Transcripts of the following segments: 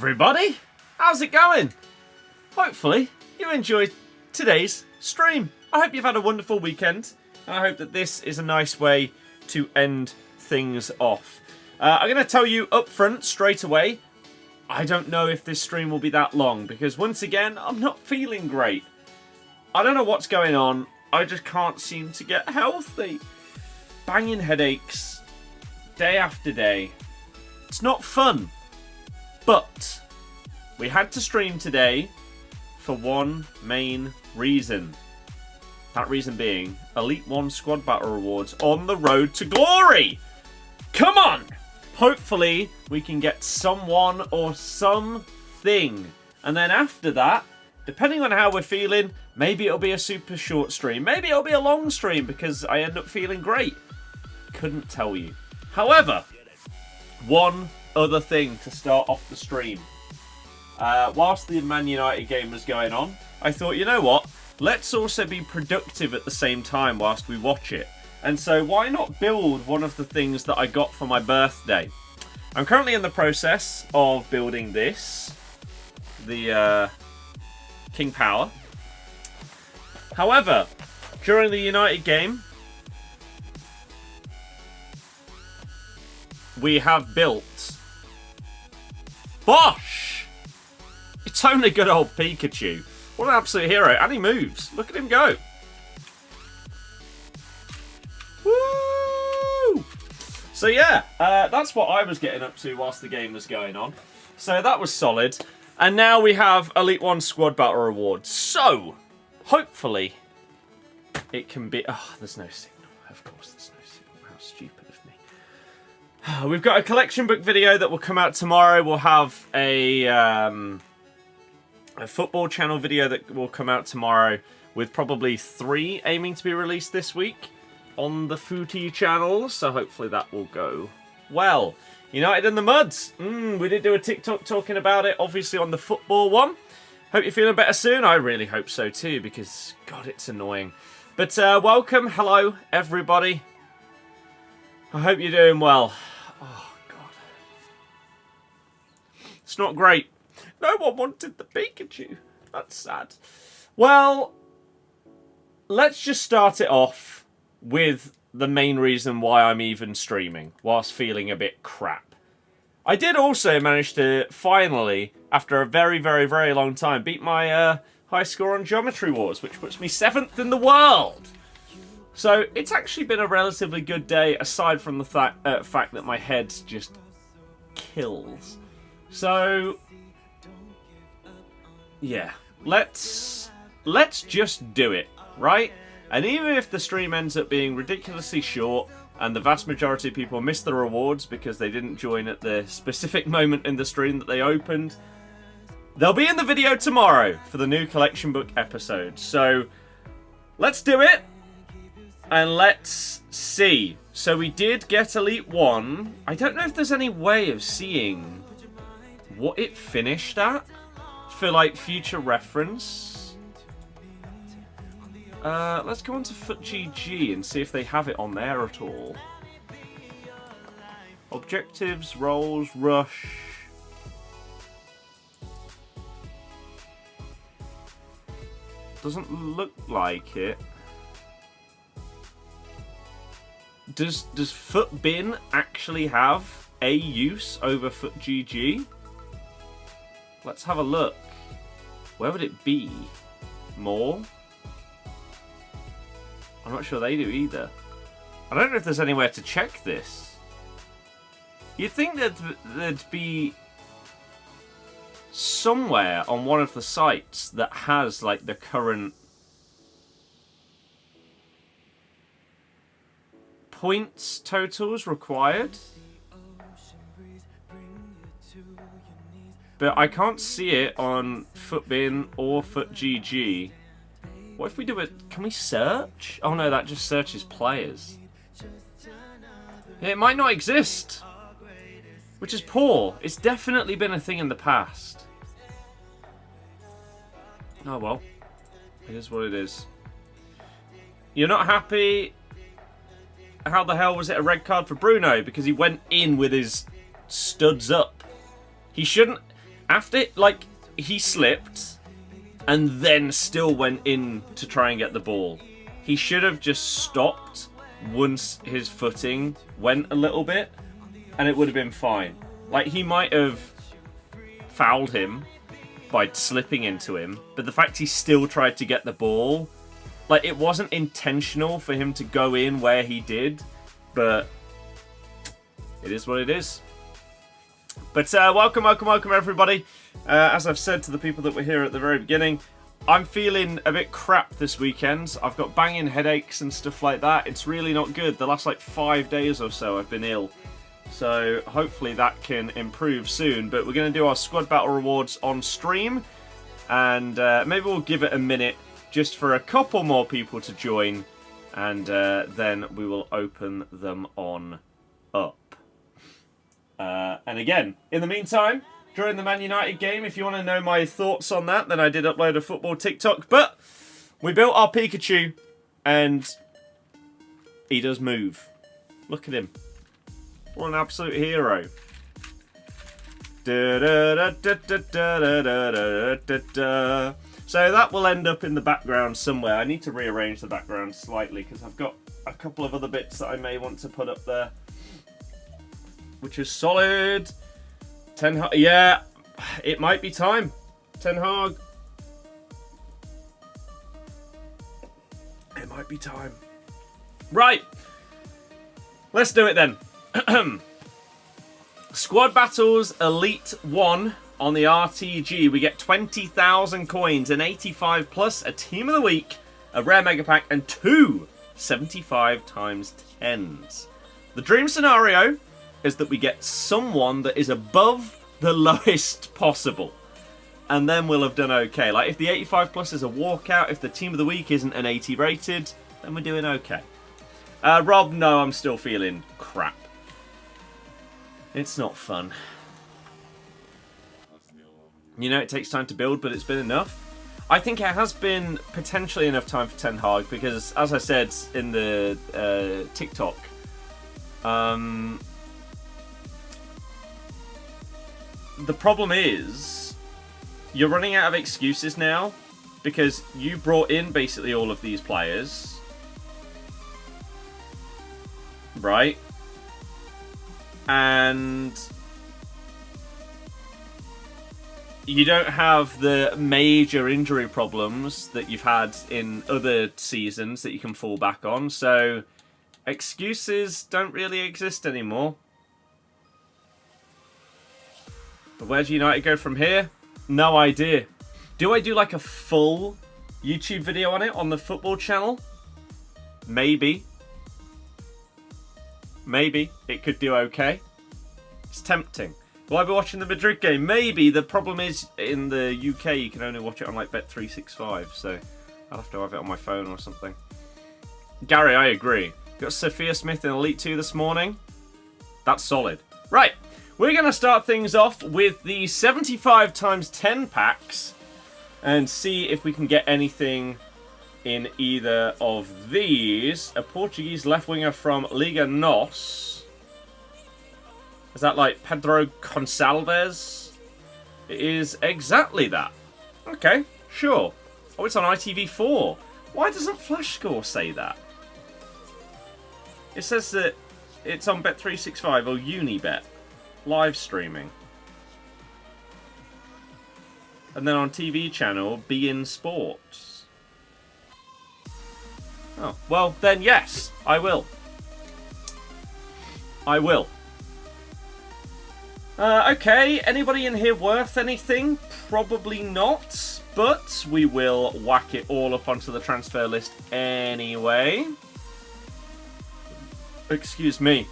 everybody! How's it going? Hopefully you enjoyed today's stream. I hope you've had a wonderful weekend, and I hope that this is a nice way to end things off. I'm going to tell you up front straight away, I don't know if this stream will be that long, because once again, I'm not feeling great. I don't know what's going on, I just can't seem to get healthy. Banging headaches, day after day. It's not fun. But we had to stream today for one main reason. That reason being Elite 1 Squad Battle Rewards on the road to glory. Come on! Hopefully we can get someone or something. And then after that, depending on how we're feeling, maybe it'll be a super short stream. Maybe it'll be a long stream because I end up feeling great. Couldn't tell you. However, one other thing to start off the stream. Whilst the Man United game was going on, I thought, you know what? Let's also be productive at the same time whilst we watch it. And so why not build one of the things that I got for my birthday? I'm currently in the process of building this. The King Power. However, during the United game, we have built Bosh! It's only good old Pikachu. What an absolute hero. And he moves. Look at him go. Woo! So yeah, that's what I was getting up to whilst the game was going on. So that was solid. And now we have Elite 1 Squad Battle Rewards. So, hopefully, it can be... Oh, there's no signal. Of course there's no signal. How stupid of me. We've got a collection book video that will come out tomorrow. We'll have a football channel video that will come out tomorrow with probably 3 aiming to be released this week on the FUTTIES channel. So hopefully that will go well. United in the Muds. We did do a TikTok talking about it, obviously on the football one. Hope you're feeling better soon. I really hope so too, because, God, it's annoying. But welcome. Hello, everybody. I hope you're doing well. Oh, God. It's not great. No one wanted the Pikachu. That's sad. Well, let's just start it off with the main reason why I'm even streaming, whilst feeling a bit crap. I did also manage to finally, after a very, very, very long time, beat my high score on Geometry Wars, which puts me 7th in the world. So it's actually been a relatively good day, aside from the fact that my head just kills. So yeah, let's just do it, right? And even if the stream ends up being ridiculously short and the vast majority of people miss the rewards because they didn't join at the specific moment in the stream that they opened, they'll be in the video tomorrow for the new collection book episode. So let's do it and let's see. So we did get Elite 1. I don't know if there's any way of seeing what it finished at for like future reference. Let's go on to FUTGG and see if they have it on there at all. Objectives, roles, rush. Doesn't look like it. Does FUTBin actually have a use over FUTGG? Let's have a look. Where would it be? More? I'm not sure they do either. I don't know if there's anywhere to check this. You'd think that there'd be somewhere on one of the sites that has like the current points totals required. But I can't see it on FUTBin or FUTGG. What if we do it? Can we search? Oh no, that just searches players. Yeah, it might not exist. Which is poor. It's definitely been a thing in the past. Oh well. It is what it is. You're not happy? How the hell was it a red card for Bruno? Because he went in with his studs up. He shouldn't... After, like, he slipped and then still went in to try and get the ball. He should have just stopped once his footing went a little bit, and it would have been fine. Like, he might have fouled him by slipping into him, but the fact he still tried to get the ball, like, it wasn't intentional for him to go in where he did, but it is what it is. But welcome everybody. As I've said to the people that were here at the very beginning, I'm feeling a bit crap this weekend. I've got banging headaches and stuff like that. It's really not good. The last like 5 days or so I've been ill. So hopefully that can improve soon. But we're going to do our squad battle rewards on stream. And maybe we'll give it a minute just for a couple more people to join. And then we will open them on up. And again, in the meantime, during the Man United game, if you want to know my thoughts on that, then I did upload a football TikTok. But we built our Pikachu, and he does move. Look at him. What an absolute hero. So that will end up in the background somewhere. I need to rearrange the background slightly because I've got a couple of other bits that I may want to put up there, which is solid. Ten Hag, yeah, it might be time. Ten Hag. It might be time. Right. Let's do it then. Squad Battles Elite 1 on the RTG. We get 20,000 coins, an 85 plus, a Team of the Week, a Rare Mega Pack, and 2 75 times 10s. The dream scenario is that we get someone that is above the lowest possible. And then we'll have done okay. Like, if the 85 plus is a walkout, if the Team of the Week isn't an 80 rated, then we're doing okay. Rob, no, I'm still feeling crap. It's not fun. You know, it takes time to build, but it's been enough. I think it has been potentially enough time for Ten Hag, because, as I said in the TikTok, the problem is, you're running out of excuses now, because you brought in basically all of these players, right? And you don't have the major injury problems that you've had in other seasons that you can fall back on, so excuses don't really exist anymore. But where do United go from here? No idea. Do I do like a full YouTube video on it on the football channel? Maybe. Maybe. It could do okay. It's tempting. Will I be watching the Madrid game? Maybe. The problem is, in the UK, you can only watch it on like Bet365, so I'll have to have it on my phone or something. Gary, I agree. Got Sophia Smith in Elite 2 this morning. That's solid. Right. We're going to start things off with the 75 times 10 packs and see if we can get anything in either of these. A Portuguese left winger from Liga NOS. Is that like Pedro Gonçalves? It is exactly that. Okay, sure. Oh, it's on ITV4. Why doesn't Flash Score say that? It says that it's on Bet365 or Unibet. Live streaming. And then on TV channel, beIN Sports. Oh, well then yes, I will. I will. Okay, anybody in here worth anything? Probably not, but we will whack it all up onto the transfer list anyway. Excuse me.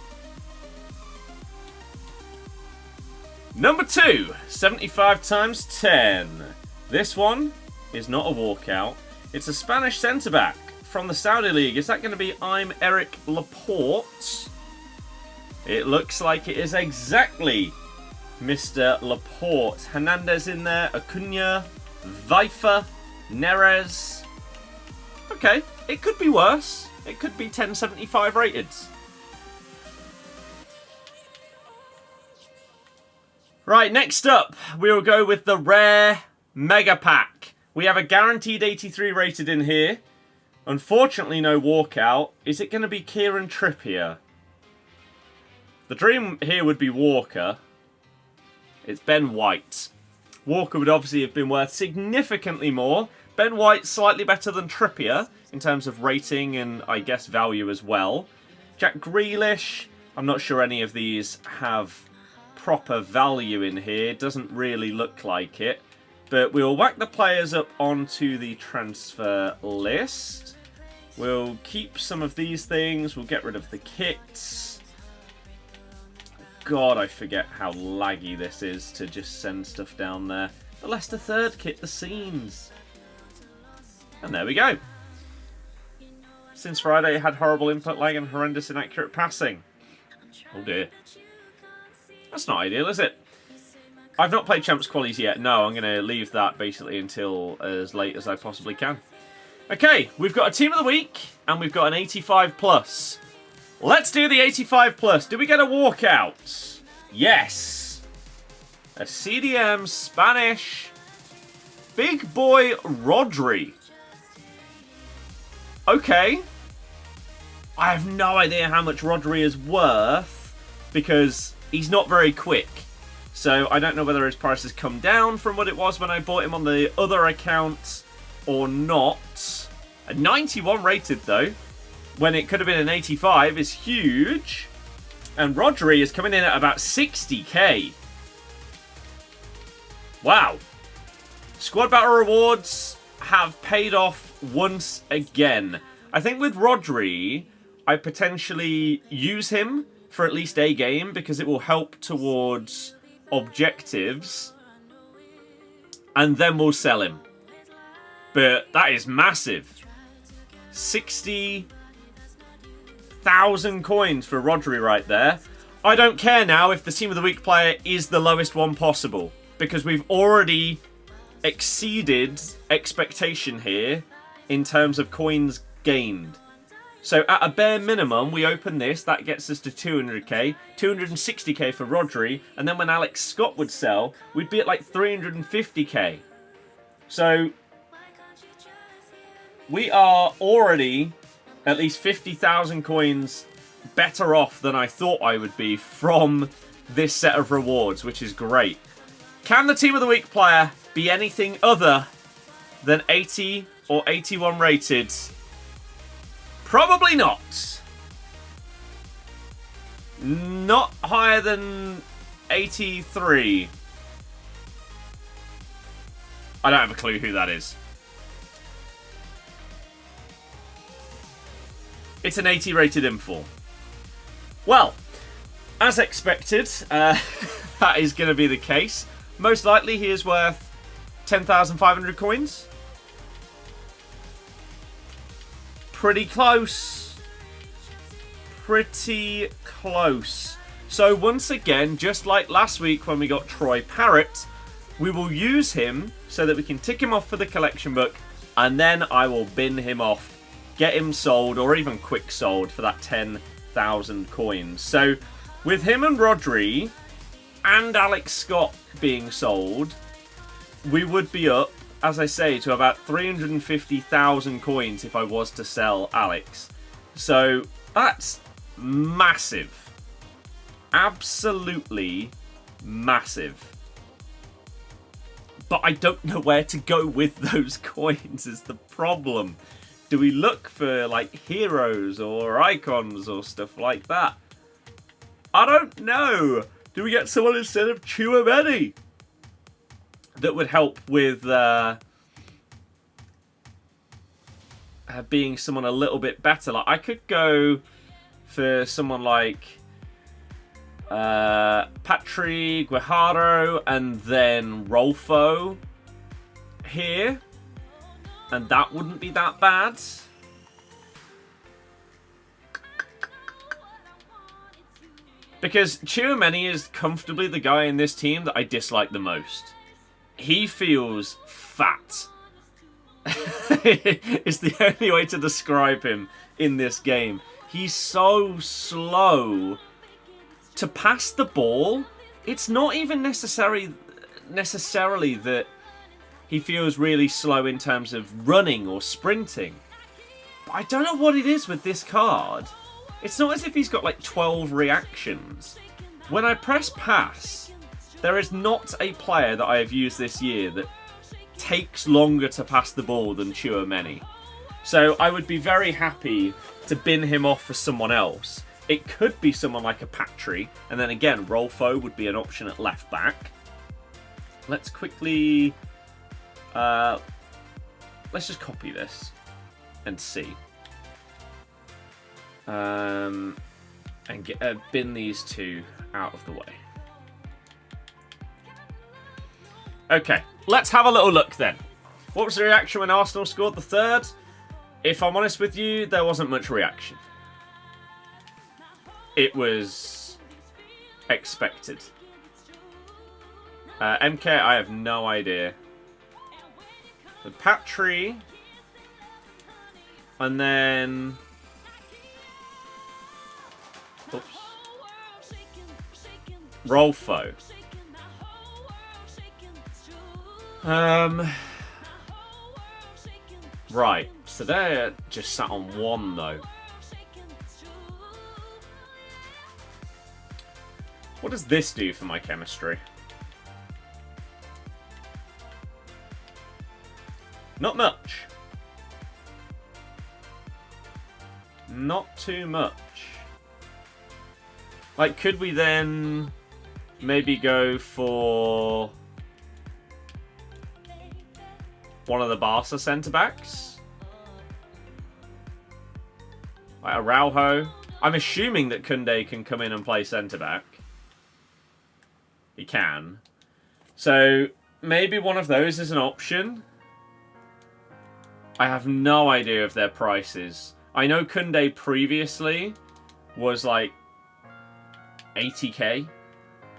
Number 2, 75 times 10. This one is not a walkout. It's a Spanish centre-back from the Saudi League. Is that going to be I'm Eric Laporte? It looks like it is exactly Mr. Laporte. Hernandez in there, Acuna, Vifer, Neres. Okay, it could be worse. It could be 1075 rated. Right, next up, we will go with the rare mega pack. We have a guaranteed 83 rated in here. Unfortunately, no walkout. Is it going to be Kieran Trippier? The dream here would be Walker. It's Ben White. Walker would obviously have been worth significantly more. Ben White slightly better than Trippier in terms of rating and, I guess, value as well. Jack Grealish. I'm not sure any of these have proper value in here. Doesn't really look like it. But we'll whack the players up onto the transfer list. We'll keep some of these things. We'll get rid of the kits. God, I forget how laggy this is to just send stuff down there. The Leicester third kit, the scenes. And there we go. Since Friday, it had horrible input lag and horrendous inaccurate passing. Oh dear. That's not ideal, is it? I've not played Champs Qualies yet. No, I'm going to leave that basically until as late as I possibly can. Okay, we've got a team of the week and we've got an 85 plus. Let's do the 85 plus. Did we get a walkout? Yes. A CDM Spanish big boy Rodri. Okay. I have no idea how much Rodri is worth because he's not very quick. So I don't know whether his price has come down from what it was when I bought him on the other account or not. A 91 rated though, when it could have been an 85, is huge. And Rodri is coming in at about 60k. Wow. Squad Battle rewards have paid off once again. I think with Rodri, I potentially use him for at least a game because it will help towards objectives. And then we'll sell him. But that is massive. 60,000 coins for Rodri right there. I don't care now if the Team of the Week player is the lowest one possible, because we've already exceeded expectation here in terms of coins gained. So at a bare minimum, we open this, that gets us to 200k, 260k for Rodri, and then when Alex Scott would sell, we'd be at like 350k. So we are already at least 50,000 coins better off than I thought I would be from this set of rewards, which is great. Can the Team of the Week player be anything other than 80 or 81 rated? Probably not. Not higher than 83. I don't have a clue who that is. It's an 80 rated M4. Well, as expected, that is going to be the case. Most likely he is worth 10,500 coins. Pretty close. Pretty close. So once again, just like last week when we got Troy Parrott, we will use him so that we can tick him off for the collection book, and then I will bin him off. Get him sold, or even quick sold, for that 10,000 coins. So, with him and Rodri, and Alex Scott being sold, we would be up, as I say, to about 350,000 coins if I was to sell Alex. So, that's massive. Absolutely massive. But I don't know where to go with those coins is the problem. Do we look for, like, heroes or icons or stuff like that? I don't know. Do we get someone instead of Chouameni that would help with being someone a little bit better? Like, I could go for someone like Patri Guijarro and then Rolfo here. And that wouldn't be that bad. Because Chouameni is comfortably the guy in this team that I dislike the most. He feels fat. It's the only way to describe him in this game. He's so slow. To pass the ball it's not even necessarily that he feels really slow in terms of running or sprinting. But I don't know what it is with this card. It's not as if he's got like 12 reactions. When I press pass, there is not a player that I have used this year that takes longer to pass the ball than Tchouaméni. So I would be very happy to bin him off for someone else. It could be someone like a Patry, and then again, Rolfo would be an option at left back. Let's quickly... let's just copy this and see. And bin these two out of the way. Okay, let's have a little look then. What was the reaction when Arsenal scored the third? If I'm honest with you, there wasn't much reaction. It was expected. MK, I have no idea. The Patry. And then... Oops. Rolfo. Right, so they're just sat on one though. What does this do for my chemistry? Not much. Not too much. Like, could we then maybe go for one of the Barca centre-backs? Like Araujo. I'm assuming that Koundé can come in and play centre-back. He can. So, maybe one of those is an option. I have no idea of their prices. I know Koundé previously was like 80k,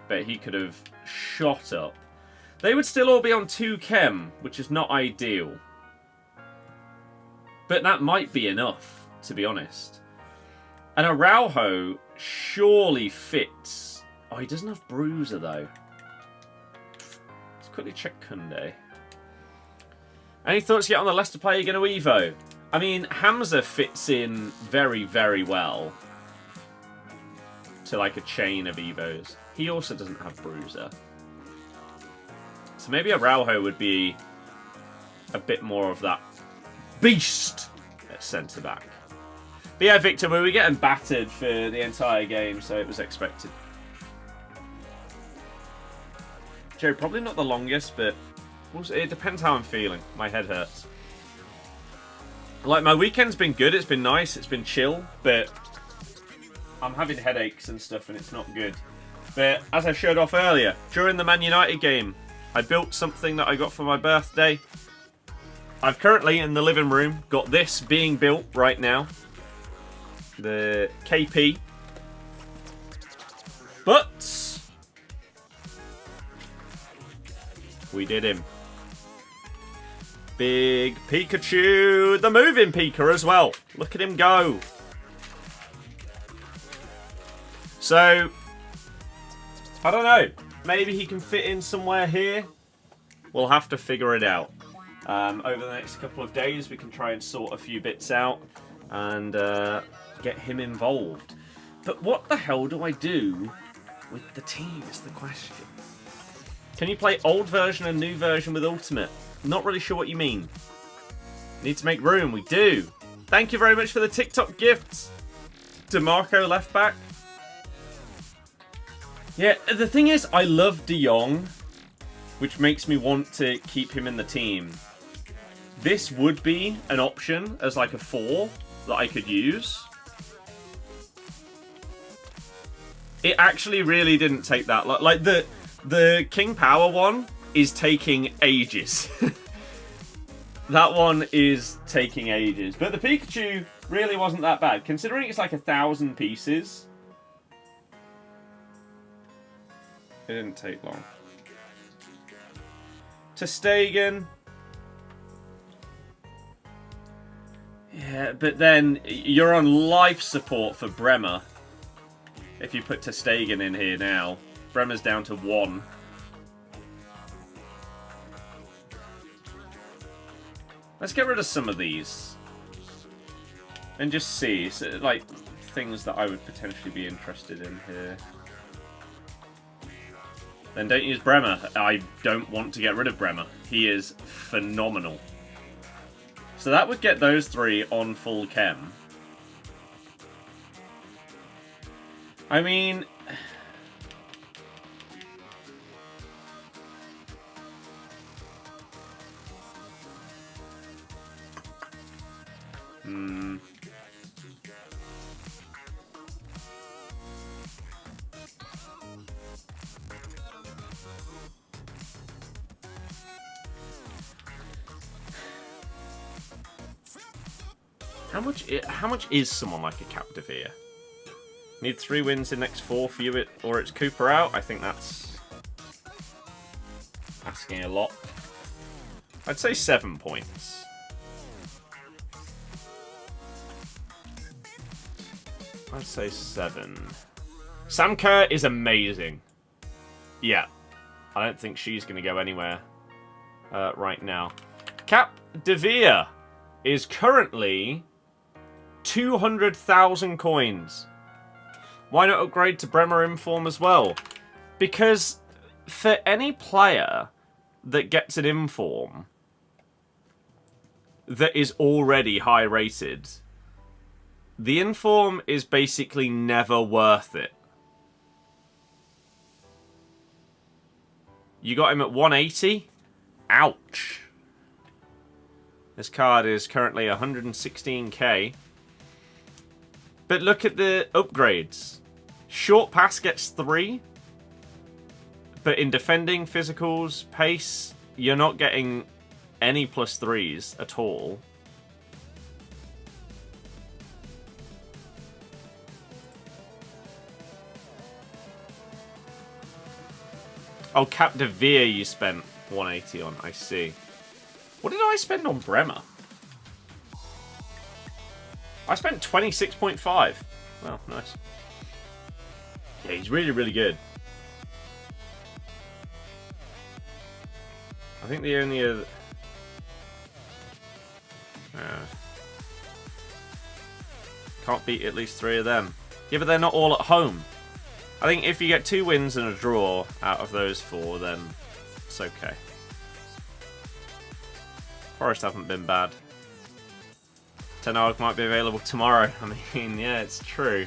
but he could have shot up. They would still all be on 2 chem, which is not ideal. But that might be enough, to be honest. And Araujo surely fits. Oh, he doesn't have Bruiser, though. Let's quickly check Koundé. Any thoughts yet on the Leicester player you're going to Evo? I mean, Hamza fits in very, very well to like a chain of Evos. He also doesn't have Bruiser. So maybe Araujo would be a bit more of that beast at centre-back. But yeah, Victor, we were getting battered for the entire game, so it was expected. Joe, probably not the longest, but it depends how I'm feeling. My head hurts. Like, my weekend's been good, it's been nice, it's been chill, but I'm having headaches and stuff, and it's not good. But as I showed off earlier, during the Man United game, I built something that I got for my birthday. I've currently, in the living room, got this being built right now. The KP. But we did him. Big Pikachu. The moving Pika as well. Look at him go. So, I don't know. Maybe he can fit in somewhere here. We'll have to figure it out. Over the next couple of days, we can try and sort a few bits out and get him involved. But what the hell do I do with the team is the question. Can you play old version and new version with Ultimate? Not really sure what you mean. Need to make room. We do. Thank you very much for the TikTok gifts. DeMarco left back. Yeah, the thing is, I love De Jong, which makes me want to keep him in the team. This would be an option as like a 4 that I could use. It actually really didn't take that long. Like, the King Power one is taking ages. That one is taking ages. But the Pikachu really wasn't that bad. Considering it's like 1,000 pieces, it didn't take long. Ter Stegen. Yeah, but then you're on life support for Bremer if you put Ter Stegen in here now. Bremer's down to 1. Let's get rid of some of these. And just see, so, like, things that I would potentially be interested in here. Then don't use Bremer. I don't want to get rid of Bremer. He is phenomenal. So that would get those 3 on full chem. I mean... How much is someone like a Capdevere? Need 3 wins in next 4 for you, or it's Cooper out? I think that's asking a lot. I'd say 7 points. I'd say 7. Sam Kerr is amazing. Yeah. I don't think she's going to go anywhere right now. Capdevere is currently 200,000 coins. Why not upgrade to Bremer Inform as well? Because for any player that gets an Inform that is already high rated, the Inform is basically never worth it. You got him at 180? Ouch. This card is currently 116k. But look at the upgrades. Short pass gets 3. But in defending, physicals, pace, you're not getting any +3s at all. Oh, Capdevere you spent 180 on, I see. What did I spend on Bremer? I spent 26.5. Well, nice. Yeah, he's really, really good. I think the only other... can't beat at least 3 of them. Yeah, but they're not all at home. I think if you get 2 wins and a draw out of those 4, then it's okay. Forest haven't been bad. Tenarg might be available tomorrow. I mean, yeah, it's true.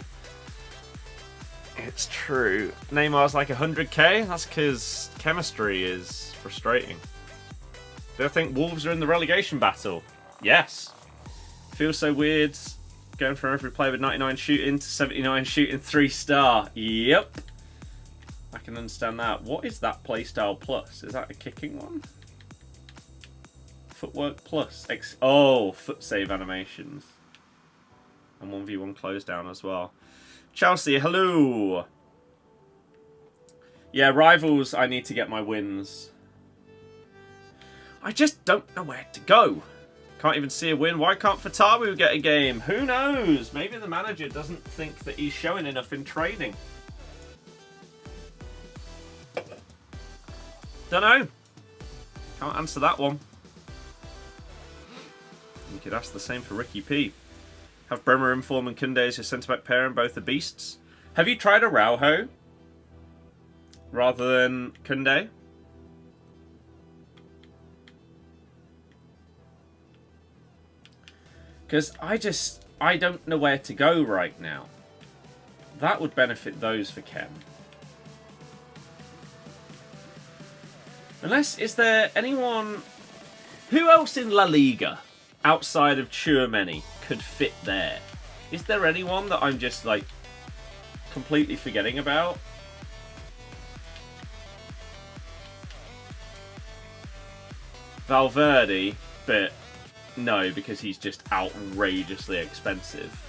It's true. Neymar's like 100k? That's because chemistry is frustrating. Do I think Wolves are in the relegation battle? Yes. Feels so weird going from every player with 99 shooting to 79 shooting 3-star. Yep. I can understand that. What is that playstyle plus? Is that a kicking one? Footwork plus. Oh, foot save animations. And 1v1 close down as well. Chelsea, hello. Yeah, rivals, I need to get my wins. I just don't know where to go. Can't even see a win. Why can't Fatawu get a game? Who knows? Maybe the manager doesn't think that he's showing enough in training. Don't know. Can't answer that one. You could ask the same for Ricky P. Have Bremer, Inform and Kunde as your centre-back pair and both are beasts. Have you tried Araujo rather than Kunde? Because I don't know where to go right now. That would benefit those for Chem. Unless, is there anyone... Who else in La Liga, outside of Tchouaméni, could fit there? Is there anyone that I'm just, like, completely forgetting about? Valverde, but no, because he's just outrageously expensive.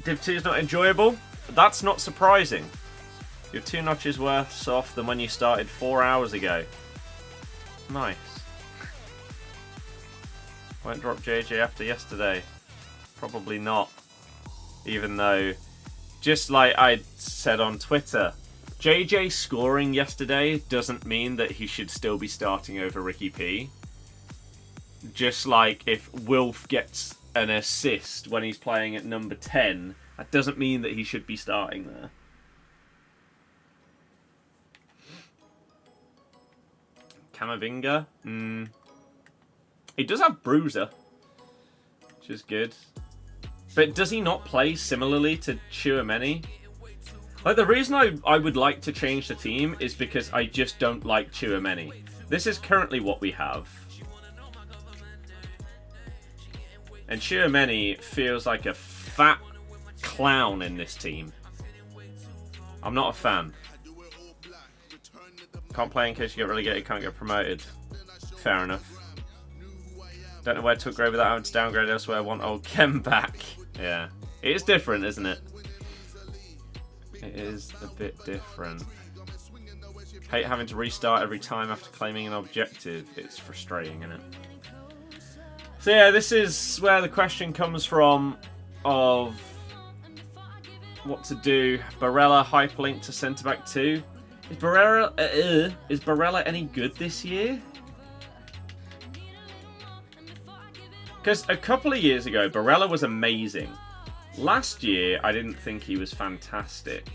Div 2 is not enjoyable? That's not surprising. You're 2 notches worse off than when you started 4 hours ago. Nice. Won't drop JJ after yesterday. Probably not. Even though, just like I said on Twitter, JJ scoring yesterday doesn't mean that he should still be starting over Ricky P. Just like if Wilf gets an assist when he's playing at number 10, that doesn't mean that he should be starting there. Camavinga? He does have Bruiser, which is good. But does he not play similarly to Tchouaméni? Like, the reason I would like to change the team is because I just don't like Tchouaméni. This is currently what we have. And Tchouaméni feels like a fat clown in this team. I'm not a fan. Can't play in case you get relegated, can't get promoted. Fair enough. Don't know where to upgrade without having to downgrade elsewhere. Want old Kem back. Yeah. It is different, isn't it? It is a bit different. Hate having to restart every time after claiming an objective. It's frustrating, isn't it? So yeah, this is where the question comes from of what to do. Barella hyperlink to centre-back 2. Is Barella any good this year? Because a couple of years ago, Barella was amazing. Last year, I didn't think he was fantastic.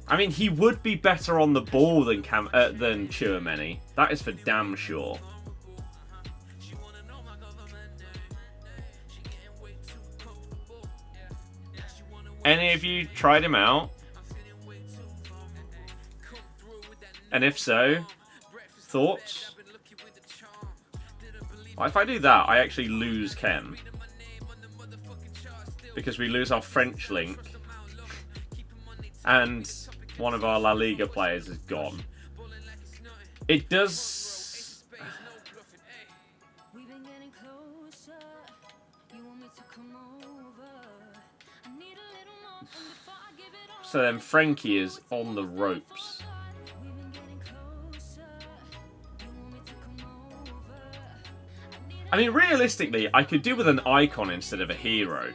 I mean, he would be better on the ball than Tchouaméni. That is for damn sure. Any of you tried him out? And if so, thoughts? Well, if I do that, I actually lose Kem. Because we lose our French link. And one of our La Liga players is gone. It does... So then Frankie is on the ropes. I mean, realistically, I could do with an icon instead of a hero.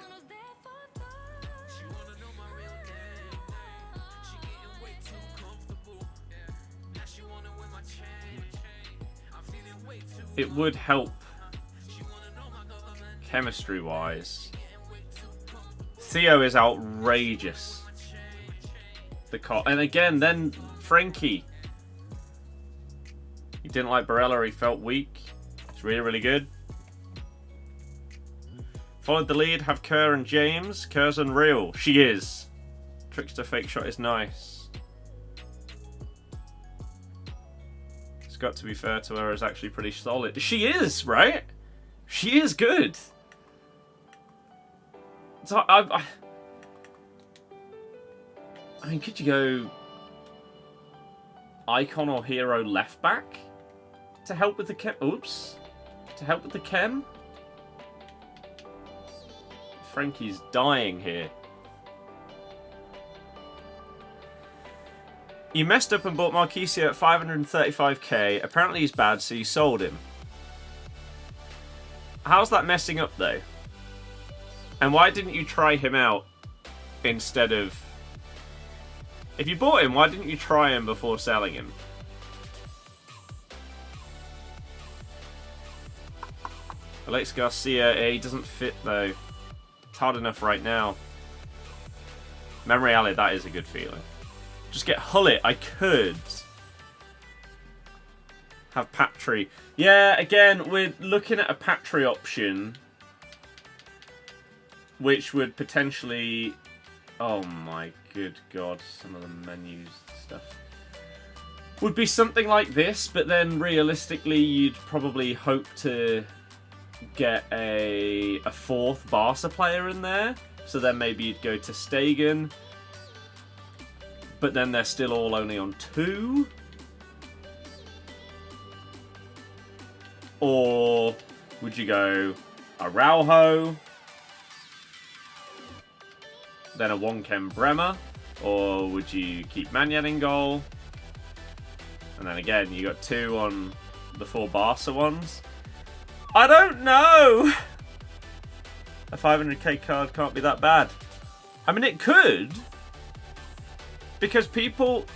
It would help chemistry-wise. Theo is outrageous. And again, then Frankie. He didn't like Barella, he felt weak. It's really, really good. Followed the lead, have Kerr and James. Kerr's unreal. She is. Trickster fake shot is nice. It's got to be fair to her, is actually pretty solid. She is, right? She is good. So I mean, could you go icon or hero left back to help with the chem? Oops. To help with the chem? Frankie's dying here. You messed up and bought Marquisio at 535k. Apparently he's bad, so you sold him. How's that messing up, though? And why didn't you try him out instead of... If you bought him, why didn't you try him before selling him? Alex Garcia, he doesn't fit, though. It's hard enough right now. Memory Alley, that is a good feeling. Just get Hullet. I could have Patry. Yeah, again, we're looking at a Patry option, which would potentially... Oh my good god, some of the menus stuff. Would be something like this, but then realistically you'd probably hope to get a fourth Barca player in there. So then maybe you'd go to Stegen. But then they're still all only on 2. Or would you go Araujo, then a 1-chem Bremer? Or would you keep Manyan in goal? And then again, you got 2 on the 4 Barca ones. I don't know. A 500k card can't be that bad. I mean, it could. Because people,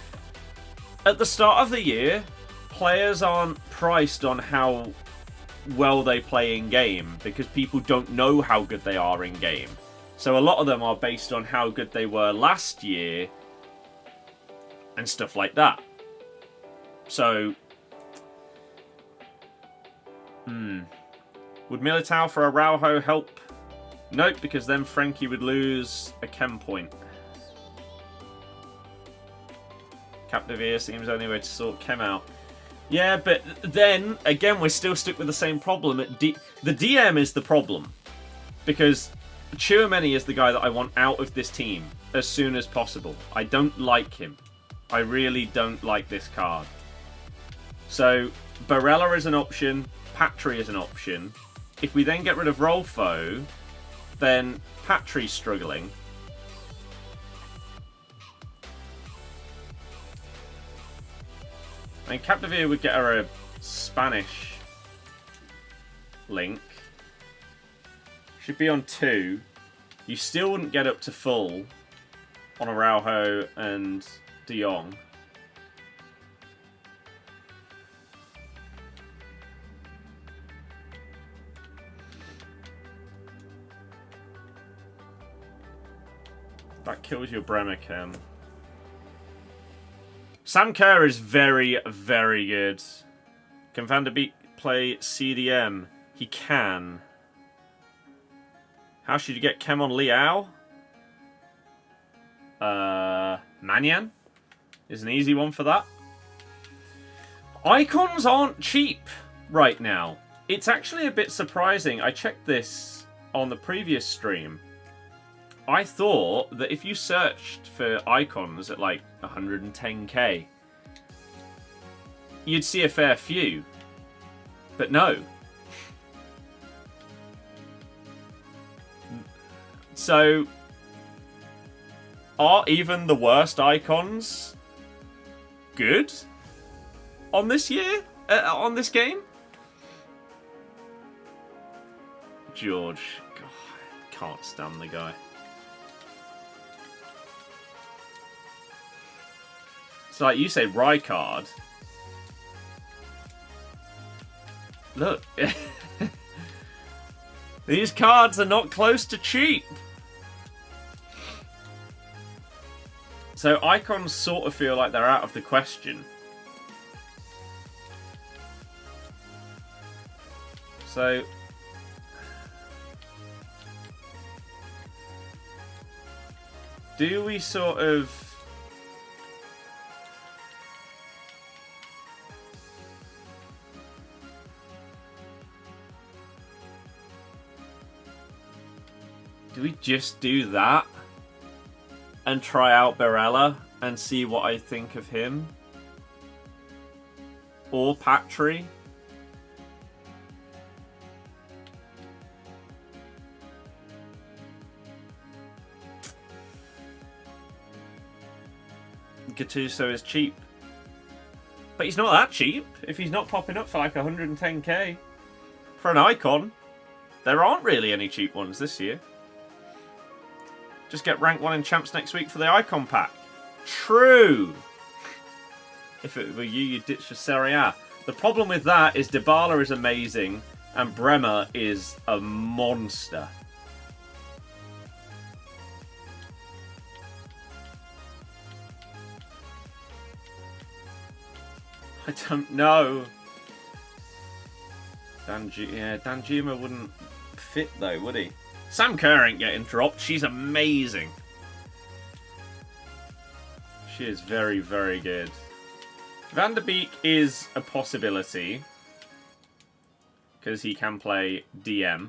at the start of the year, players aren't priced on how well they play in-game. Because people don't know how good they are in-game. So a lot of them are based on how good they were last year. And stuff like that. So, would Militao for Araujo help? Nope, because then Frankie would lose a chem point. Capdevere seems the only way to sort chem out. Yeah, but then, again, we're still stuck with the same problem. The DM is the problem. Because Tchouaméni is the guy that I want out of this team as soon as possible. I don't like him. I really don't like this card. So, Barella is an option. Patry is an option. If we then get rid of Rolfo, then Patry's struggling. I mean, Capdevere would get her a Spanish link. Should be on 2. You still wouldn't get up to full on Araujo and De Jong. That kills your Bremer chem. Sam Kerr is very, very good. Can Van der Beek play CDM? He can. How should you get chem on Liao? Manyan is an easy one for that. Icons aren't cheap right now. It's actually a bit surprising. I checked this on the previous stream. I thought that if you searched for icons at like 110k, you'd see a fair few. But no. So, are even the worst icons good on this year? On this game? George. God, I can't stand the guy. So, like you say, Rijkaard. Look. These cards are not close to cheap. So, icons sort of feel like they're out of the question. So, do we sort of... do we just do that? And try out Barella and see what I think of him? Or Patry? Gattuso is cheap. But he's not that cheap. If he's not popping up for like 110k. For an icon. There aren't really any cheap ones this year. Just get rank 1 in champs next week for the icon pack. True. If it were you, you'd ditch the Serie A. The problem with that is Dybala is amazing and Bremer is a monster. I don't know. Danjuma wouldn't fit though, would he? Sam Kerr ain't getting dropped. She's amazing. She is very, very good. Van der Beek is a possibility. Because he can play DM.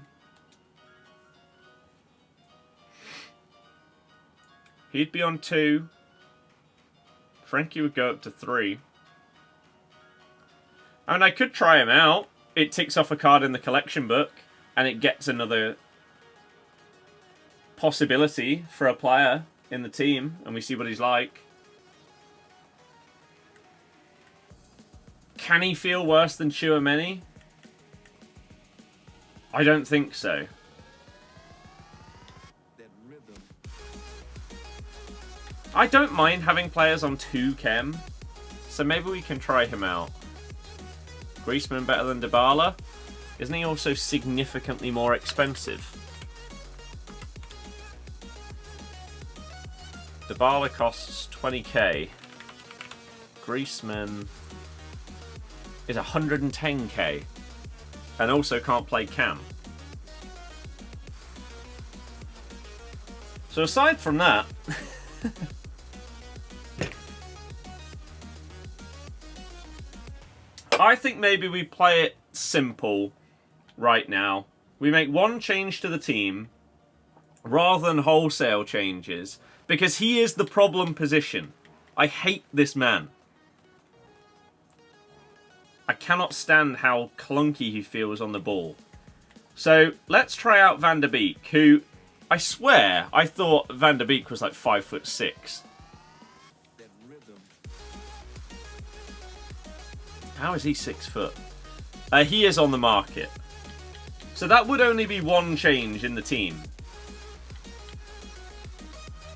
He'd be on 2. Frankie would go up to 3. I mean, I could try him out. It ticks off a card in the collection book. And it gets another possibility for a player in the team. And we see what he's like. Can he feel worse than Tchouaméni? I don't think so. I don't mind having players on 2 chem, so maybe we can try him out. Griezmann better than Dybala? Isn't he also significantly more expensive? Dybala costs 20k. Griezmann is 110k. And also can't play cam. So aside from that... I think maybe we play it simple right now. We make one change to the team rather than wholesale changes because he is the problem position. I hate this man. I cannot stand how clunky he feels on the ball. So let's try out Van der Beek, who I swear I thought Van der Beek was like 5'6". How is he 6 foot? He is on the market. So that would only be one change in the team.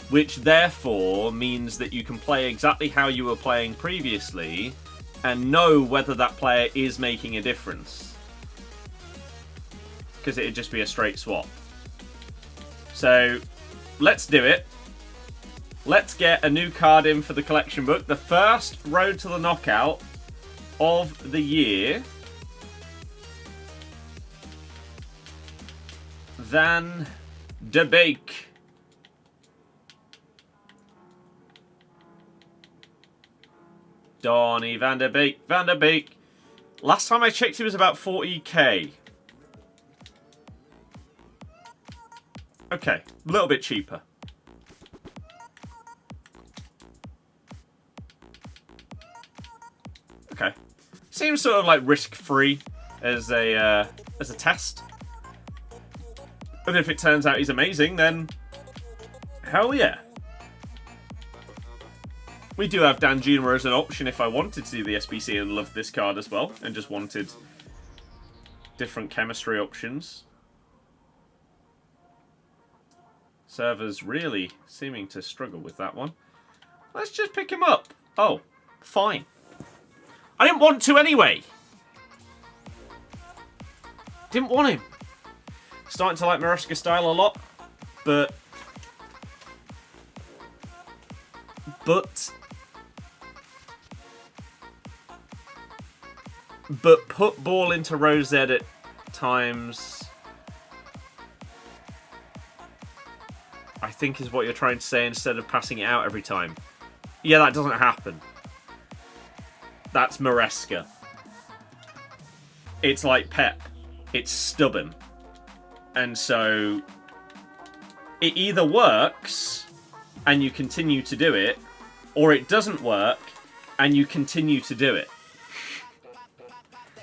Which therefore means that you can play exactly how you were playing previously and know whether that player is making a difference. Because it'd just be a straight swap. So let's do it. Let's get a new card in for the collection book. The first road to the knockout of the year. Van der Beek. Donny Van der Beek. Van der Beek. Last time I checked, he was about 40k. Okay, a little bit cheaper. Okay, seems sort of like risk-free as a test. But if it turns out he's amazing, then hell yeah. We do have Danjuma as an option if I wanted to do the SBC and loved this card as well, and just wanted different chemistry options. Server's really seeming to struggle with that one. Let's just pick him up. Oh, fine. I didn't want to anyway. Didn't want him. Starting to like Maresca style a lot, but put ball into row Z at times, I think is what you're trying to say, instead of passing it out every time. Yeah, that doesn't happen. That's Maresca. It's like Pep. It's stubborn. And so it either works and you continue to do it, or it doesn't work and you continue to do it.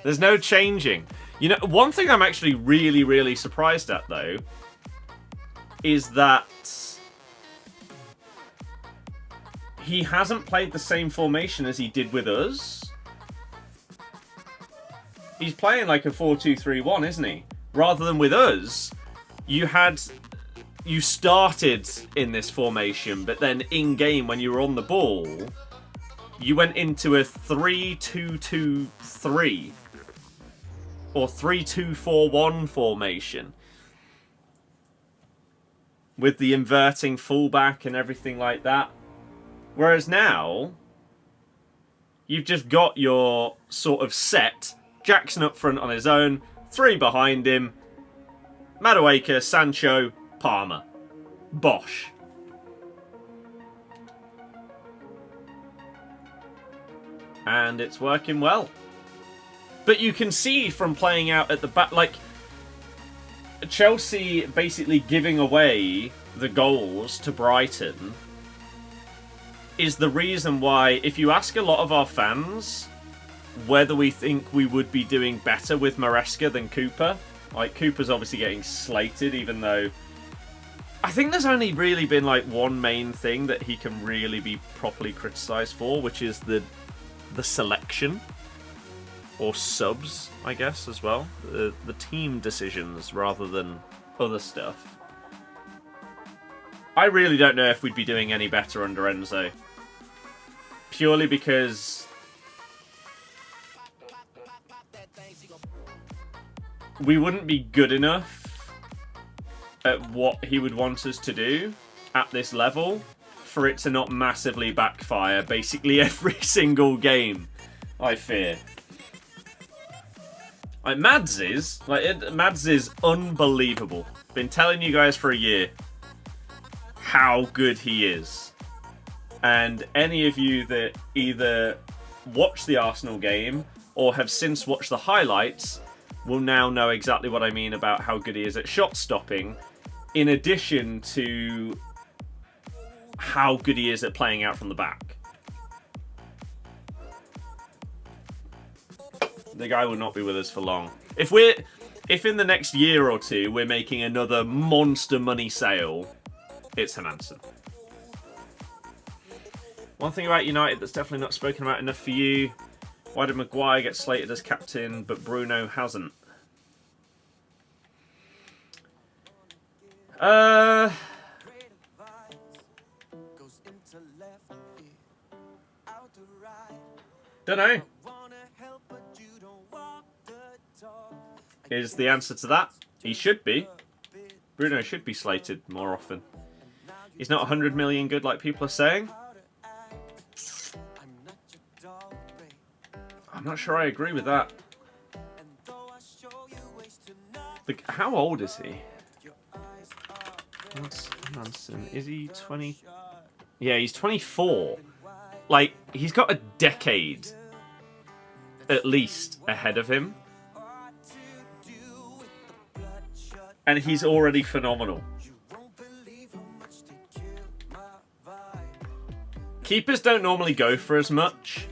There's no changing. You know, one thing I'm actually really, really surprised at, though, is that he hasn't played the same formation as he did with us. He's playing like a 4-2-3-1, isn't he? Rather than with us, you started in this formation, but then in-game, when you were on the ball, you went into a 3-2-2-3 or 3-2-4-1 formation with the inverting fullback and everything like that. Whereas now, you've just got your sort of set. Jackson up front on his own, 3 behind him, Madueke, Sancho, Palmer. Bosh. And it's working well. But you can see from playing out at the back, like, Chelsea basically giving away the goals to Brighton is the reason why, if you ask a lot of our fans whether we think we would be doing better with Maresca than Cooper, like, Cooper's obviously getting slated, even though I think there's only really been like one main thing that he can really be properly criticised for, which is the selection. or subs, I guess, as well. The team decisions rather than other stuff. I really don't know if we'd be doing any better under Enzo. Purely because we wouldn't be good enough at what he would want us to do at this level for it to not massively backfire basically every single game, I fear. Like, Mads is unbelievable. Been telling you guys for a year how good he is. And any of you that either watched the Arsenal game or have since watched the highlights will now know exactly what I mean about how good he is at shot stopping, in addition to how good he is at playing out from the back. The guy will not be with us for long. If in the next year or two we're making another monster money sale, it's Hermansen. One thing about United that's definitely not spoken about enough for you: why did Maguire get slated as captain but Bruno hasn't? Don't know. Is the answer to that? He should be. Bruno should be slated more often. He's not 100 million good like people are saying. I'm not sure I agree with that. How old is he? What's Hansen? Is he 20? Yeah, he's 24. Like, he's got a decade at least ahead of him. And he's already phenomenal. Keepers don't normally go for as much.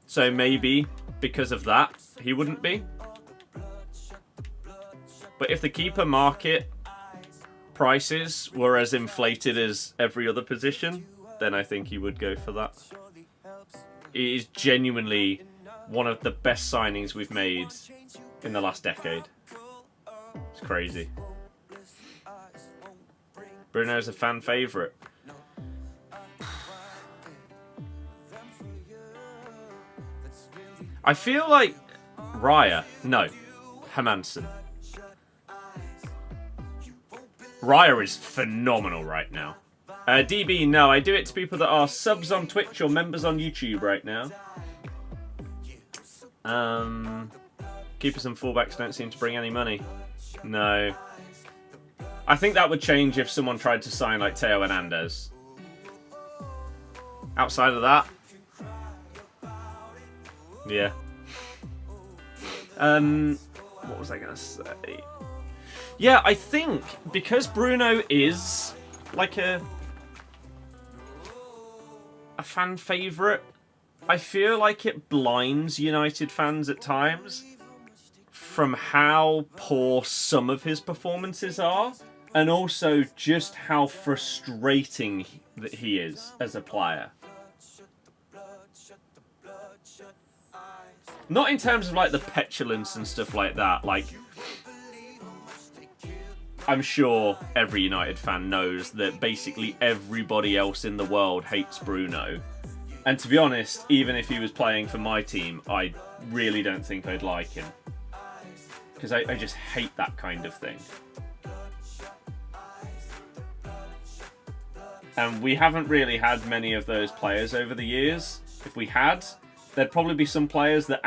So maybe because of that, he wouldn't be. But if the keeper market prices were as inflated as every other position, then I think he would go for that. It is genuinely one of the best signings we've made in the last decade. It's crazy. Bruno's a fan favourite. I feel like Raya. No. Hermansen. Raya is phenomenal right now. DB, no. I do it to people that are subs on Twitch or members on YouTube right now. Keepers and fullbacks don't seem to bring any money. No. I think that would change if someone tried to sign like Theo Hernandez. Outside of that, yeah. What was I going to say? Yeah, I think because Bruno is like a fan favourite, I feel like it blinds United fans at times from how poor some of his performances are, and also just how frustrating that he is as a player. Not in terms of like the petulance and stuff like that. Like, I'm sure every United fan knows that basically everybody else in the world hates Bruno. And to be honest, even if he was playing for my team, I really don't think I'd like him. Because I just hate that kind of thing. And we haven't really had many of those players over the years. If we had, there'd probably be some players that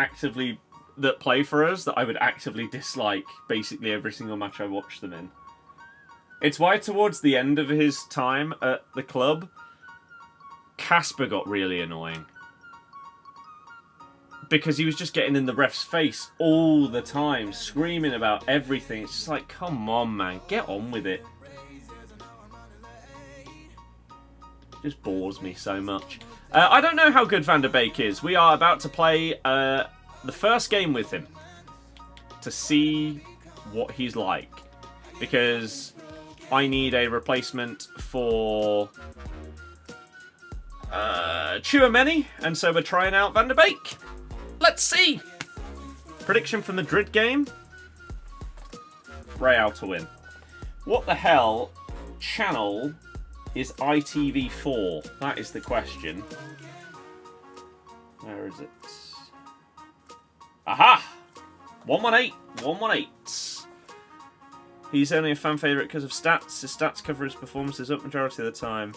play for us that I would actively dislike basically every single match I watch them in. It's why towards the end of his time at the club, Casper got really annoying. Because he was just getting in the ref's face all the time, screaming about everything. It's just like, come on, man, get on with it. Just bores me so much. I don't know how good Van der Beek is. We are about to play the first game with him to see what he's like. Because I need a replacement for Chouameni, and so we're trying out Van der Beek. Let's see. Prediction for Madrid game? Real to win. What the hell channel is ITV4? That is the question. Where is it? Aha! 118. 118. He's only a fan favourite because of stats. His stats cover his performances up majority of the time.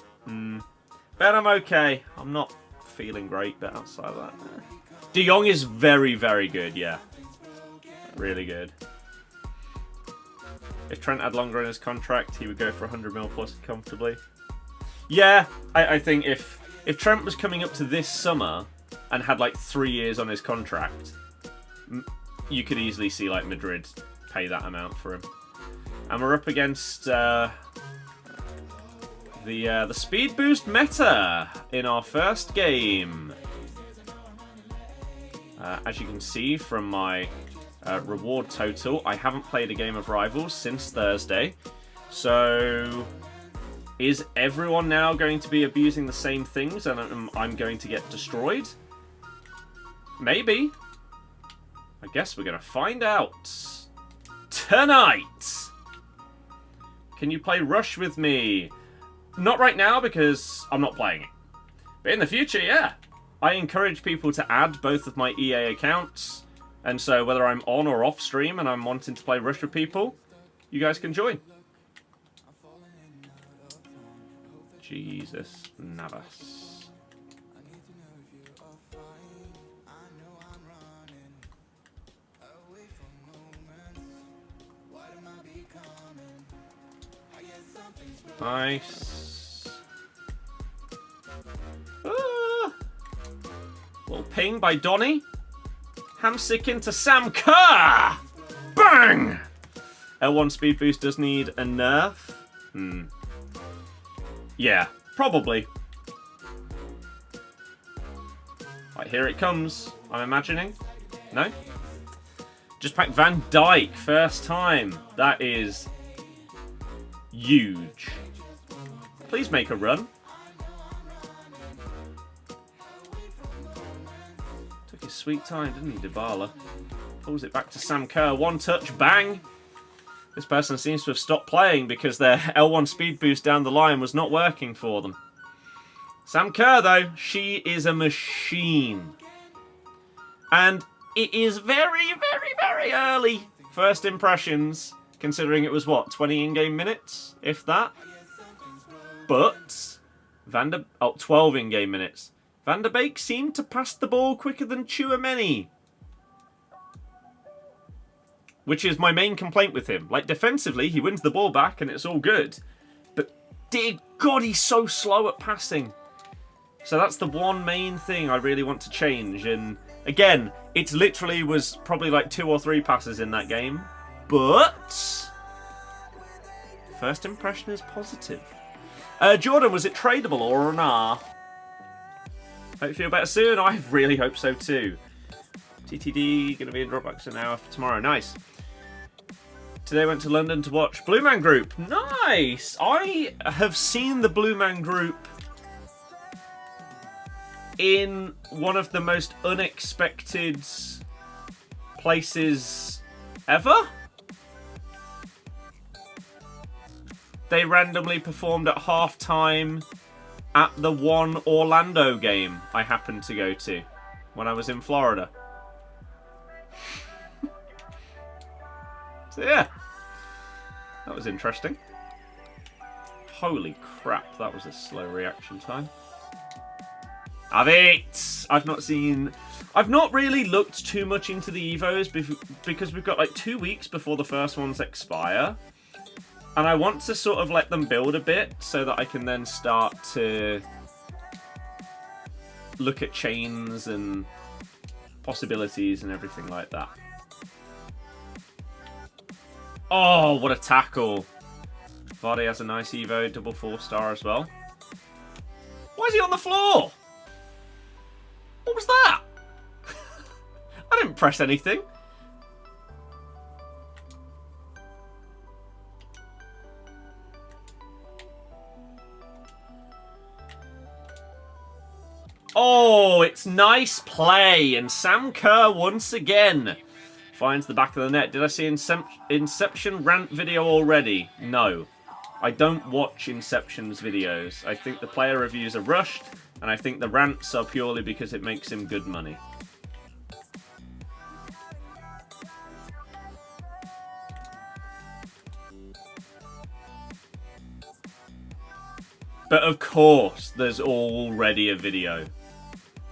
But I'm okay. I'm not feeling great, but outside of that... De Jong is very, very good, yeah. Really good. If Trent had longer in his contract, he would go for 100 mil plus comfortably. Yeah, I think if Trent was coming up to this summer and had like 3 years on his contract, you could easily see like Madrid pay that amount for him. And we're up against the speed boost meta in our first game. As you can see from my reward total, I haven't played a game of Rivals since Thursday. So, is everyone now going to be abusing the same things and I'm going to get destroyed? Maybe. I guess we're going to find out tonight. Can you play Rush with me? Not right now because I'm not playing it. But in the future, yeah. I encourage people to add both of my EA accounts. And so whether I'm on or off stream and I'm wanting to play Rush with people, you guys can join. Jesus Navas. Nice. Little ping by Donny. Hamsick into Sam Kerr! Bang! L1 speed boost does need a nerf. Yeah, probably. Right, here it comes, I'm imagining. No? Just packed Van Dijk, first time. That is huge. Please make a run. Took his sweet time, didn't he, Dybala? Pulls it back to Sam Kerr. One touch, bang! This person seems to have stopped playing because their L1 speed boost down the line was not working for them. Sam Kerr, though, she is a machine. And it is very, very, very early first impressions, considering it was, what, 20 in-game minutes, if that? But 12 in-game minutes. Van der Beek seemed to pass the ball quicker than Tchouaméni. Which is my main complaint with him. Like, defensively, he wins the ball back and it's all good. But, dear God, he's so slow at passing. So that's the one main thing I really want to change. And, again, it literally was probably like 2 or 3 passes in that game. But first impression is positive. Jordan, was it tradable or an R? Hope you feel better soon. I really hope so too. TTD, going to be in Dropbox an hour for tomorrow. Nice. Today went to London to watch Blue Man Group. Nice! I have seen the Blue Man Group in one of the most unexpected places ever. They randomly performed at halftime at the one Orlando game I happened to go to when I was in Florida. So yeah, that was interesting. Holy crap, that was a slow reaction time. Have it! I've not really looked too much into the Evos because we've got like 2 weeks before the first ones expire. And I want to sort of let them build a bit so that I can then start to look at chains and possibilities and everything like that. Oh, what a tackle. Vardy has a nice Evo, double 4-star as well. Why is he on the floor? What was that? I didn't press anything. Oh, it's nice play. And Sam Kerr once again Finds the back of the net. Did I see Inception rant video already? No. I don't watch Inception's videos. I think the player reviews are rushed, and I think the rants are purely because it makes him good money. But of course, there's already a video.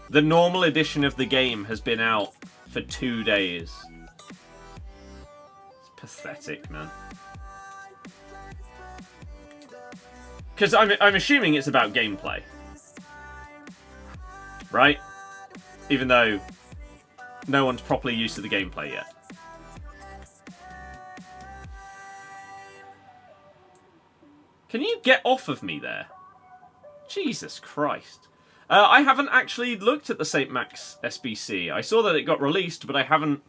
The normal edition of the game has been out for 2 days. It's pathetic, man. Because I'm assuming it's about gameplay. Right? Even though no one's properly used to the gameplay yet. Can you get off of me there? Jesus Christ. I haven't actually looked at the St. Max SBC. I saw that it got released, but I haven't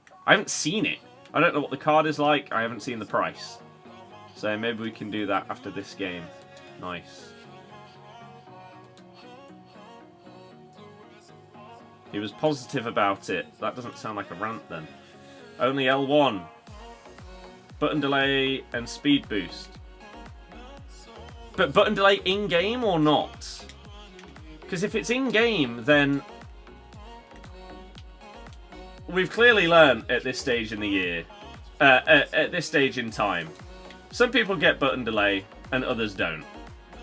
seen it. I don't know what the card is like. I haven't seen the price. So maybe we can do that after this game. Nice. He was positive about it. That doesn't sound like a rant then. Only L1. Button delay and speed boost. But button delay in-game or not? Because if it's in-game, then we've clearly learned at this stage in the year, at this stage in time, some people get button delay and others don't.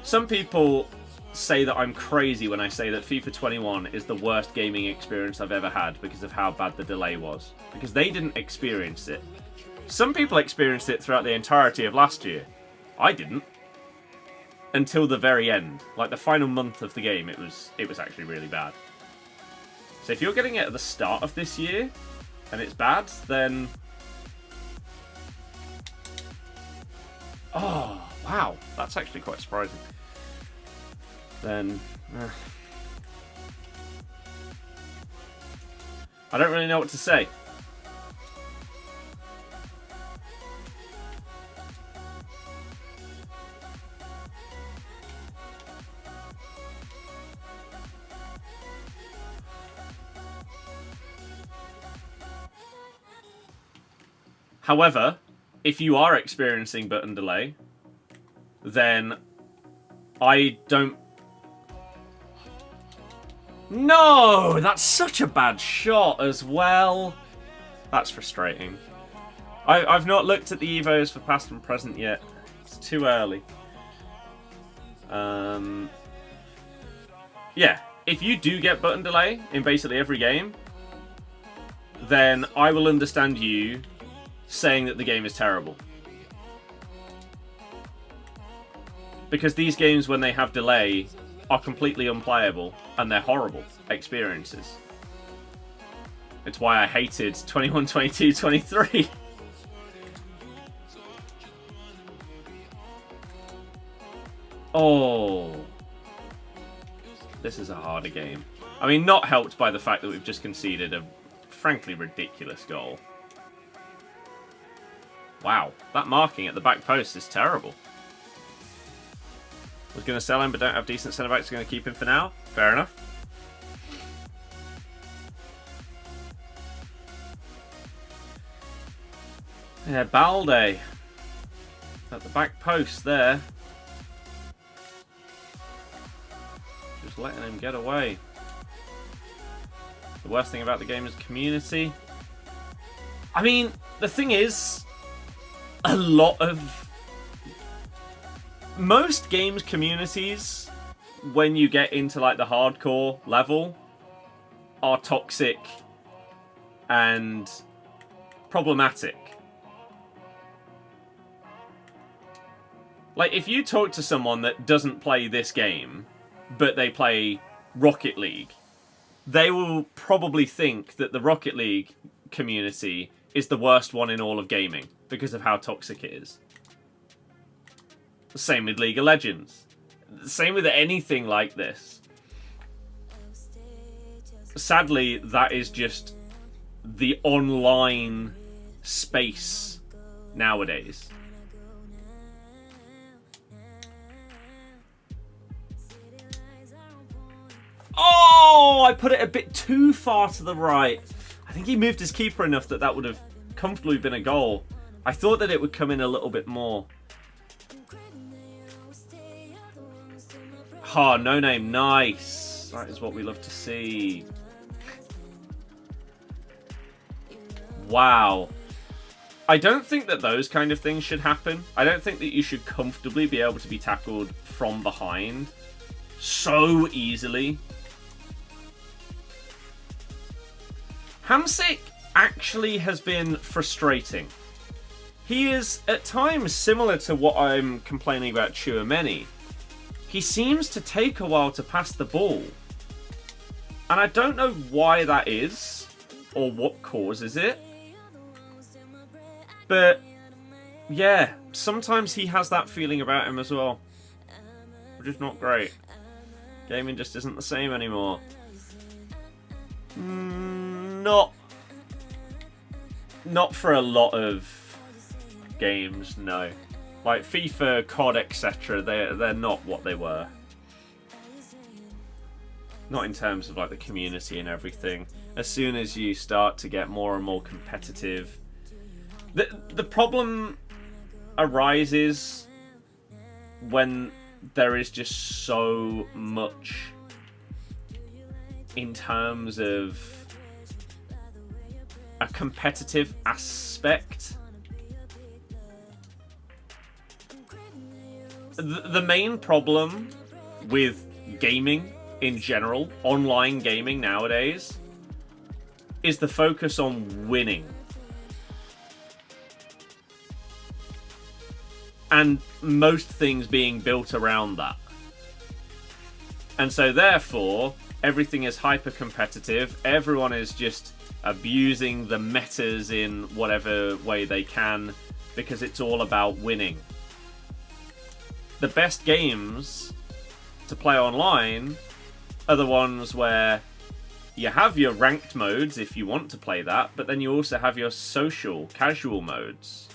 Some people say that I'm crazy when I say that FIFA 21 is the worst gaming experience I've ever had because of how bad the delay was. Because they didn't experience it. Some people experienced it throughout the entirety of last year. I didn't. Until the very end. Like the final month of the game, it was actually really bad. So if you're getting it at the start of this year, and it's bad, then... Oh, wow. That's actually quite surprising. Then... I don't really know what to say. However, if you are experiencing button delay, then I don't... No! That's such a bad shot as well. That's frustrating. I've not looked at the Evos for past and present yet. It's too early. Yeah, if you do get button delay in basically every game, then I will understand you saying that the game is terrible. Because these games, when they have delay, are completely unplayable, and they're horrible experiences. It's why I hated 21, 22, 23. Oh. This is a harder game. I mean, not helped by the fact that we've just conceded a frankly ridiculous goal. Wow, that marking at the back post is terrible. Was going to sell him, but don't have decent centre-backs. Going to keep him for now. Fair enough. Yeah, Balde. At the back post there. Just letting him get away. The worst thing about the game is community. I mean, the thing is, a lot of... Most games communities, when you get into like the hardcore level, are toxic and problematic. Like, if you talk to someone that doesn't play this game, but they play Rocket League, they will probably think that the Rocket League community is the worst one in all of gaming because of how toxic it is. Same with League of Legends. Same with anything like this. Sadly, that is just the online space nowadays. Oh, I put it a bit too far to the right. I think he moved his keeper enough that that would have comfortably been a goal. I thought that it would come in a little bit more. Oh, no name. Nice. That is what we love to see. Wow. I don't think that those kind of things should happen. I don't think that you should comfortably be able to be tackled from behind so easily. Hamsik actually has been frustrating. He is at times similar to what I'm complaining about Tchouaméni. He seems to take a while to pass the ball. And I don't know why that is or what causes it. But yeah, sometimes he has that feeling about him as well. Which is not great. Gaming just isn't the same anymore. Not for a lot of games, no. Like FIFA, COD, etc. They're not what they were. Not in terms of like the community and everything. As soon as you start to get more and more competitive, the problem arises when there is just so much in terms of a competitive aspect. The main problem with gaming in general, online gaming nowadays, is the focus on winning. And most things being built around that. And so therefore, everything is hyper competitive. Everyone is just abusing the metas in whatever way they can because it's all about winning. The best games to play online are the ones where you have your ranked modes if you want to play that, but then you also have your social, casual modes.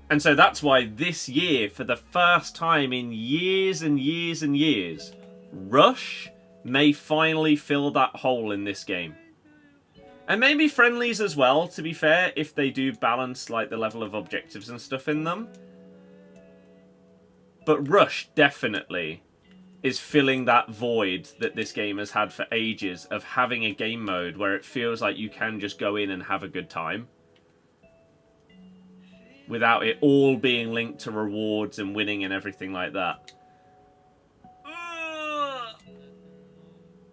And so that's why this year, for the first time in years and years and years, Rush may finally fill that hole in this game. And maybe friendlies as well, to be fair, if they do balance like the level of objectives and stuff in them. But Rush definitely is filling that void that this game has had for ages of having a game mode where it feels like you can just go in and have a good time. Without it all being linked to rewards and winning and everything like that.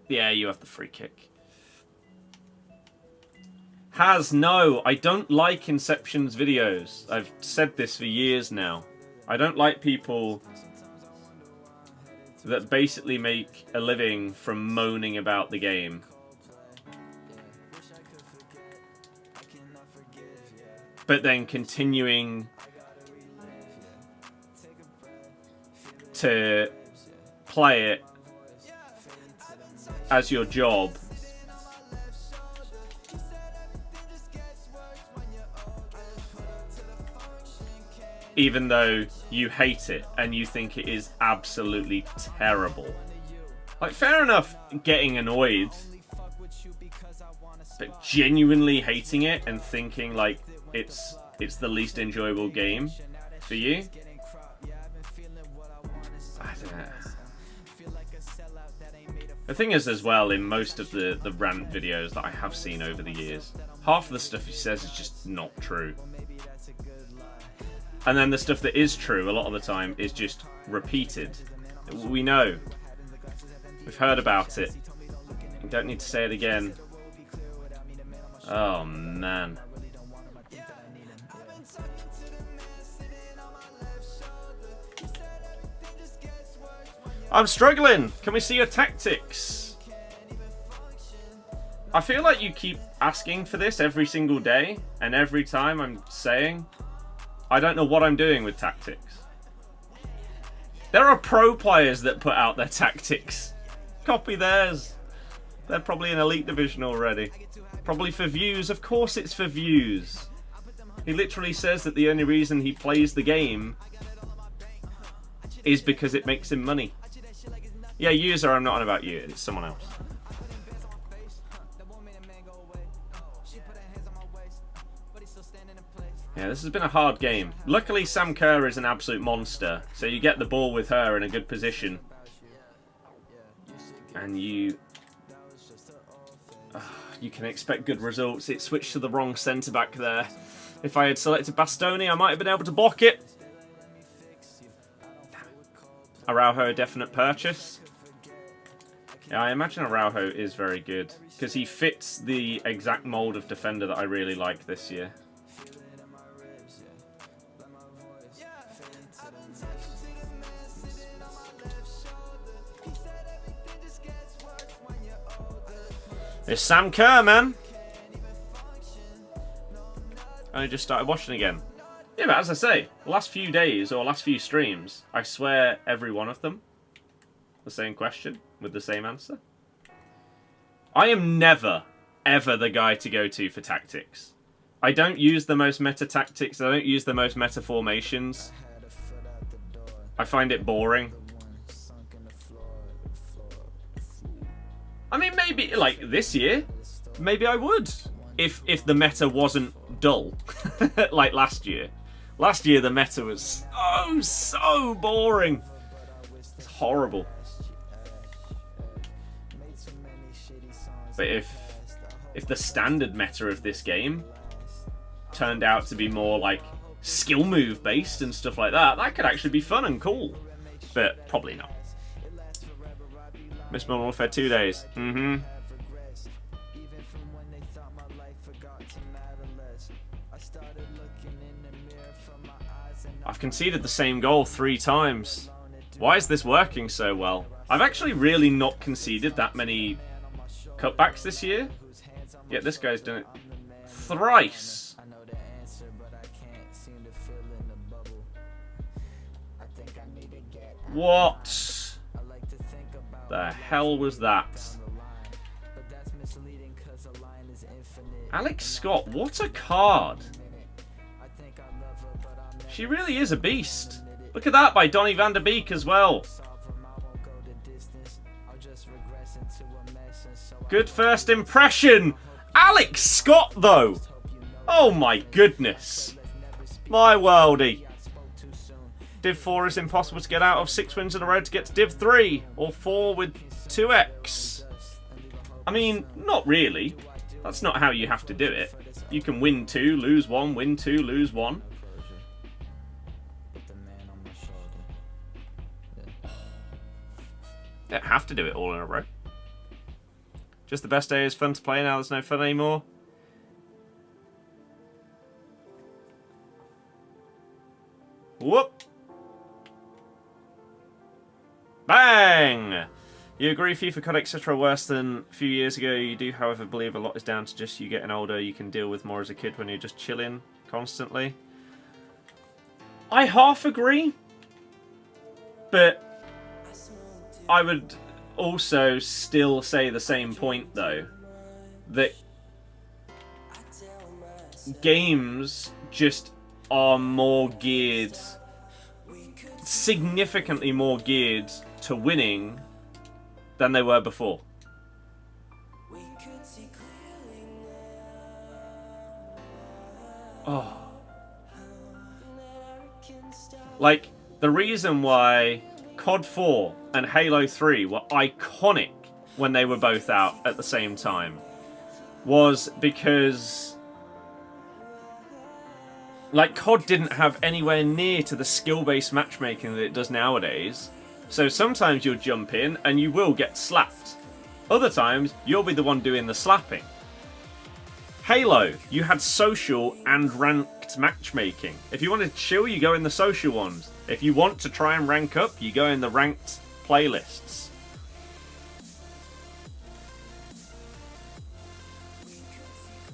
Yeah, you have the free kick. No, I don't like Inception's videos. I've said this for years now. I don't like people that basically make a living from moaning about the game. But then continuing to play it as your job. Even though you hate it and you think it is absolutely terrible. Like, fair enough getting annoyed, but genuinely hating it and thinking like it's the least enjoyable game for you. I don't know. The thing is as well, in most of the rant videos that I have seen over the years, half of the stuff he says is just not true. And then the stuff that is true, a lot of the time, is just repeated. We know. We've heard about it. We don't need to say it again. Oh, man. I'm struggling. Can we see your tactics? I feel like you keep asking for this every single day, and every time I'm saying, I don't know what I'm doing with tactics. There are pro players that put out their tactics. Copy theirs. They're probably in Elite Division already. Probably for views. Of course it's for views. He literally says that the only reason he plays the game is because it makes him money. Yeah, user, I'm not on about you. It's someone else. Yeah, this has been a hard game. Luckily, Sam Kerr is an absolute monster. So you get the ball with her in a good position. And you can expect good results. It switched to the wrong centre-back there. If I had selected Bastoni, I might have been able to block it. Araujo, a definite purchase. Yeah, I imagine Araujo is very good. Because he fits the exact mould of defender that I really like this year. It's Sam Kerr, man. I just started watching again. Yeah, but as I say, the last few days or last few streams, I swear every one of them, the same question with the same answer. I am never, ever the guy to go to for tactics. I don't use the most meta tactics. I don't use the most meta formations. I find it boring. I mean, maybe, like, this year, maybe I would. If the meta wasn't dull, like last year. Last year, the meta was so boring. It's horrible. But if the standard meta of this game turned out to be more, like, skill move based and stuff like that, that could actually be fun and cool. But probably not. Miss Modern Warfare 2 days. I've conceded the same goal 3 times. Why is this working so well? I've actually really not conceded that many cutbacks this year. Yet this guy's done it thrice. What the hell was that? Alex Scott, what a card. She really is a beast. Look at that by Donny van der Beek as well. Good first impression. Alex Scott, though. Oh my goodness. My worldie. Div 4 is impossible to get out of. 6 wins in a row to get to Div 3. Or 4 with 2x. I mean, not really. That's not how you have to do it. You can win 2, lose 1, win 2, lose 1. You don't have to do it all in a row. Just the best day is fun to play, now there's no fun anymore. Whoop! Bang! You agree FIFA COD etc. are worse than a few years ago. You do, however, believe a lot is down to just you getting older. You can deal with more as a kid when you're just chilling constantly. I half agree. But I would also still say the same point, though. That games just are more geared, significantly more geared to winning than they were before. Oh. Like, the reason why COD 4 and Halo 3 were iconic when they were both out at the same time was because, like, COD didn't have anywhere near to the skill-based matchmaking that it does nowadays. So sometimes you'll jump in and you will get slapped. Other times, you'll be the one doing the slapping. Halo, you had social and ranked matchmaking. If you want to chill, you go in the social ones. If you want to try and rank up, you go in the ranked playlists.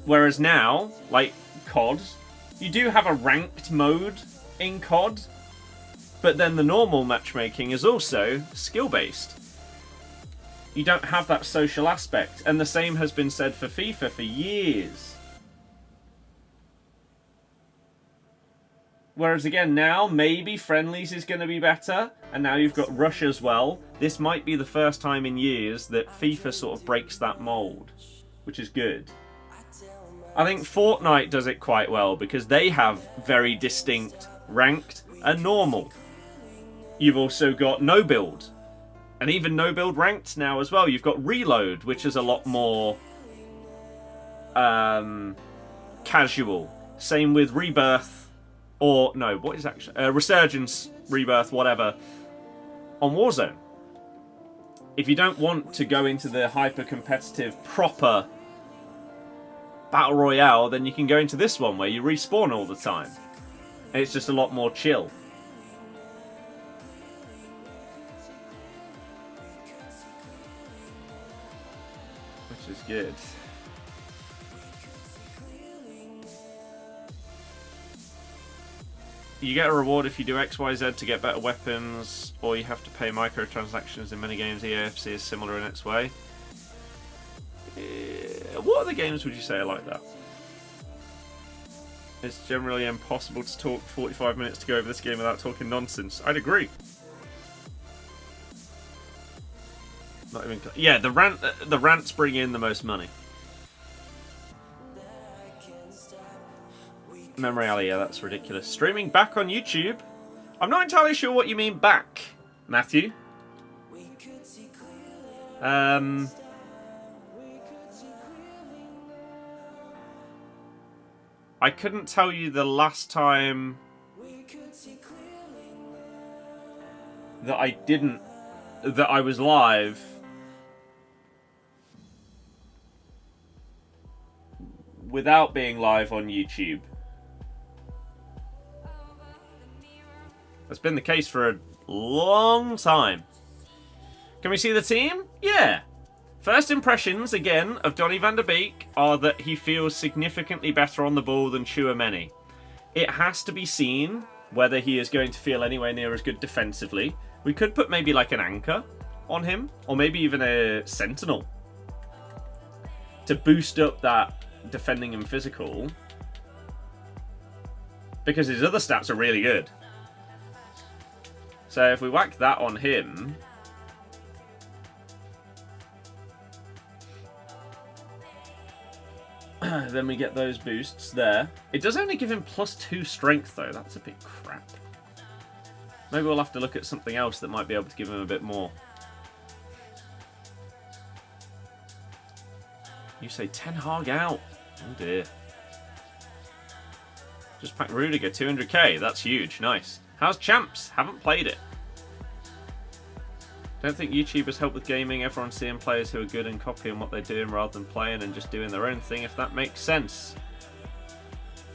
Whereas now, like COD, you do have a ranked mode in COD, but then the normal matchmaking is also skill-based. You don't have that social aspect, and the same has been said for FIFA for years. Whereas again, now maybe friendlies is going to be better, and now you've got Rush as well. This might be the first time in years that FIFA sort of breaks that mould, which is good. I think Fortnite does it quite well because they have very distinct ranked and normal. You've also got no build, and even no build ranked now as well. You've got Reload, which is a lot more casual. Same with Rebirth. Or, no, what is actually... Resurgence, Rebirth, whatever, on Warzone. If you don't want to go into the hyper-competitive, proper Battle Royale, then you can go into this one where you respawn all the time. And it's just a lot more chill. Which is good. You get a reward if you do XYZ to get better weapons, or you have to pay microtransactions in many games. eafc is similar in its way. What other games would you say are like that? It's generally impossible to talk 45 minutes to go over this game without talking nonsense. I'd agree. Not even... Yeah, the rants bring in the most money. Memory Alley, yeah, that's ridiculous. Streaming back on YouTube? I'm not entirely sure what you mean back, Matthew. I couldn't tell you the last time that I was live without being live on YouTube. That's been the case for a long time. Can we see the team? Yeah. First impressions, again, of Donny van der Beek are that he feels significantly better on the ball than Tchouaméni. It has to be seen whether he is going to feel anywhere near as good defensively. We could put maybe like an anchor on him, or maybe even a sentinel to boost up that defending and physical, because his other stats are really good. So if we whack that on him, then we get those boosts there. It does only give him +2 strength though, that's a bit crap. Maybe we'll have to look at something else that might be able to give him a bit more. You say Ten Hag out. Oh dear. Just pack Rudiger, 200k, that's huge, nice. How's Champs? Haven't played it. Don't think YouTubers help with gaming. Everyone's seeing players who are good and copying what they're doing rather than playing and just doing their own thing, if that makes sense.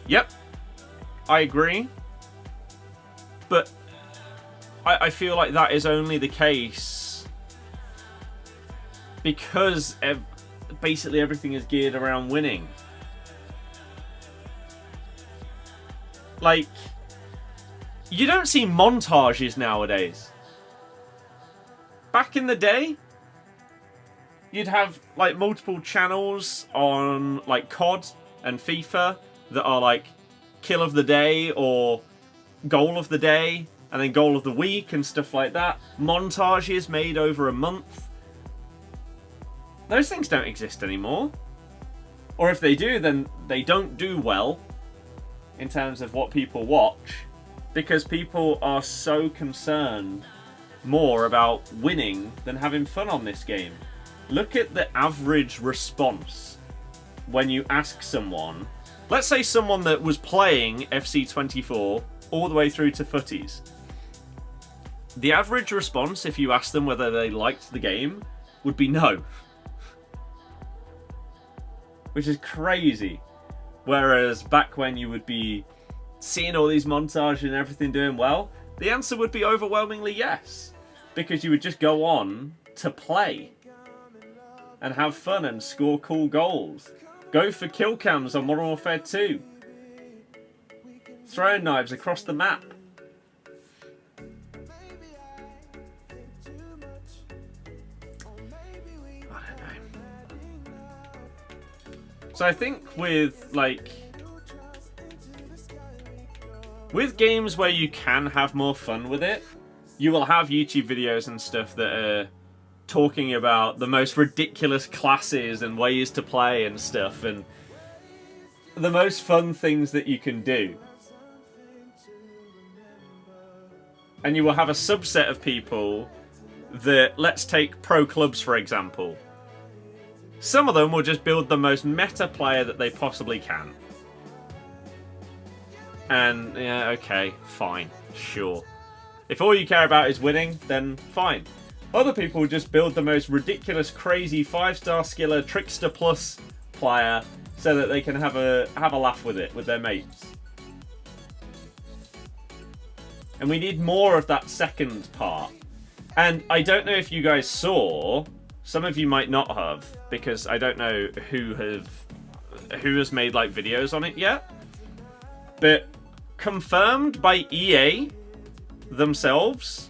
Yep. I agree. But I feel like that is only the case because basically everything is geared around winning. Like, you don't see montages nowadays. Back in the day, you'd have like multiple channels on like COD and FIFA that are like kill of the day or goal of the day and then goal of the week and stuff like that. Montages made over a month. Those things don't exist anymore. Or if they do, then they don't do well in terms of what people watch, because people are so concerned more about winning than having fun on this game. Look at the average response when you ask someone, let's say someone that was playing FC25 all the way through to FUTTIES. The average response, if you ask them whether they liked the game, would be no. Which is crazy. Whereas back when you would be seeing all these montages and everything doing well, the answer would be overwhelmingly yes. Because you would just go on to play and have fun and score cool goals. Go for kill cams on Modern Warfare 2. Throwing knives across the map. I don't know. So I think with like with games where you can have more fun with it, you will have YouTube videos and stuff that are talking about the most ridiculous classes and ways to play and stuff, and the most fun things that you can do. And you will have a subset of people that, let's take pro clubs for example. Some of them will just build the most meta player that they possibly can. And, yeah, okay, fine, sure. If all you care about is winning, then fine. Other people just build the most ridiculous, crazy 5-star skiller, trickster plus player so that they can have a laugh with it with their mates. And we need more of that second part. And I don't know if you guys saw, some of you might not have, because I don't know who has made like videos on it yet. But confirmed by EA themselves,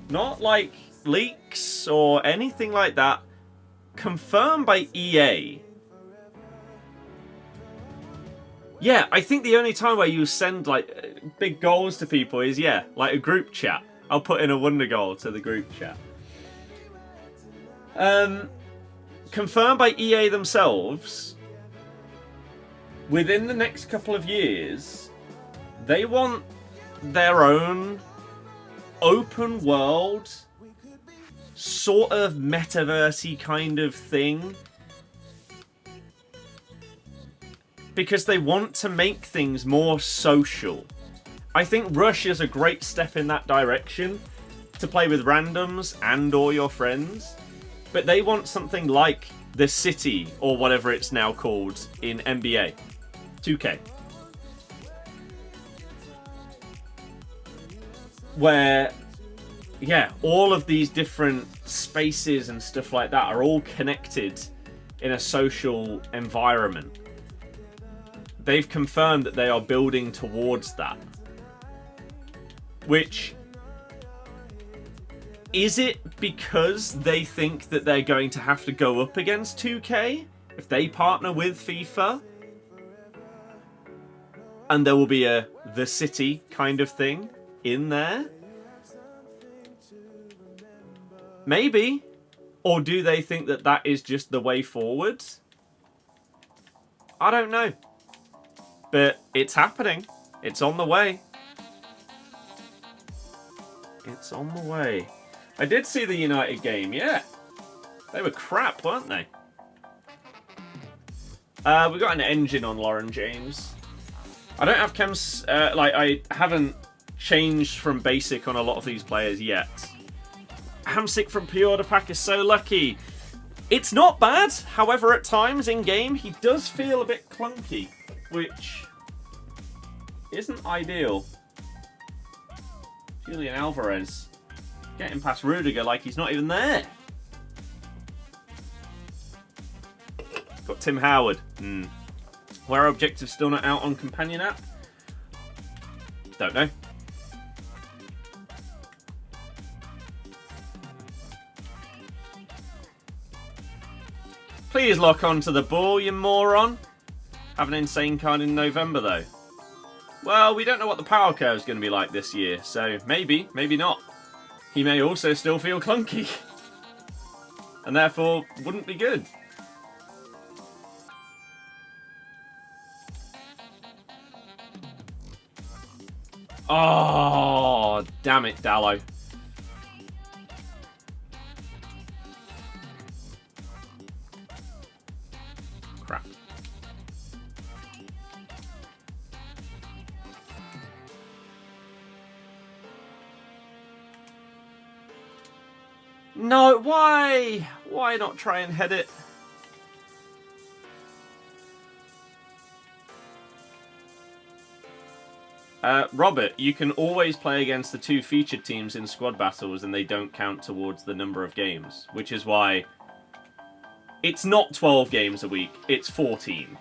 not like leaks or anything like that, confirmed by EA. Yeah, I think the only time where you send like big goals to people is, yeah, like a group chat. I'll put in a wonder goal to the group chat. Confirmed by EA themselves, within the next couple of years, they want their own open world, sort of metaverse-y kind of thing. Because they want to make things more social. I think Rush is a great step in that direction, to play with randoms and or your friends. But they want something like the City, or whatever it's now called, in NBA 2K. Where, yeah, all of these different spaces and stuff like that are all connected in a social environment. They've confirmed that they are building towards that. Which, is it because they think that they're going to have to go up against 2K if they partner with FIFA? And there will be a The City kind of thing in there? Maybe. Or do they think that that is just the way forward? I don't know. But it's happening. It's on the way. It's on the way. I did see the United game, yeah. They were crap, weren't they? We got an engine on Lauren James. I don't have chems... I haven't changed from basic on a lot of these players yet. Hamsik from pre-order pack is so lucky. It's not bad. However, at times in-game, he does feel a bit clunky, which isn't ideal. Julian Alvarez getting past Rudiger like he's not even there. Got Tim Howard. Where objectives still not out on companion app? Don't know. Please lock onto the ball, you moron. Have an insane card in November, though. Well, we don't know what the power curve is going to be like this year, so maybe, maybe not. He may also still feel clunky. And therefore, wouldn't be good. Oh, damn it, Dallo. Crap. No, why? Why not try and head it? Robert, you can always play against the two featured teams in squad battles and they don't count towards the number of games, which is why it's not 12 games a week, it's 14.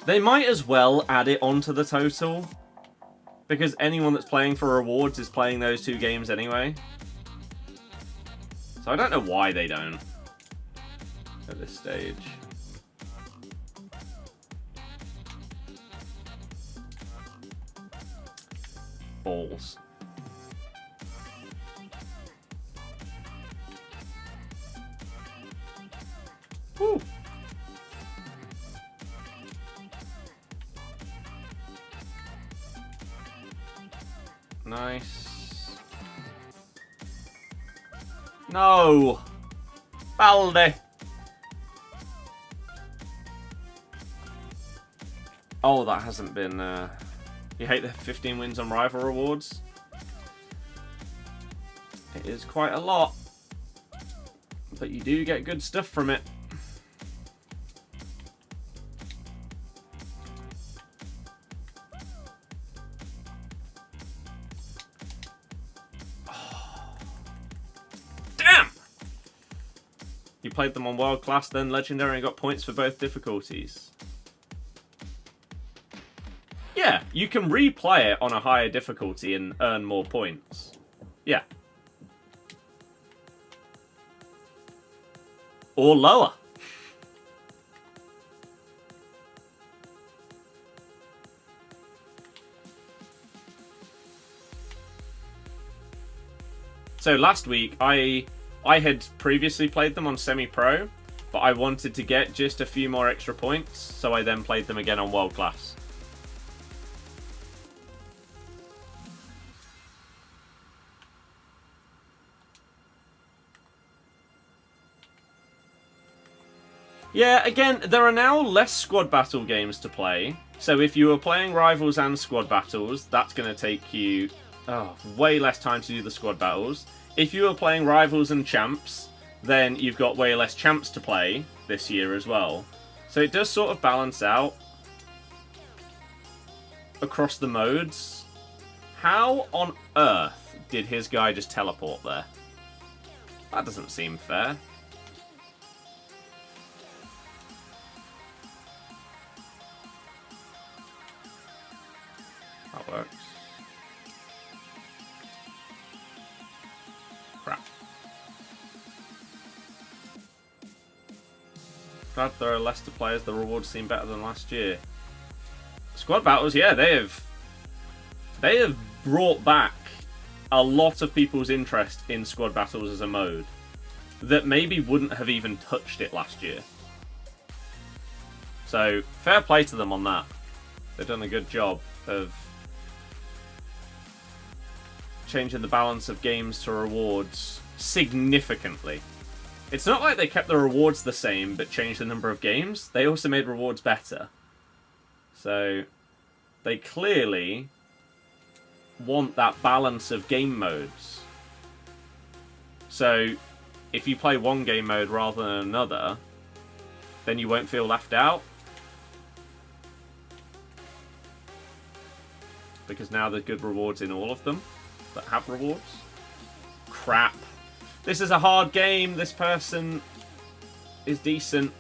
They might as well add it onto the total, because anyone that's playing for rewards is playing those 2 games anyway. So I don't know why they don't at this stage. Balls. Woo. Nice. No! Balde! Oh, that hasn't been... You hate the 15 wins on rival rewards? It is quite a lot. But you do get good stuff from it. Damn! You played them on World Class, then Legendary, and got points for both difficulties. Yeah, you can replay it on a higher difficulty and earn more points. Yeah. Or lower. So last week, I had previously played them on semi-pro, but I wanted to get just a few more extra points, so I then played them again on World Class. Yeah, again, there are now less squad battle games to play. So if you were playing rivals and squad battles, that's going to take you way less time to do the squad battles. If you were playing rivals and champs, then you've got way less champs to play this year as well. So it does sort of balance out across the modes. How on earth did his guy just teleport there? That doesn't seem fair. That works. Crap. Glad there are Leicester players. The rewards seem better than last year. Squad battles, yeah, they have brought back a lot of people's interest in squad battles as a mode that maybe wouldn't have even touched it last year. So fair play to them on that. They've done a good job of changing the balance of games to rewards significantly. It's not like they kept the rewards the same but changed the number of games. They also made rewards better. So they clearly want that balance of game modes. So if you play one game mode rather than another, then you won't feel left out. Because now there's good rewards in all of them that have rewards. Crap. This is a hard game. This person is decent.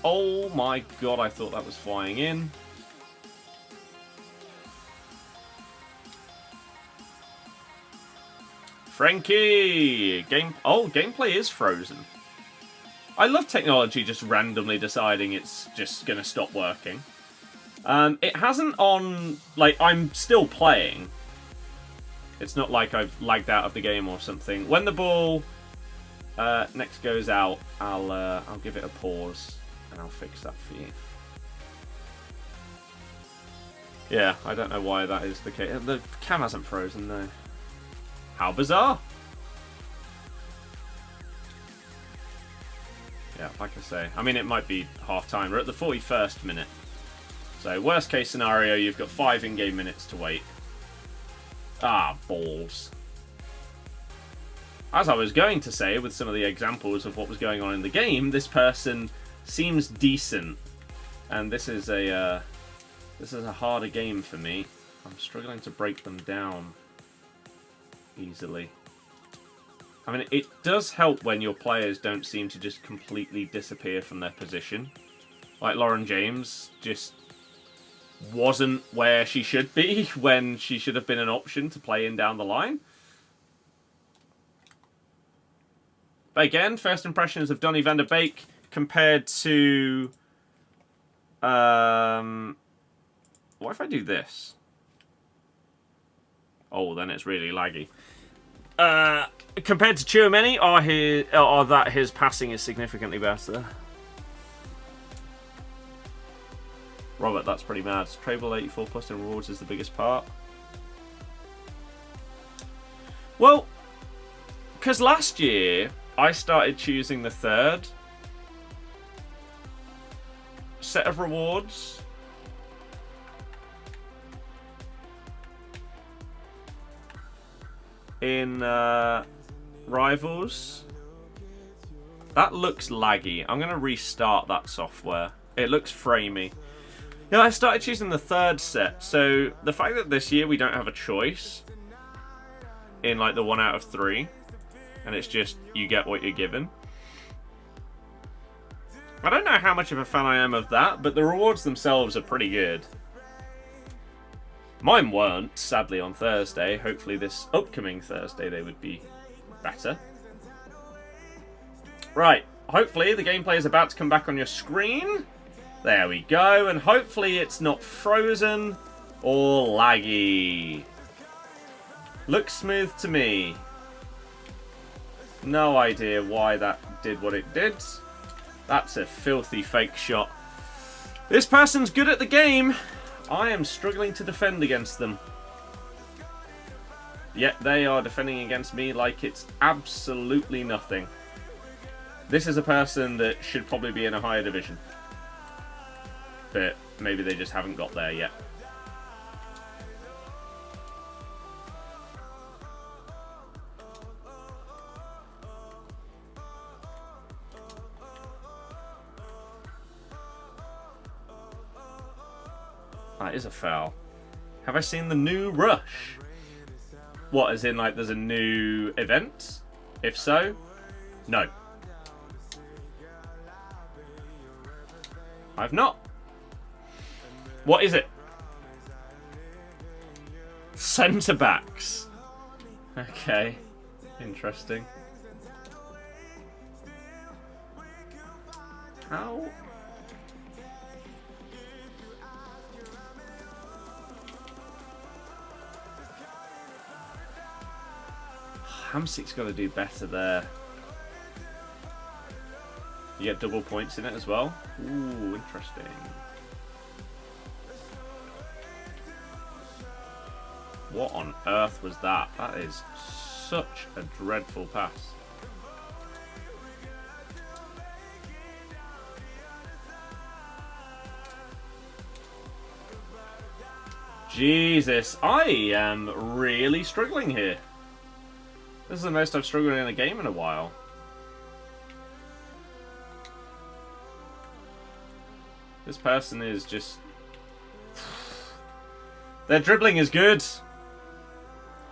Oh my god, I thought that was flying in. Frankie! Gameplay is frozen. I love technology just randomly deciding it's just going to stop working. It hasn't on... Like, I'm still playing. It's not like I've lagged out of the game or something. When the ball next goes out, I'll give it a pause and I'll fix that for you. Yeah, I don't know why that is the case. The cam hasn't frozen, though. How bizarre. Yeah, like I say. I mean, it might be half-time. We're at the 41st minute. So, worst case scenario, you've got 5 in-game minutes to wait. Ah, balls. As I was going to say, with some of the examples of what was going on in the game, this person seems decent. And this is a harder game for me. I'm struggling to break them down easily. I mean, it does help when your players don't seem to just completely disappear from their position. Like Lauren James just wasn't where she should be when she should have been an option to play in down the line. But again, first impressions of Donny van der Beek compared to... why if I do this? Oh, then it's really laggy. Compared to Tchouaméni, his passing is significantly better. Robert, that's pretty mad. Trailblazer 84 plus in rewards is the biggest part. Well, because last year I started choosing the third set of rewards. In Rivals. That looks laggy. I'm going to restart that software. It looks framey. Yeah, I started choosing the third set. So the fact that this year we don't have a choice in like the 1 out of 3, and it's just you get what you're given. I don't know how much of a fan I am of that, but the rewards themselves are pretty good. Mine weren't, sadly, on Thursday. Hopefully this upcoming Thursday they would be better. Right, hopefully the gameplay is about to come back on your screen. There we go, and hopefully it's not frozen or laggy. Looks smooth to me. No idea why that did what it did. That's a filthy fake shot. This person's good at the game. I am struggling to defend against them. Yet they are defending against me like it's absolutely nothing. This is a person that should probably be in a higher division. But maybe they just haven't got there yet. That is a foul. Have I seen the new Rush? What, as in like there's a new event? If so, no. I've not. What is it? Centre backs. Okay. Interesting. How? Hamsik's got to do better there. You get double points in it as well. Ooh, interesting. What on earth was that? That is such a dreadful pass. Jesus, I am really struggling here. This is the most I've struggled in a game in a while. This person is just... Their dribbling is good.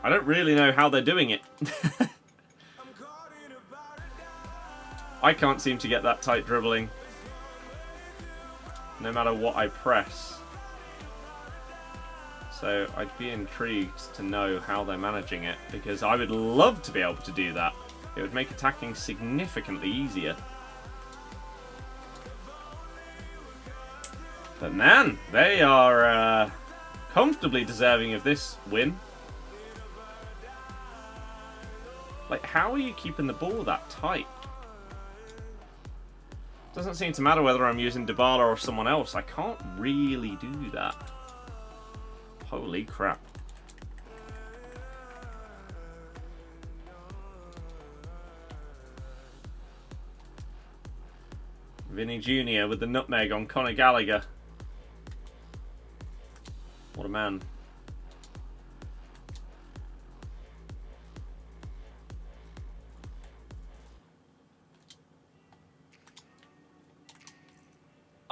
I don't really know how they're doing it. I can't seem to get that tight dribbling. No matter what I press. So I'd be intrigued to know how they're managing it, because I would love to be able to do that. It would make attacking significantly easier. But man, they are comfortably deserving of this win. Like, how are you keeping the ball that tight? Doesn't seem to matter whether I'm using Dybala or someone else. I can't really do that. Holy crap. Vinny Jr. with the nutmeg on Conor Gallagher. What a man.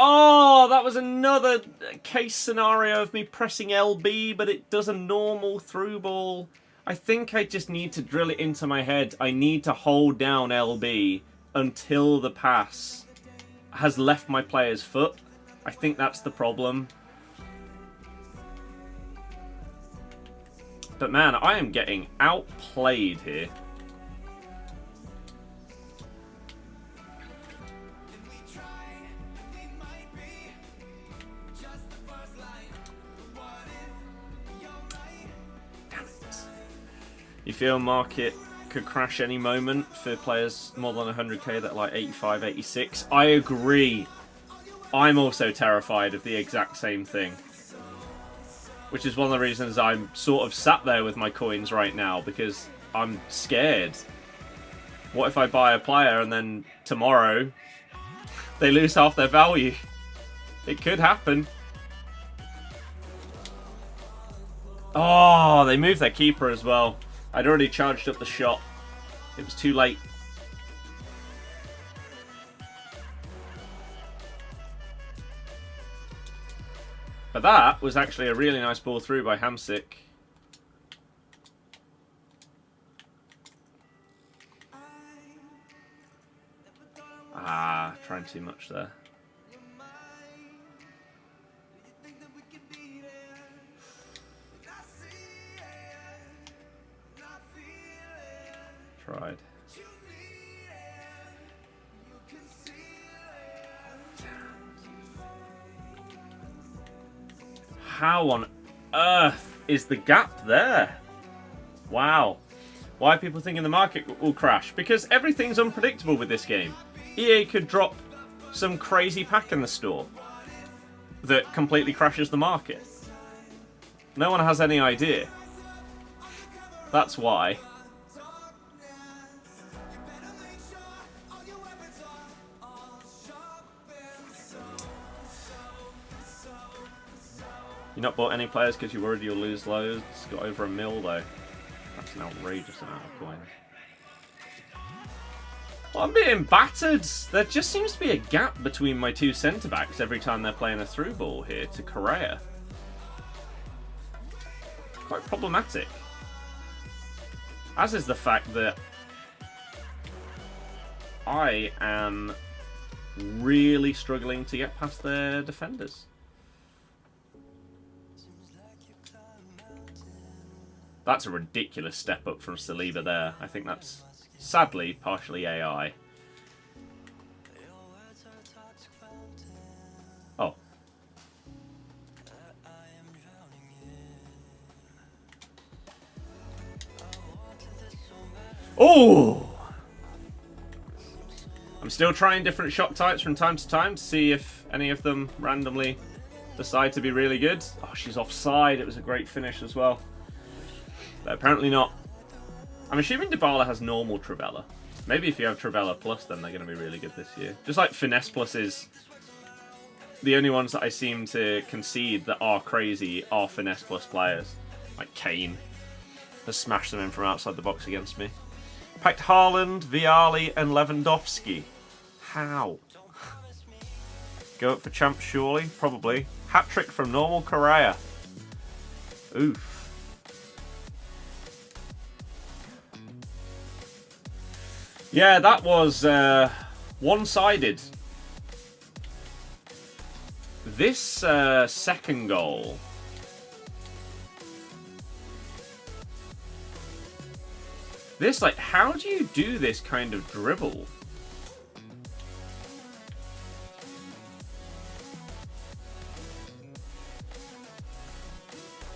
Oh, that was another case scenario of me pressing LB, but it does a normal through ball. I think I just need to drill it into my head. I need to hold down LB until the pass has left my player's foot. I think that's the problem. But man, I am getting outplayed here. You feel market could crash any moment for players more than 100k that are like 85, 86? I agree. I'm also terrified of the exact same thing. Which is one of the reasons I'm sort of sat there with my coins right now, because I'm scared. What if I buy a player and then tomorrow they lose half their value? It could happen. Oh, they moved their keeper as well. I'd already charged up the shot. It was too late. But that was actually a really nice ball through by Hamsik. Ah, trying too much there. Tried. How on earth is the gap there? Wow. Why are people thinking the market will crash? Because everything's unpredictable with this game. EA could drop some crazy pack in the store that completely crashes the market. No one has any idea. That's why. You not bought any players because you're worried you'll lose loads? It's got over $1 mil though. That's an outrageous amount of coins. Well, I'm being battered. There just seems to be a gap between my two centre-backs every time they're playing a through ball here to Correa. Quite problematic. As is the fact that I am really struggling to get past their defenders. That's a ridiculous step up from Saliba there. I think that's, sadly, partially AI. Oh. Oh! I'm still trying different shot types from time to time to see if any of them randomly decide to be really good. Oh, she's offside. It was a great finish as well. But apparently not. I'm assuming Dybala has normal Trivela. Maybe if you have Trivela Plus, then they're going to be really good this year. Just like Finesse Plus is... The only ones that I seem to concede that are crazy are Finesse Plus players. Like Kane has smashed them in from outside the box against me. Packed Haaland, Vialli and Lewandowski. How? Go up for champ surely? Probably. Hat-trick from normal Correa. Oof. Yeah, that was one-sided. This second goal... This, like, how do you do this kind of dribble?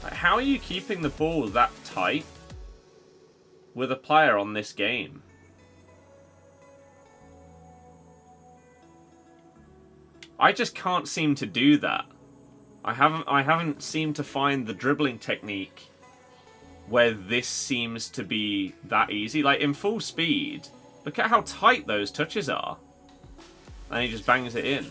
Like, how are you keeping the ball that tight with a player on this game? I just can't seem to do that. I haven't seemed to find the dribbling technique where this seems to be that easy. Like, in full speed, look at how tight those touches are. And he just bangs it in.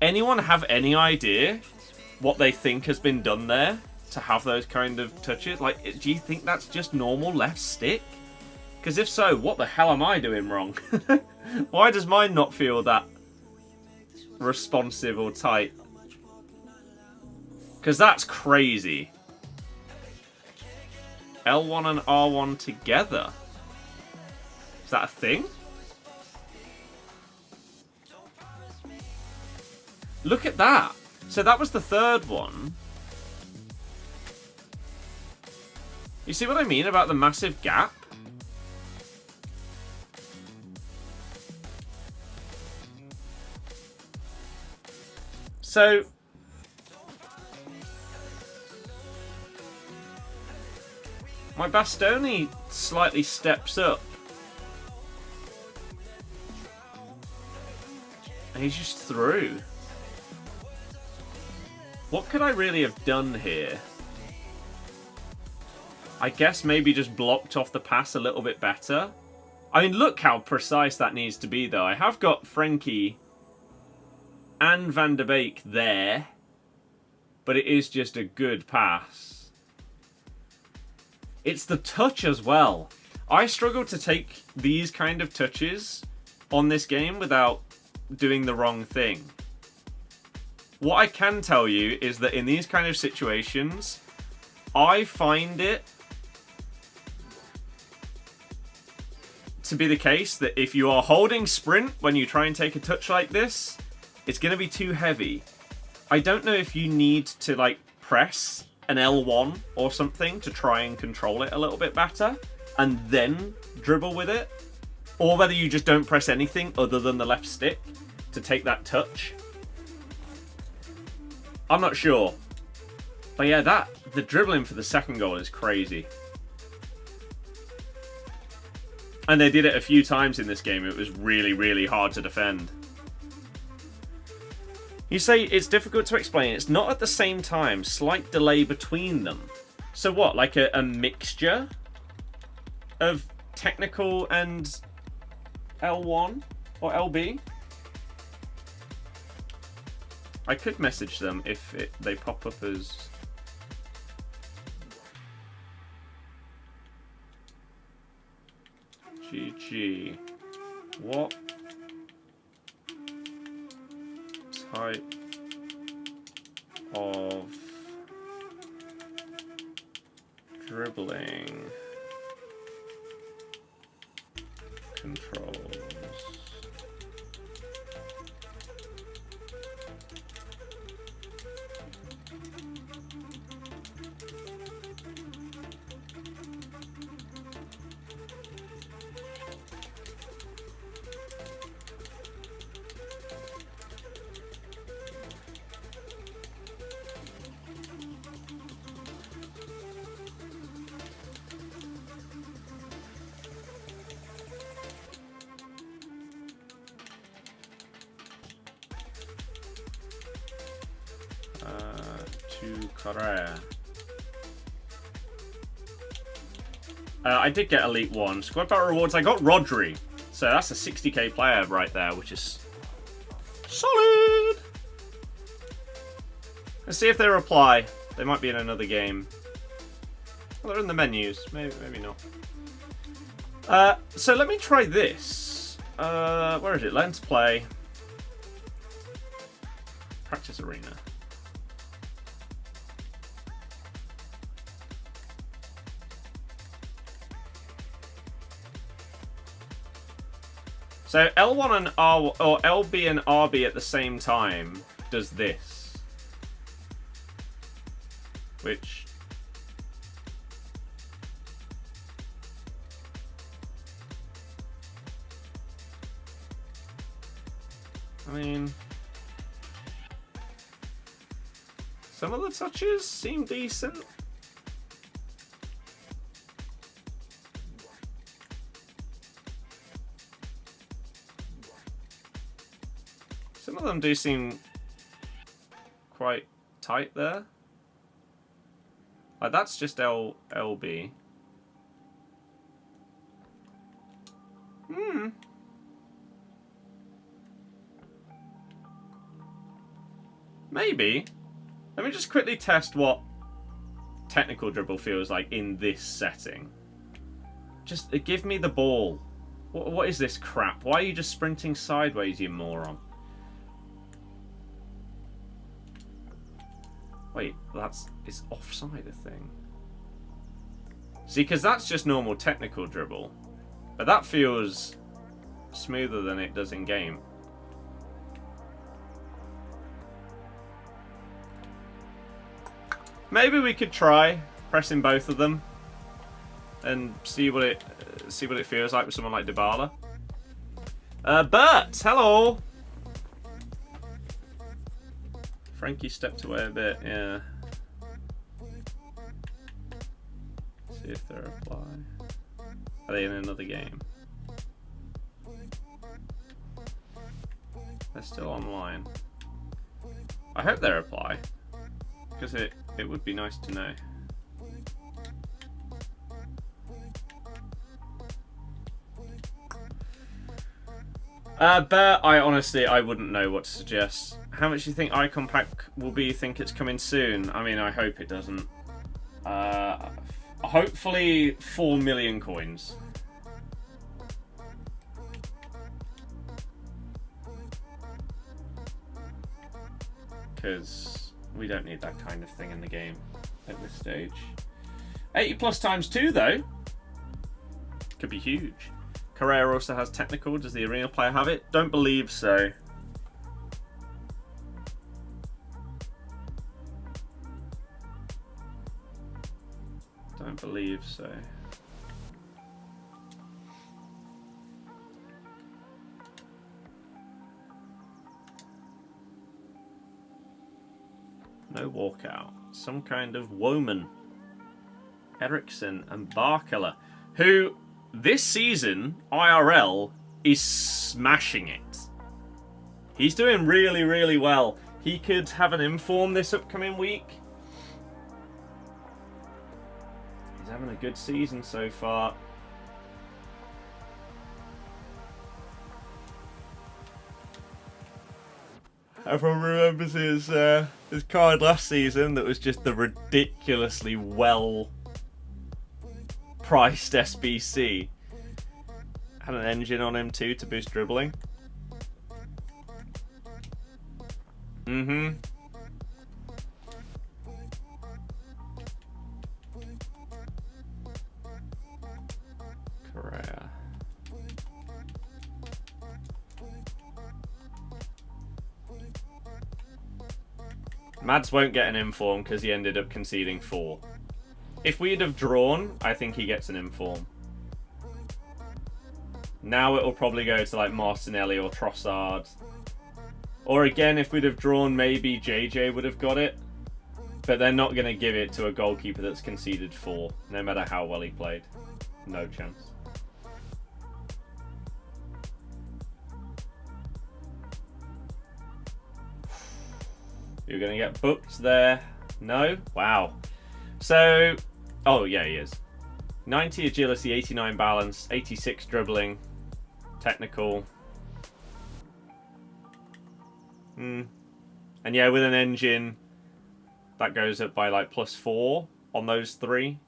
Anyone have any idea what they think has been done there to have those kind of touches? Like, do you think that's just normal left stick? Because if so, what the hell am I doing wrong? Why does mine not feel that responsive or tight? Because that's crazy. L1 and R1 together. Is that a thing? Look at that. So that was the third one. You see what I mean about the massive gap? So my Bastoni slightly steps up. And he's just through. What could I really have done here? I guess maybe just blocked off the pass a little bit better. I mean, look how precise that needs to be, though. I have got Frenkie and Van de Beek there, but it is just a good pass. It's the touch as well. I struggle to take these kind of touches on this game without doing the wrong thing. What I can tell you is that in these kind of situations, I find it to be the case that if you are holding sprint when you try and take a touch like this, it's going to be too heavy. I don't know if you need to like press an L1 or something to try and control it a little bit better and then dribble with it, or whether you just don't press anything other than the left stick to take that touch. I'm not sure. But yeah, the dribbling for the second goal is crazy. And they did it a few times in this game. It was really, really hard to defend. You say it's difficult to explain. It's not at the same time. Slight delay between them. So what, like a mixture of technical and L1 or LB? I could message them if they pop up as... GG. What type of dribbling controls? I did get Elite 1. Squad Battle Rewards, I got Rodrygo. So that's a 60k player right there, which is solid. Let's see if they reply. They might be in another game. Well, they're in the menus. Maybe not. So let me try this. Where is it? Learn to play. Practice arena. So L1 and R, or LB and RB at the same time does this, which I mean, some of the touches seem decent. Some of them do seem quite tight there. Like that's just LB. Maybe. Let me just quickly test what technical dribble feels like in this setting. Just give me the ball. What is this crap? Why are you just sprinting sideways, you moron? Wait, it's offside a thing. See, because that's just normal technical dribble. But that feels smoother than it does in game. Maybe we could try pressing both of them and see what it feels like with someone like Dybala. Bert, hello. Frankie stepped away a bit, yeah. See if they reply. Are they in another game? They're still online. I hope they reply, because it would be nice to know. But I honestly, I wouldn't know what to suggest. How much do you think Icon Pack will be? You think it's coming soon? I mean, I hope it doesn't. Hopefully 4 million coins. Because we don't need that kind of thing in the game at this stage. 80 plus times 2 though. Could be huge. Carrera also has technical. Does the arena player have it? Don't believe so. Don't believe so. No walkout. Some kind of Woman. Eriksson and Barkala, who this season, IRL, is smashing it. He's doing really, really well. He could have an inform this upcoming week. He's having a good season so far. Everyone remembers his card last season that was just the ridiculously well priced SBC. Had an engine on him too to boost dribbling. Correa. Mads won't get an inform because he ended up conceding 4. If we'd have drawn, I think he gets an inform. Now it'll probably go to like Martinelli or Trossard. Or again, if we'd have drawn, maybe JJ would have got it. But they're not going to give it to a goalkeeper that's conceded 4, no matter how well he played. No chance. You're going to get booked there. No? Wow. So, oh yeah, he is. 90 agility, 89 balance, 86 dribbling, technical. And yeah, with an engine, that goes up by like +4 on those 3.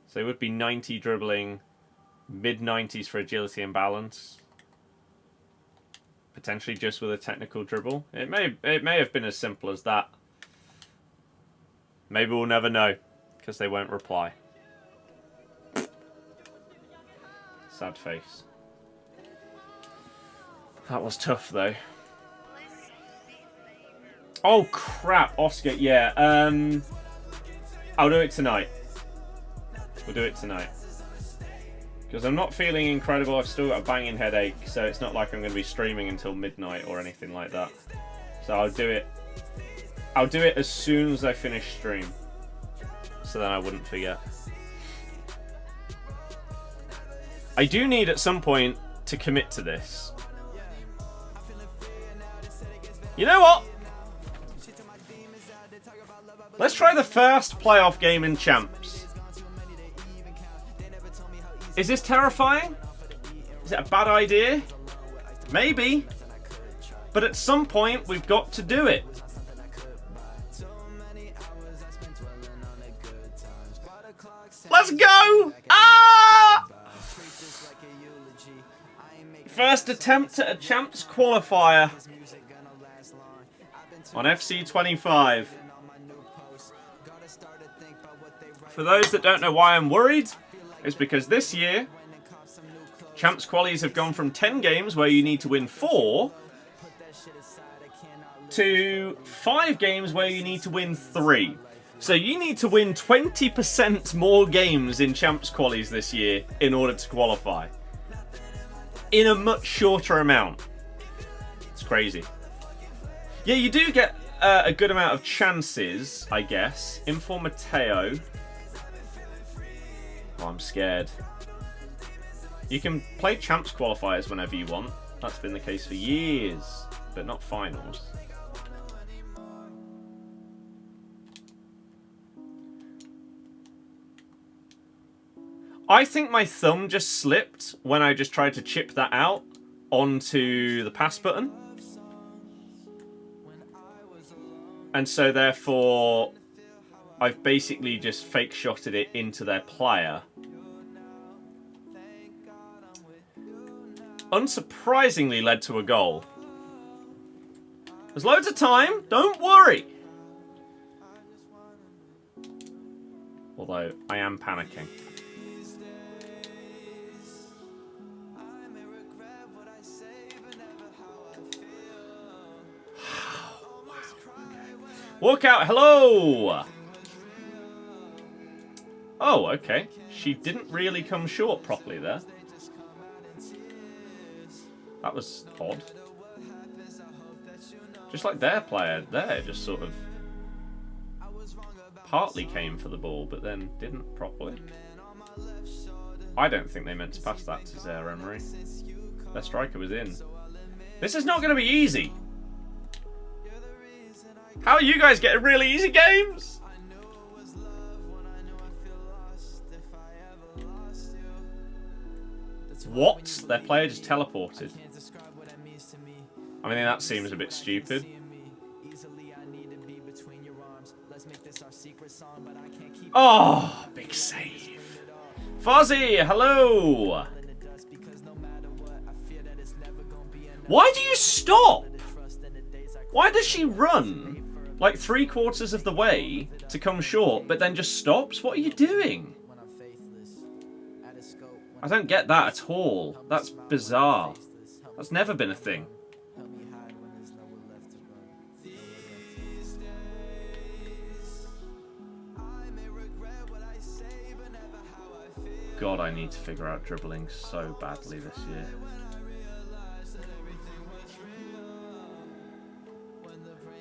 So it would be 90 dribbling, mid-90s for agility and balance. Potentially just with a technical dribble. It may have been as simple as that. Maybe we'll never know, because they won't reply. Sad face. That was tough though. Oh crap, Oscar, yeah. I'll do it tonight. We'll do it tonight. Because I'm not feeling incredible, I've still got a banging headache, so it's not like I'm going to be streaming until midnight or anything like that. So I'll do it. I'll do it as soon as I finish stream. So then I wouldn't forget. I do need at some point to commit to this. You know what? Let's try the first playoff game in Champs. Is this terrifying? Is it a bad idea? Maybe. But at some point, we've got to do it. Let's go! Ah! First attempt at a Champs qualifier on FC25. For those that don't know why I'm worried, it's because this year, Champs qualies have gone from 10 games where you need to win 4 to 5 games where you need to win 3. So you need to win 20% more games in Champs qualies this year in order to qualify. In a much shorter amount. It's crazy. Yeah, you do get a good amount of chances, I guess. Inform Mateo. Oh, I'm scared. You can play champs qualifiers whenever you want. That's been the case for years, but not finals. I think my thumb just slipped when I just tried to chip that out onto the pass button. And so therefore, I've basically just fake shotted it into their player. Unsurprisingly led to a goal. There's loads of time, don't worry. Although, I am panicking. Walk out, hello! Oh, okay. She didn't really come short properly there. That was odd. Just like their player there, just sort of partly came for the ball, but then didn't properly. I don't think they meant to pass that to Zaire Emery. Their striker was in. This is not going to be easy. How are you guys getting really easy games? What? Their player just teleported. I mean, that seems a bit stupid. Oh, big save. Fozzie, hello. Why do you stop? Why does she run like 3/4 of the way to come short, but then just stops? What are you doing? I don't get that at all. That's bizarre. That's never been a thing. God, I need to figure out dribbling so badly this year.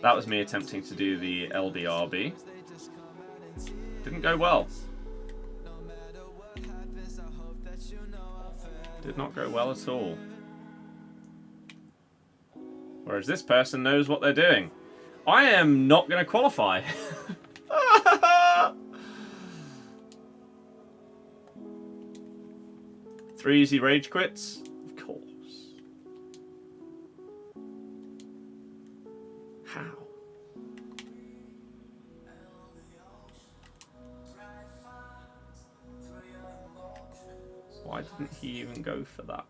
That was me attempting to do the LDRB. Didn't go well. Did not go well at all. Whereas this person knows what they're doing. I am not going to qualify. 3 easy rage quits? Of course. How? Why didn't he even go for that?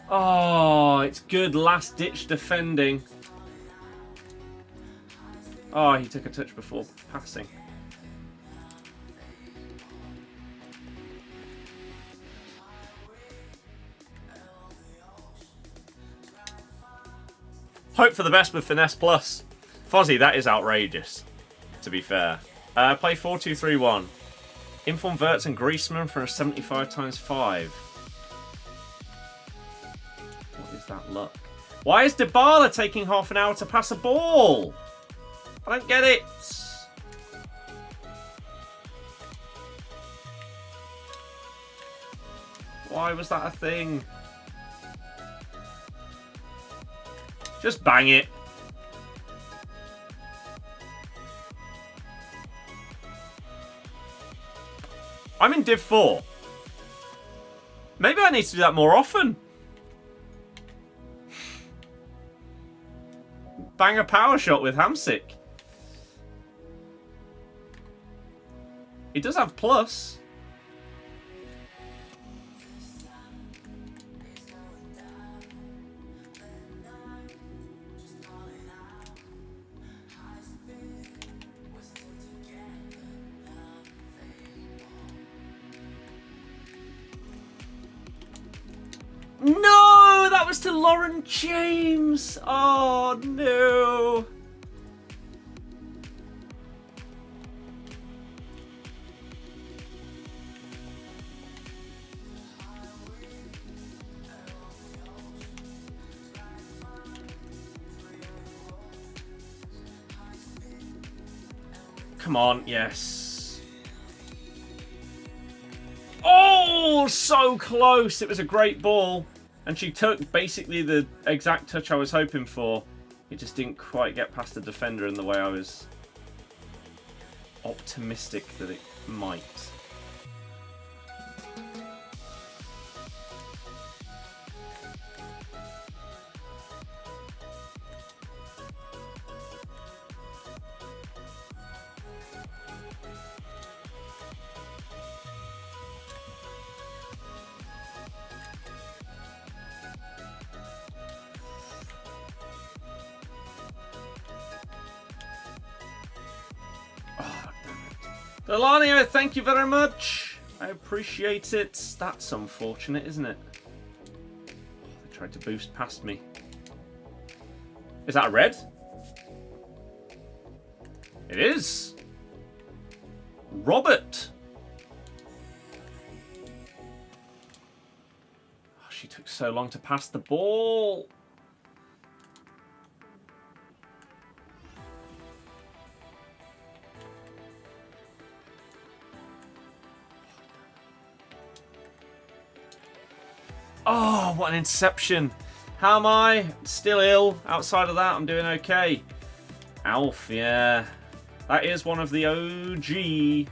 Oh, it's good last-ditch defending. Oh, he took a touch before passing. Hope for the best with Finesse Plus. Fozzie, that is outrageous, to be fair. Play 4-2-3-1. Inform Wirtz and Griezmann for a 75x5. What is that luck? Why is Dybala taking half an hour to pass a ball? I don't get it. Why was that a thing? Just bang it. I'm in Div 4. Maybe I need to do that more often. Bang a power shot with Hamsik. He does have plus. No, that was to Lauren James. Oh no. Come on, yes. Oh, so close. It was a great ball. And she took basically the exact touch I was hoping for. It just didn't quite get past the defender in the way I was optimistic that it might. Delanio, thank you very much. I appreciate it. That's unfortunate, isn't it? Oh, they tried to boost past me. Is that a red? It is. Robert. Oh, she took so long to pass the ball. Oh, what an interception. How am I? Still ill. Outside of that, I'm doing okay. Alf, yeah. That is one of the OG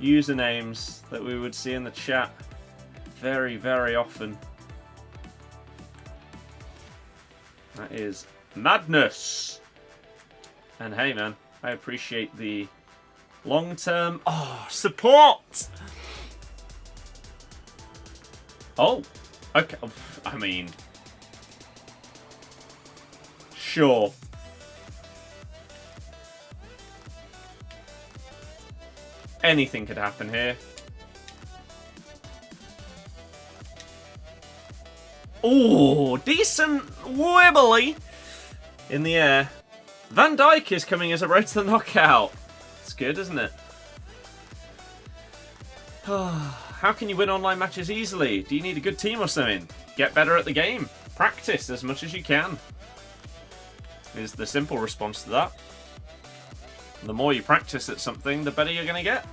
usernames that we would see in the chat very, very often. That is madness. And hey, man, I appreciate the long-term support. Oh. Okay, I mean, sure. Anything could happen here. Oh, decent wibbly in the air. Van Dijk is coming as a road to the knockout. It's good, isn't it? How can you win online matches easily? Do you need a good team or something? Get better at the game. Practice as much as you can. Is the simple response to that. The more you practice at something, the better you're going to get.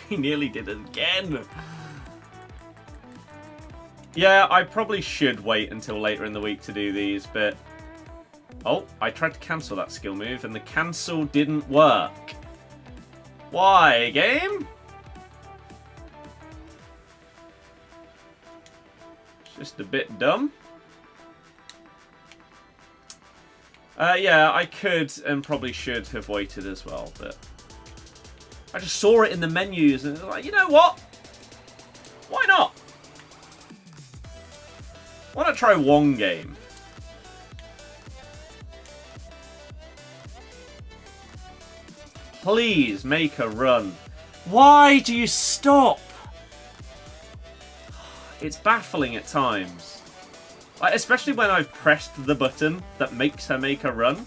He nearly did it again. Yeah, I probably should wait until later in the week to do these, but... Oh, I tried to cancel that skill move, and the cancel didn't work. Why, game? It's just a bit dumb. Yeah, I could and probably should have waited as well, but... I just saw it in the menus and was like, you know what? Why not? Why not try one game? Please make a run. Why do you stop? It's baffling at times. Like, especially when I've pressed the button that makes her make a run.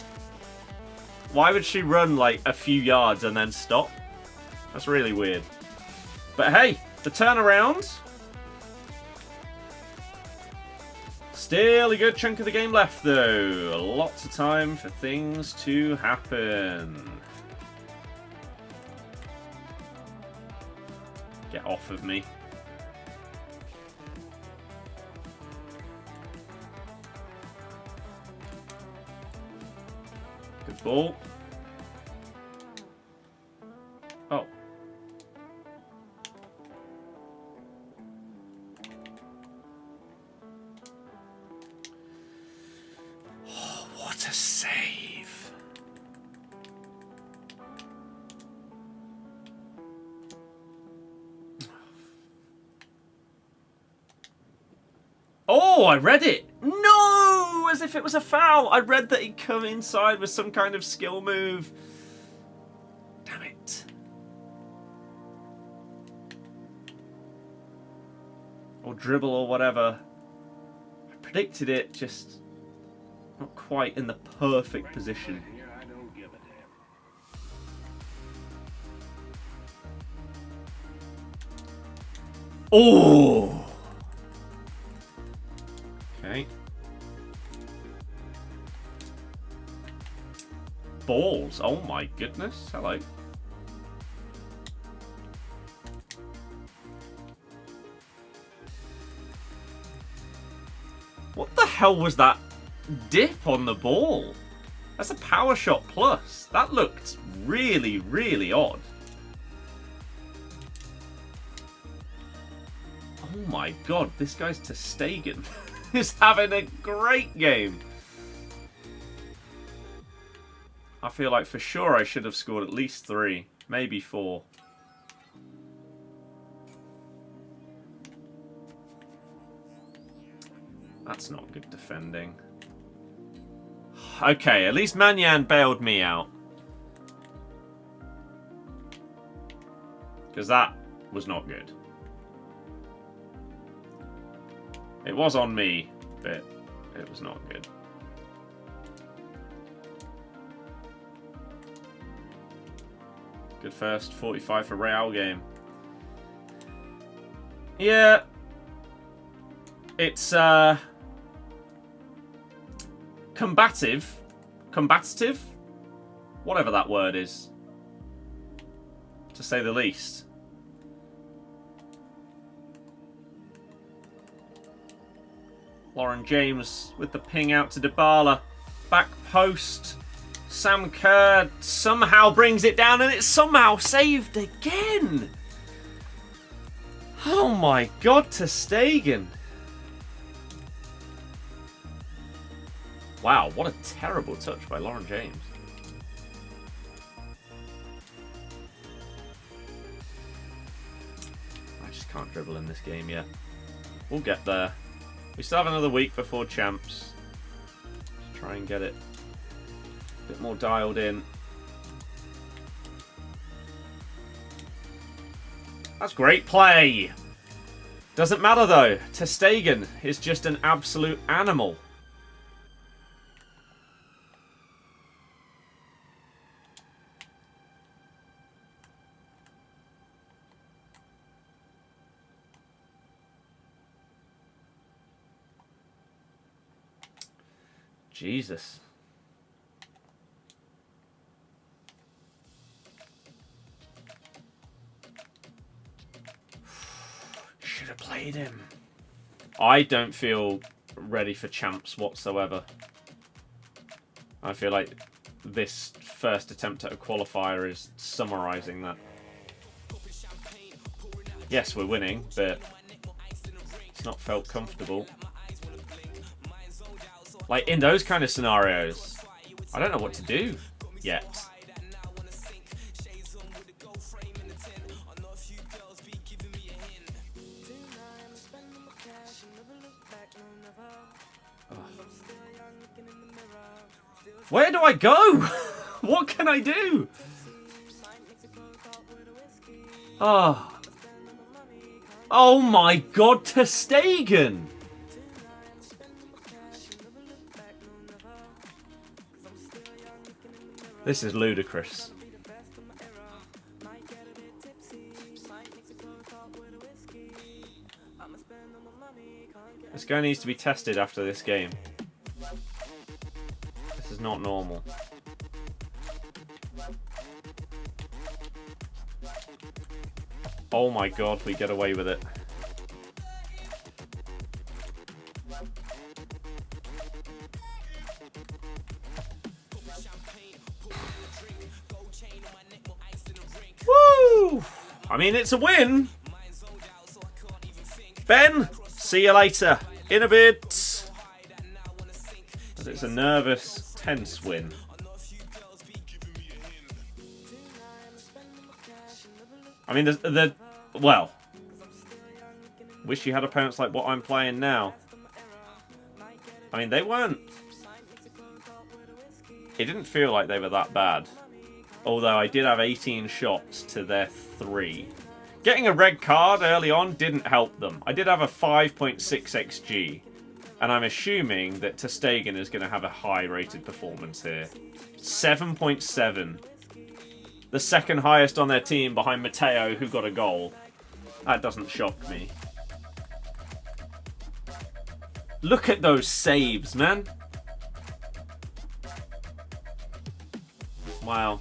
Why would she run like a few yards and then stop? That's really weird. But hey, the turnaround. Still a good chunk of the game left though. Lots of time for things to happen. Get off of me. Good ball. Oh. Oh, what a save. Oh, I read it. No, as if it was a foul. I read that he'd come inside with some kind of skill move. Damn it. Or dribble or whatever. I predicted it, just not quite in the perfect position. Oh! Okay. Balls. Oh my goodness. Hello. What the hell was that dip on the ball? That's a power shot plus. That looked really, really odd. Oh my god, this guy's ter Stegen is having a great game. I feel like for sure I should have scored at least 3, maybe 4. That's not good defending. Okay, at least Manyan bailed me out. Because that was not good. It was on me, but it was not good. Good first 45 for Real game. Yeah. It's combative, whatever that word is, to say the least. Lauren James with the ping out to Dybala, back post. Sam Kerr somehow brings it down, and it's somehow saved again. Oh my god, ter Stegen. Wow, what a terrible touch by Lauren James. I just can't dribble in this game yet. We'll get there. We still have another week before champs. Let's try and get it a bit more dialed in. That's great play. Doesn't matter though. Ter Stegen is just an absolute animal. Jesus. Should have played him. I don't feel ready for champs whatsoever. I feel like this first attempt at a qualifier is summarising that. Yes, we're winning, but it's not felt comfortable. Like, in those kind of scenarios, I don't know what to do yet. Where do I go? What can I do? Oh. Oh my god, ter Stegen! This is ludicrous. This guy needs to be tested after this game. This is not normal. Oh my god, we get away with it. Woo! I mean, it's a win. Ben, see you later. In a bit. But it's a nervous, tense win. I mean, well, wish you had opponents like what I'm playing now. I mean, they weren't. It didn't feel like they were that bad. Although I did have 18 shots to their 3. Getting a red card early on didn't help them. I did have a 5.6 XG. And I'm assuming that ter Stegen is going to have a high rated performance here. 7.7. The second highest on their team behind Matteo, who got a goal. That doesn't shock me. Look at those saves, man. Wow.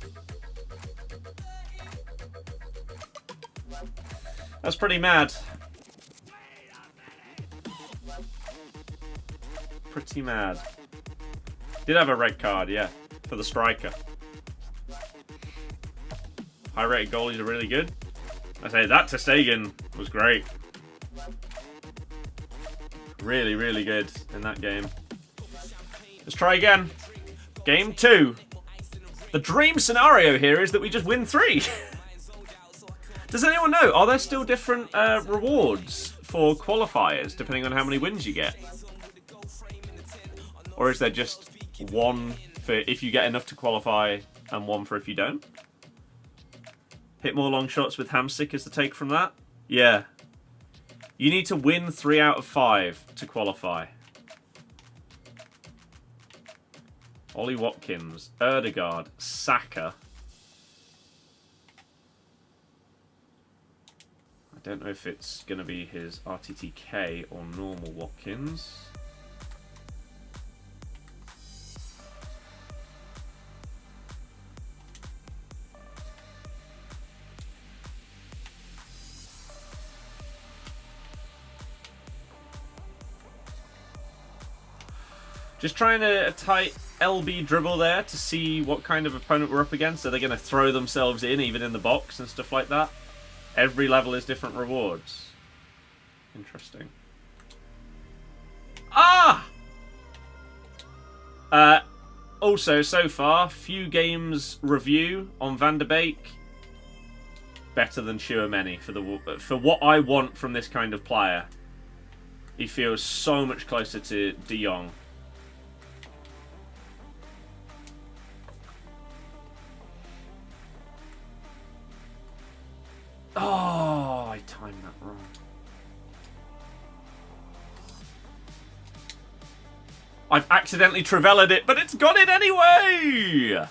That's pretty mad. Pretty mad. Did have a red card, yeah, for the striker. High-rated goalies are really good. I say that Ter Stegen was great. Really, really good in that game. Let's try again. Game 2. The dream scenario here is that we just win 3. Does anyone know? Are there still different rewards for qualifiers depending on how many wins you get? Or is there just one for if you get enough to qualify and one for if you don't? Hit more long shots with hamstick is the take from that? Yeah. You need to win 3 out of 5 to qualify. Ollie Watkins, Rudiger, Saka. I don't know if it's going to be his RTTK or normal Watkins. Just trying a tight LB dribble there to see what kind of opponent we're up against. Are they going to throw themselves in, even in the box and stuff like that? Every level is different rewards. Interesting. Ah! Also, so far, few games review on Van de Beek. Better than Tchouaméni for what I want from this kind of player. He feels so much closer to De Jong. Oh, I timed that wrong. I've accidentally Travellaed it, but it's got it anyway!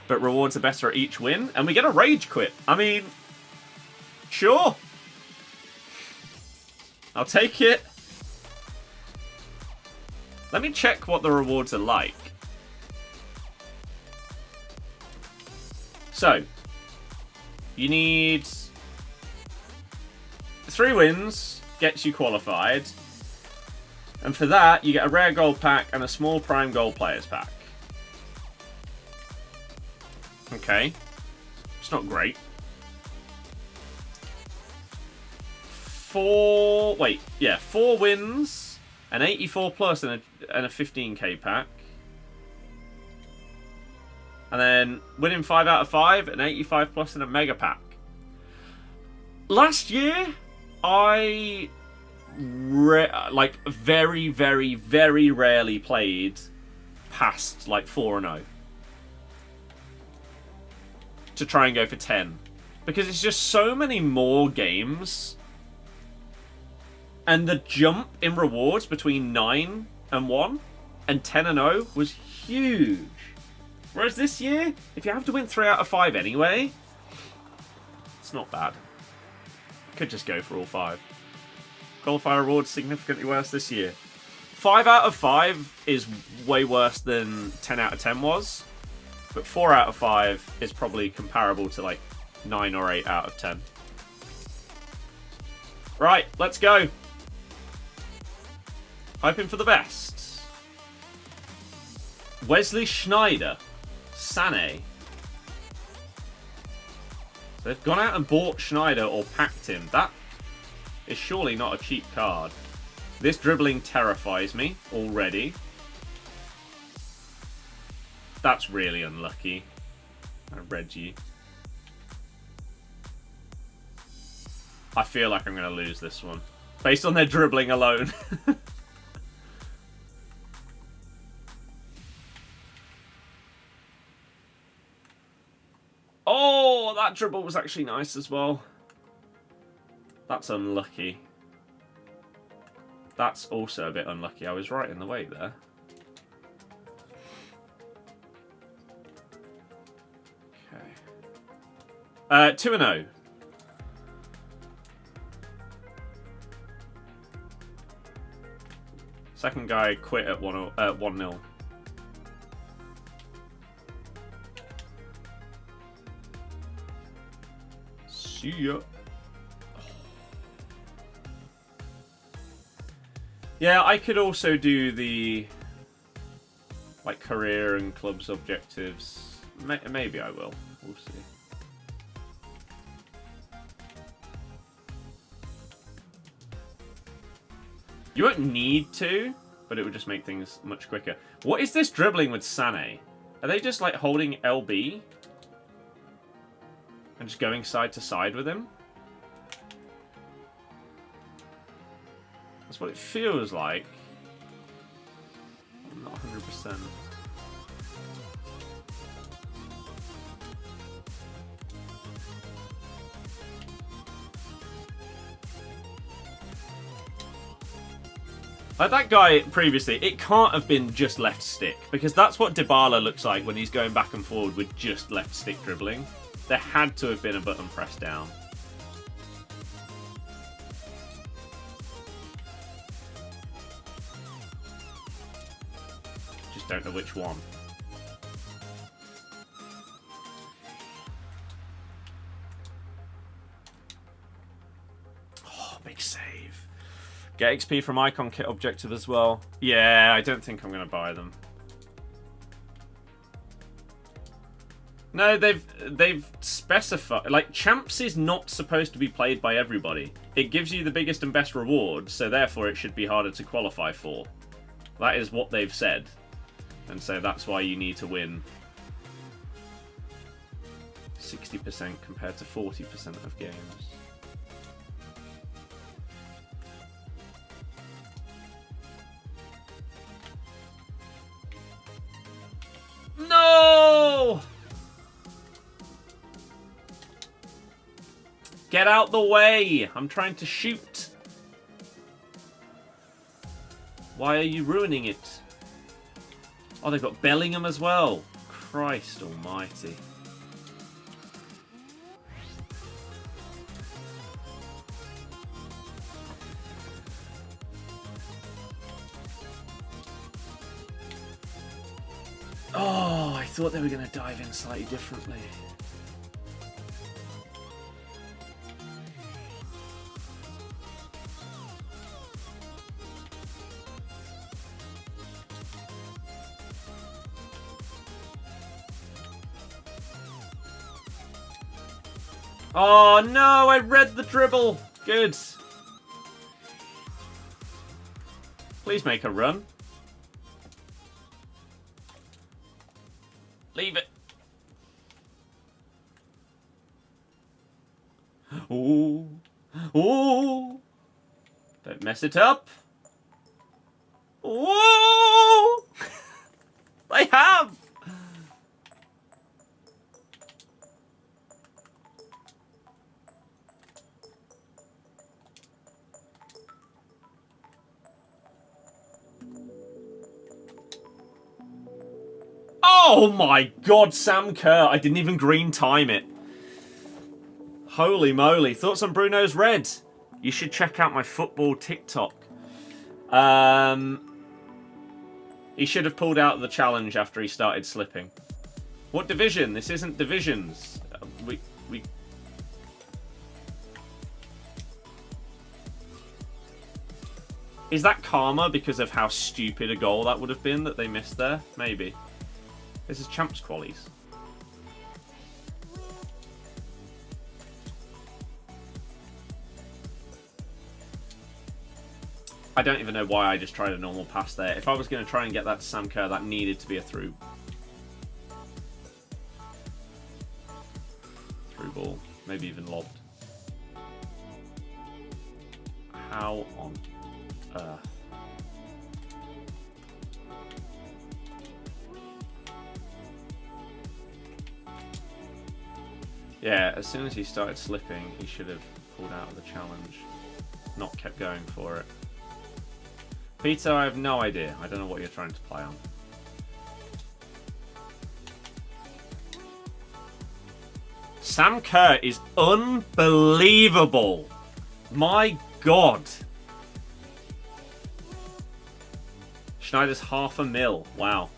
But rewards are better at each win, and we get a rage quit. I mean, sure. I'll take it. Let me check what the rewards are like. So, you need 3 wins, gets you qualified. And for that, you get a rare gold pack and a small prime gold players pack. Okay. It's not great. 4 wins, an 84 plus and a 15k pack. And then winning 5 out of 5, an 85 plus and a mega pack. Last year, I very, very, very rarely played past like 4-0 to try and go for 10, because it's just so many more games, and the jump in rewards between 9 and 1 and 10 and 0 was huge. Whereas this year, if you have to win 3 out of 5 anyway, it's not bad. Could just go for all 5. Qualifier rewards significantly worse this year. 5 out of 5 is way worse than 10 out of 10 was. But 4 out of 5 is probably comparable to like 9 or 8 out of 10. Right, let's go. Hoping for the best. Wesley Sneijder. Sané. So they've gone out and bought Sneijder or packed him. That is surely not a cheap card. This dribbling terrifies me already. That's really unlucky. Reggie. I feel like I'm going to lose this one. Based on their dribbling alone. Oh, that dribble was actually nice as well. That's unlucky. That's also a bit unlucky. I was right in the way there. Okay. 2-0. Second guy quit at 1-0. See ya. Yeah, I could also do the like career and clubs objectives. Maybe I will. We'll see. You won't need to, but it would just make things much quicker. What is this dribbling with Sané? Are they just like holding LB? And just going side to side with him? That's what it feels like. I'm not 100%. Like that guy previously, it can't have been just left stick, because that's what Dybala looks like when he's going back and forward with just left stick dribbling. There had to have been a button pressed down. Just don't know which one. Oh, big save. Get XP from Icon Kit objective as well. Yeah, I don't think I'm going to buy them. No, they've specified, like, Champs is not supposed to be played by everybody. It gives you the biggest and best rewards, so therefore it should be harder to qualify for. That is what they've said. And so that's why you need to win 60% compared to 40% of games. No! Get out the way! I'm trying to shoot. Why are you ruining it? Oh, they've got Bellingham as well. Christ almighty. Oh, I thought they were going to dive in slightly differently. Oh no, I read the dribble. Good. Please make a run. Leave it. Ooh. Ooh. Don't mess it up. Ooh. They have. Oh my god, Sam Kerr. I didn't even green time it. Holy moly. Thoughts on Bruno's red? You should check out my football TikTok. He should have pulled out of the challenge after he started slipping. What division? This isn't divisions. Is that karma because of how stupid a goal that would have been that they missed there? Maybe. This is Champs Qualies. I don't even know why I just tried a normal pass there. If I was going to try and get that to Sam Kerr, that needed to be a through. Through ball. Maybe even lobbed. How on earth? Yeah, as soon as he started slipping, he should have pulled out of the challenge. Not kept going for it. Peter, I have no idea. I don't know what you're trying to play on. Sam Kerr is unbelievable. My God. Schneider's $500,000. Wow.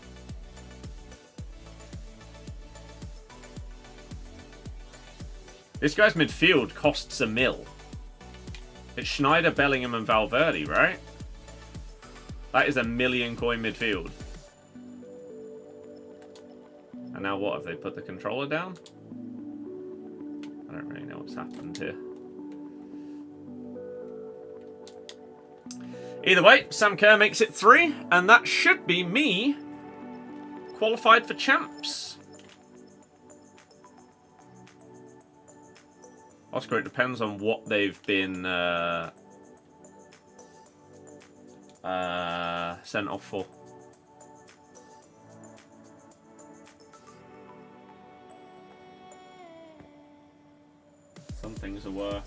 This guy's midfield costs $1 million. It's Schneider, Bellingham, and Valverde, right? That is $1 million coin midfield. And now what? Have they put the controller down? I don't really know what's happened here. Either way, Sam Kerr makes it 3, and that should be me qualified for champs. Oscar, it depends on what they've been sent off for. Some things are worse.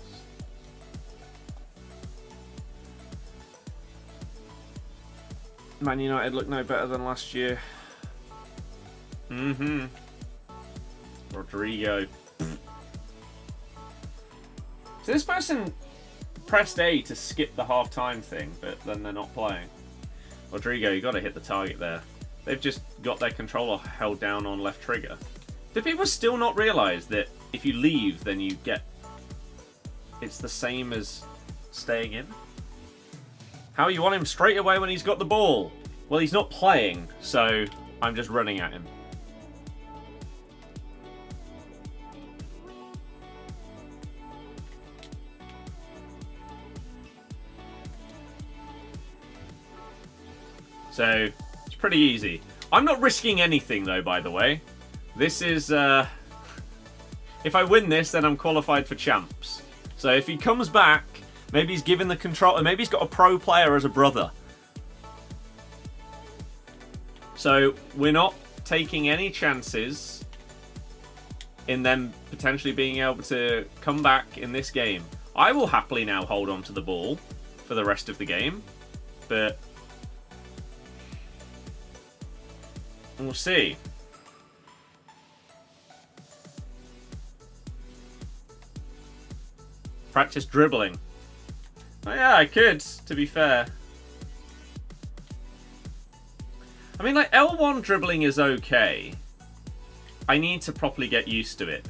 Man United look no better than last year. Rodrygo. So this person pressed A to skip the half-time thing, but then they're not playing. Rodrygo, you got to hit the target there. They've just got their controller held down on left trigger. Do people still not realise that if you leave, then you get... It's the same as staying in? How you want him straight away when he's got the ball? Well, he's not playing, so I'm just running at him. So, it's pretty easy. I'm not risking anything, though, by the way. This is... if I win this, then I'm qualified for champs. So if he comes back, maybe he's given the control... Or maybe he's got a pro player as a brother. So, we're not taking any chances in them potentially being able to come back in this game. I will happily now hold on to the ball for the rest of the game. But... we'll see. Practice dribbling. Oh yeah, I could, to be fair. I mean, like, L1 dribbling is okay. I need to properly get used to it.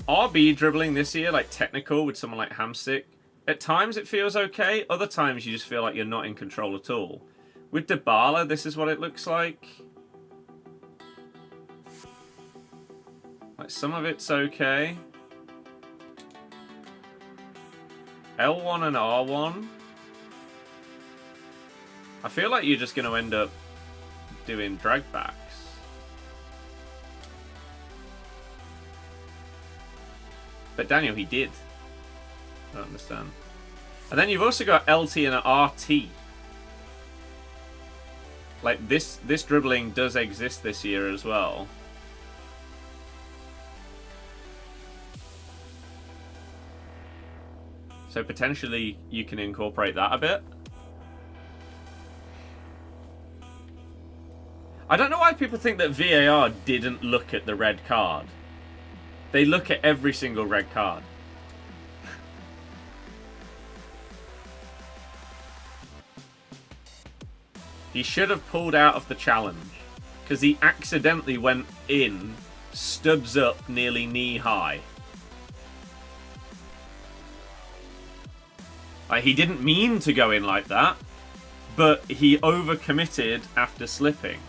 RB dribbling this year, like technical with someone like Hamsik, at times it feels okay. Other times you just feel like you're not in control at all. With Dybala, this is what it looks like. Like, some of it's okay. L1 and R1. I feel like you're just going to end up doing drag backs. But Daniel, he did. I don't understand. And then you've also got LT and RT. Like, this dribbling does exist this year as well. So potentially you can incorporate that a bit. I don't know why people think that VAR didn't look at the red card. They look at every single red card. He should have pulled out of the challenge because he accidentally went in, studs up nearly knee high. Like, he didn't mean to go in like that, but he overcommitted after slipping.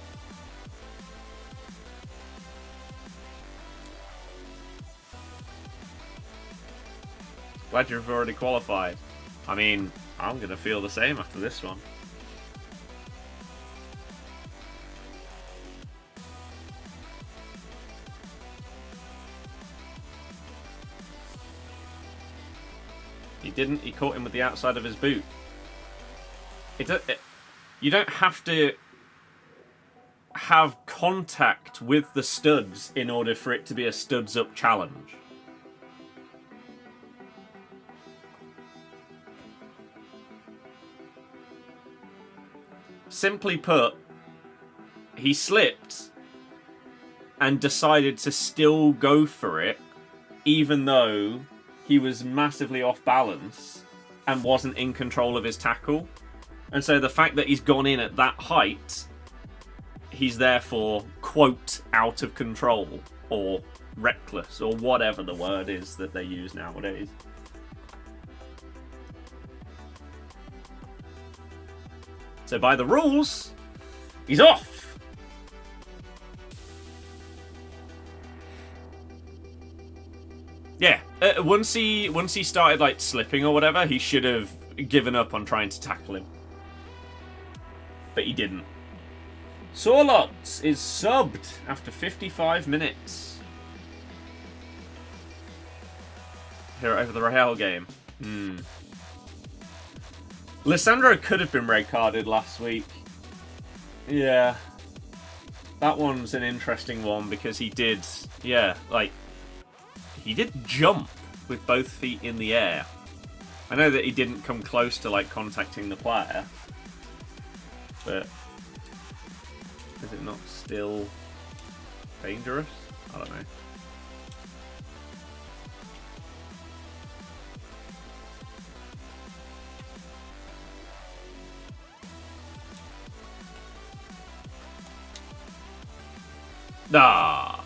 Glad you've already qualified. I mean, I'm going to feel the same after this one. He didn't. He caught him with the outside of his boot. You don't have to have contact with the studs in order for it to be a studs up challenge. Simply put, he slipped and decided to still go for it, even though he was massively off balance and wasn't in control of his tackle. And so the fact that he's gone in at that height he's therefore, quote, out of control, or reckless, or whatever the word is that they use nowadays. So by the rules, he's off. Yeah, once he started like slipping or whatever, he should have given up on trying to tackle him. But he didn't. Sorlots is subbed after 55 minutes. Here over the Real game. Lissandro could have been red carded last week. Yeah. That one's an interesting one because he did, yeah, like, he did jump with both feet in the air. I know that he didn't come close to, like, contacting the player. But is it not still dangerous? I don't know. Ah!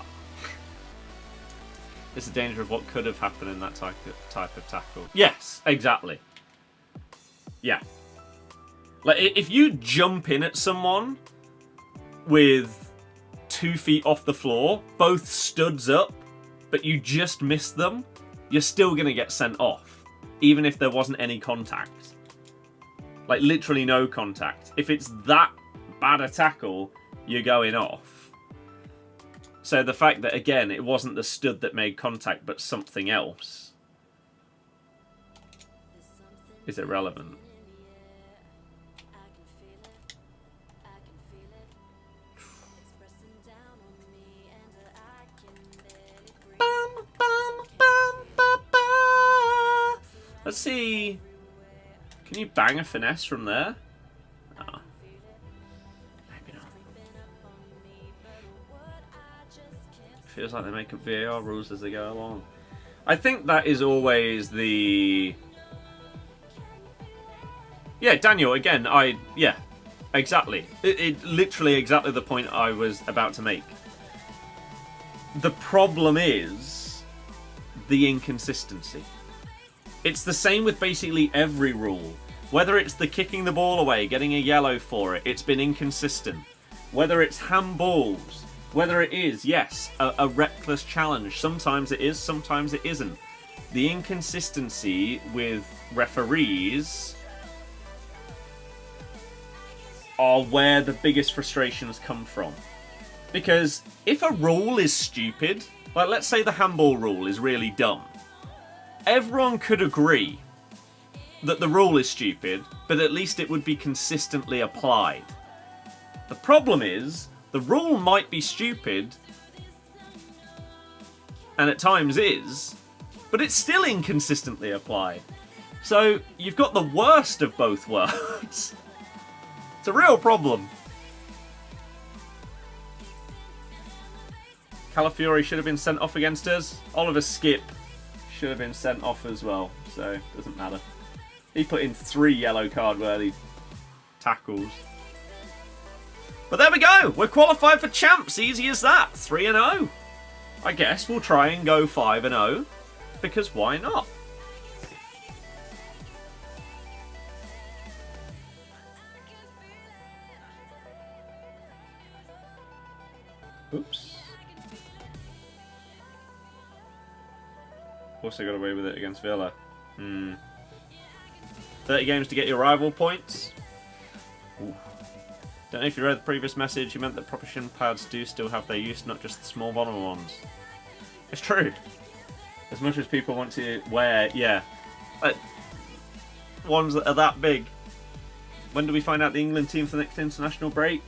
It's the danger of what could have happened in that type of tackle. Yes, exactly. Yeah. Like, if you jump in at someone with 2 feet off the floor, both studs up, but you just miss them, you're still going to get sent off, even if there wasn't any contact. Like, literally no contact. If it's that bad a tackle, you're going off. So the fact that, again, it wasn't the stud that made contact, but something else is irrelevant. Let's see. Can you bang a finesse from there? Oh. Maybe not. Feels like they make up VAR rules as they go along. I think that is always the... Yeah, Daniel, again, yeah, exactly. It literally exactly the point I was about to make. The problem is the inconsistency. It's the same with basically every rule. Whether it's the kicking the ball away, getting a yellow for it, it's been inconsistent. Whether it's handballs, whether it is, yes, a reckless challenge. Sometimes it is, sometimes it isn't. The inconsistency with referees are where the biggest frustrations come from. Because if a rule is stupid, like let's say the handball rule is really dumb, everyone could agree that the rule is stupid, but at least it would be consistently applied. The problem is, the rule might be stupid, and at times is, but it's still inconsistently applied. So, you've got the worst of both worlds. It's a real problem. Calafiori should have been sent off against us. Oliver Skip should have been sent off as well, so it doesn't matter. He put in 3 yellow card worthy tackles. But there we go, we're qualified for champs, easy as that, 3-0. I guess we'll try and go 5-0, because why not? Oops. Also got away with it against Villa. 30 games to get your rival points. Ooh. Don't know if you read the previous message. You meant that proper shin pads do still have their use, not just the small bottom ones. It's true. As much as people want to wear, yeah, ones that are that big. When do we find out the England team for the next international break?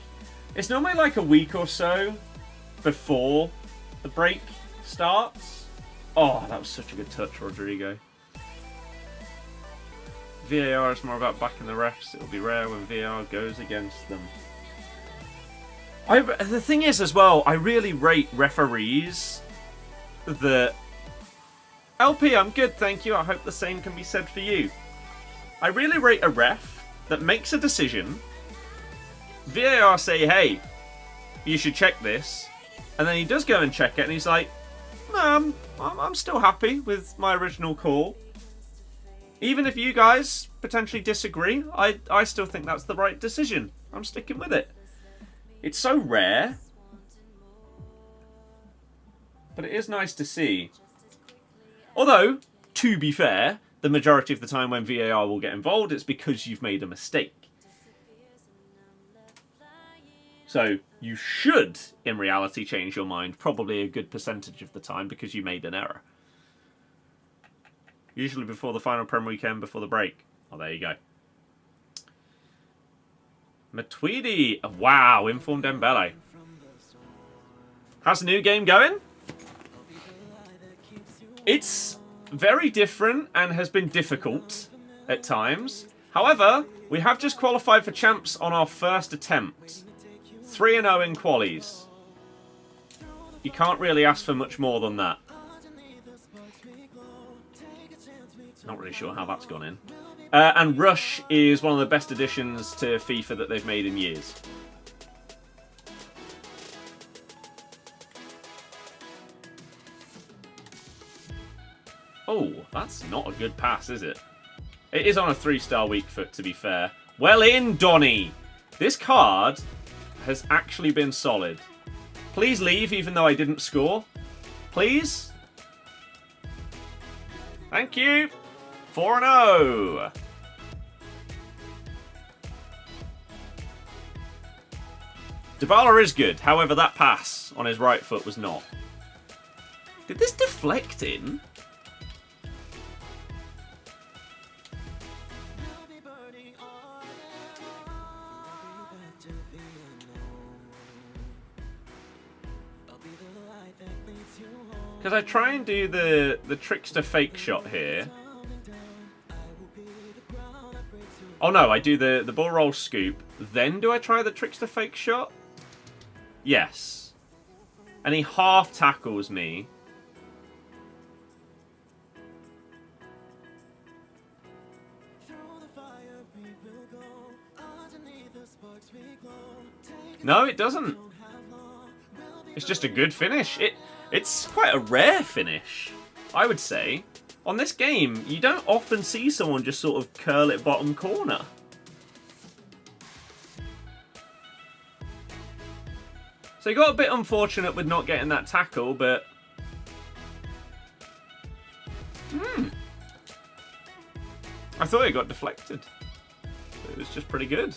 It's normally like a week or so before the break starts. Oh, that was such a good touch, Rodrygo. VAR is more about backing the refs. It will be rare when VAR goes against them. The thing is, as well, I really rate referees that... LP, I'm good, thank you. I hope the same can be said for you. I really rate a ref that makes a decision. VAR say, hey, you should check this. And then he does go and check it, and he's like, no, I'm still happy with my original call. Even if you guys potentially disagree, I still think that's the right decision. I'm sticking with it. It's so rare. But it is nice to see. Although, to be fair, the majority of the time when VAR will get involved, it's because you've made a mistake. So, you should, in reality, change your mind probably a good percentage of the time because you made an error. Usually before the final Prem weekend, before the break. Oh, there you go. Matuidi. Wow, informed Dembele. How's the new game going? It's very different and has been difficult at times. However, we have just qualified for champs on our first attempt. 3-0 in qualies. You can't really ask for much more than that. Not really sure how that's gone in. And Rush is one of the best additions to FIFA that they've made in years. Oh, that's not a good pass, is it? It is on a 3-star weak foot, to be fair. Well in, Donny! This card has actually been solid. Please leave, even though I didn't score. Please? Thank you! 4-0! Dybala is good, however that pass on his right foot was not. Did this deflect in? Because I try and do the trickster fake shot here. Oh no, I do the ball roll scoop. Then do I try the trickster fake shot? Yes. And he half tackles me. No, it doesn't. It's just a good finish. It's quite a rare finish, I would say. On this game, you don't often see someone just sort of curl it bottom corner. So he got a bit unfortunate with not getting that tackle, but... I thought it got deflected. It was just pretty good.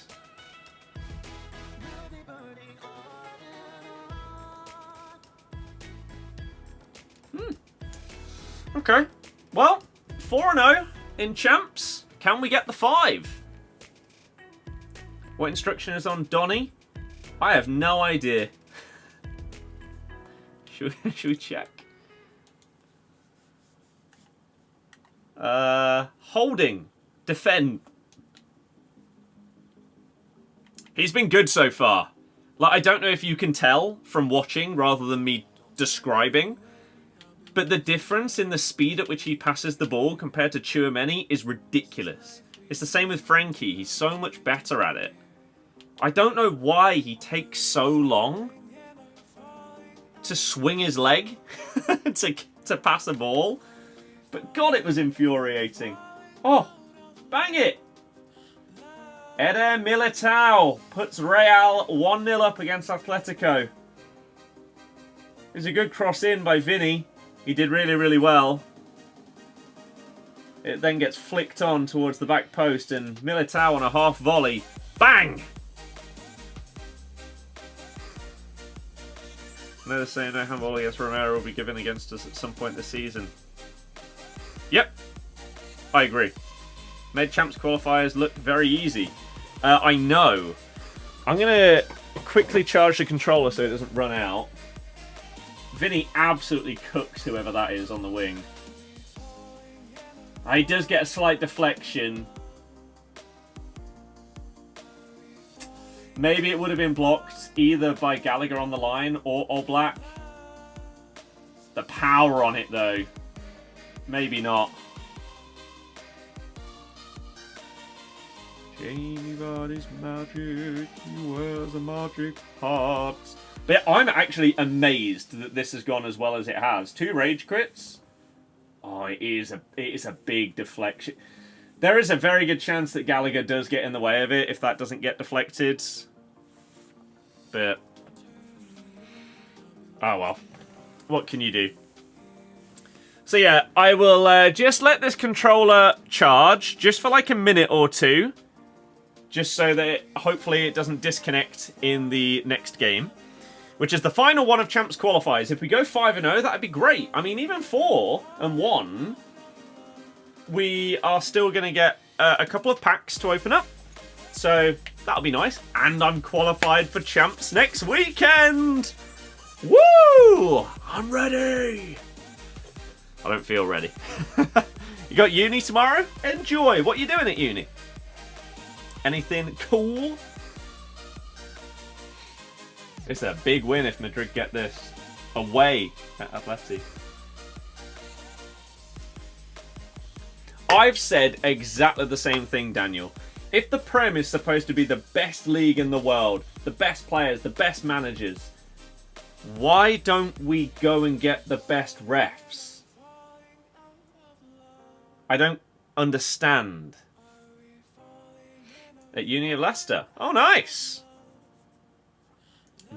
Okay. Well, 4-0 in champs. Can we get the 5? What instruction is on Donny? I have no idea. Should we check? Holding. Defend. He's been good so far. Like, I don't know if you can tell from watching rather than me describing, but the difference in the speed at which he passes the ball compared to Tchouaméni is ridiculous. It's the same with Frankie. He's so much better at it. I don't know why he takes so long to swing his leg to pass a ball. But God, it was infuriating. Oh, bang it! Eder Militao puts Real 1-0 up against Atletico. It was a good cross in by Vinny. He did really, really well. It then gets flicked on towards the back post and Militao on a half volley. Bang! No, they're saying no handball against Romero will be given against us at some point this season. Yep. I agree. Med Champs qualifiers look very easy. I know. I'm going to quickly charge the controller so it doesn't run out. Vinny absolutely cooks whoever that is on the wing. He does get a slight deflection. Maybe it would have been blocked either by Gallagher on the line or Oblak. The power on it though. Maybe not. Jamie Vardy's magic. He wears a magic heart. But I'm actually amazed that this has gone as well as it has. 2 rage crits. Oh, it is a big deflection. There is a very good chance that Gallagher does get in the way of it if that doesn't get deflected. But oh well. What can you do? So yeah, I will just let this controller charge just for like a minute or two. Just so that hopefully it doesn't disconnect in the next game. Which is the final one of Champs Qualifiers. If we go 5-0, that'd be great. I mean, even 4-1, we are still going to get a couple of packs to open up. So that'll be nice. And I'm qualified for Champs next weekend. Woo! I'm ready. I don't feel ready. You got uni tomorrow? Enjoy. What are you doing at uni? Anything cool? It's a big win if Madrid get this away at Atleti. I've said exactly the same thing, Daniel. If the Prem is supposed to be the best league in the world, the best players, the best managers, why don't we go and get the best refs? I don't understand. At Uni of Leicester. Oh, nice.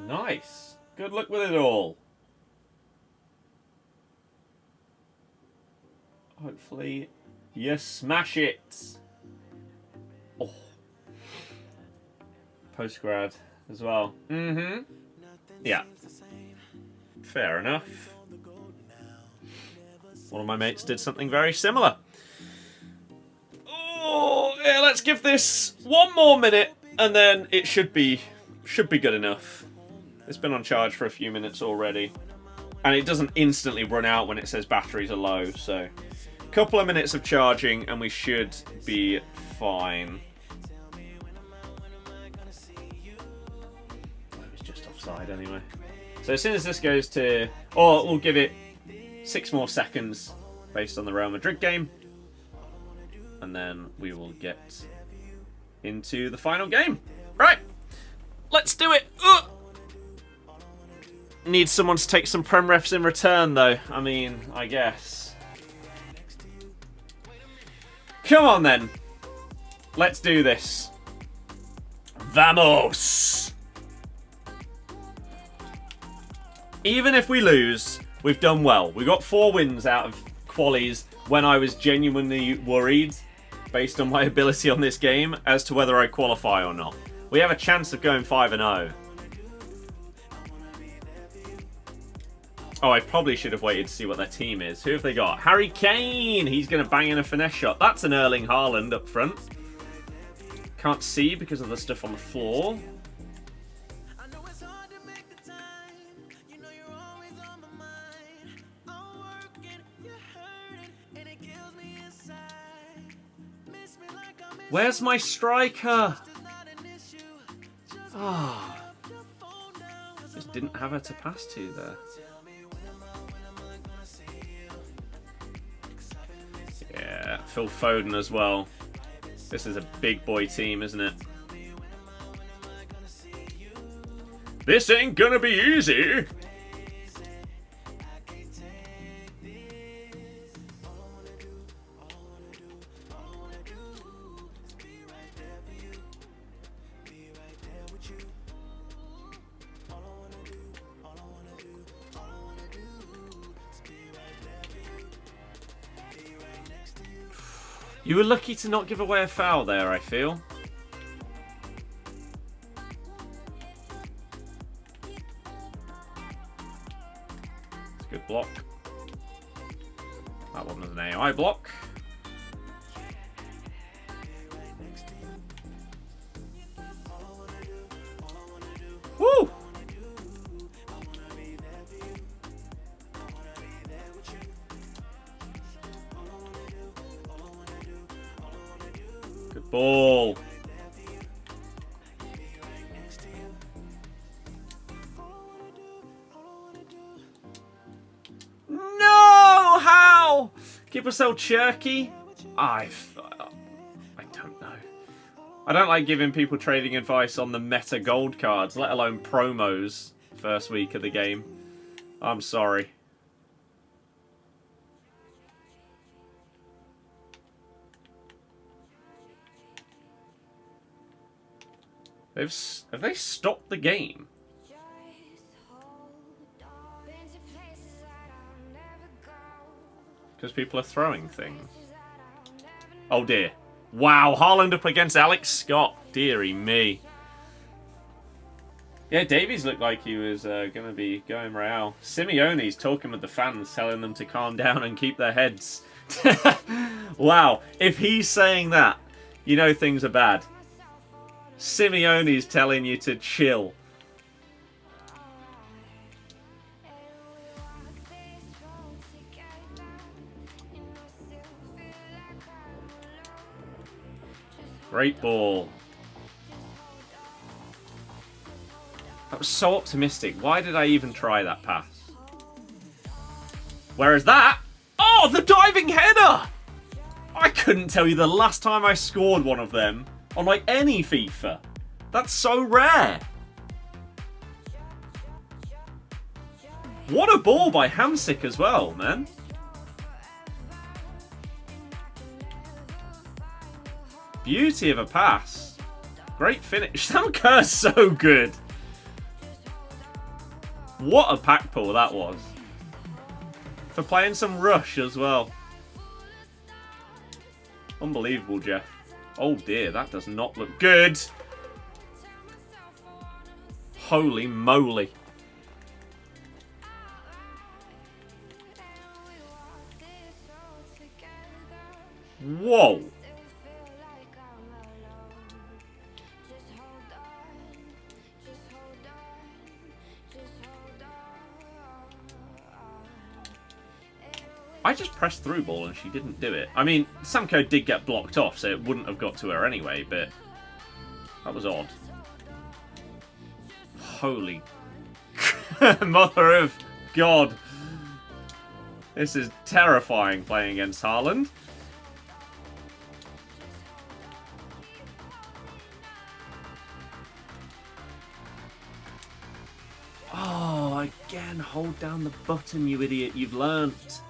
Nice. Good luck with it all. Hopefully you smash it. Oh. Postgrad as well. Mm-hmm. Yeah. Fair enough. One of my mates did something very similar. Oh, yeah, let's give this one more minute and then it should be good enough. It's been on charge for a few minutes already. And it doesn't instantly run out when it says batteries are low, so a couple of minutes of charging and we should be fine. It was just offside anyway. So as soon as this goes to... Or we'll give it 6 more seconds based on the Real Madrid game. And then we will get into the final game. Right. Let's do it. Ugh. Need someone to take some Prem refs in return, though. I mean, I guess. Come on, then. Let's do this. Vamos! Even if we lose, we've done well. We got 4 wins out of qualies when I was genuinely worried, based on my ability on this game, as to whether I qualify or not. We have a chance of going 5-0. Oh, I probably should have waited to see what their team is. Who have they got? Harry Kane! He's going to bang in a finesse shot. That's an Erling Haaland up front. Can't see because of the stuff on the floor. Where's my striker? Ah. Just didn't have her to pass to there. Yeah, Phil Foden as well. This is a big boy team, isn't it? This ain't gonna be easy. You were lucky to not give away a foul there, I feel. It's a good block. That one was an AI block. Woo! Good ball. No! How? Keep us so chirky? I don't know. I don't like giving people trading advice on the meta gold cards, let alone promos first week of the game. I'm sorry. Have they stopped the game? Because people are throwing things. Oh dear. Wow, Haaland up against Alex Scott. Deary me. Yeah, Davies looked like he was going to be going Real. Simeone's talking with the fans, telling them to calm down and keep their heads. Wow, if he's saying that, you know things are bad. Simeone's telling you to chill. Great ball. That was so optimistic. Why did I even try that pass? Whereas that... Oh, the diving header! I couldn't tell you the last time I scored one of them on like any FIFA. That's so rare. What a ball by Hamsik as well, man. Beauty of a pass. Great finish. Sam Kerr's so good. What a pack pull that was. For playing some rush as well. Unbelievable, Jeff. Oh dear, that does not look good. Holy moly. Whoa. I just pressed through ball and she didn't do it. I mean, Samco did get blocked off, so it wouldn't have got to her anyway, but that was odd. Holy mother of God. This is terrifying playing against Haaland. Oh, again, hold down the button, you idiot. You've learnt.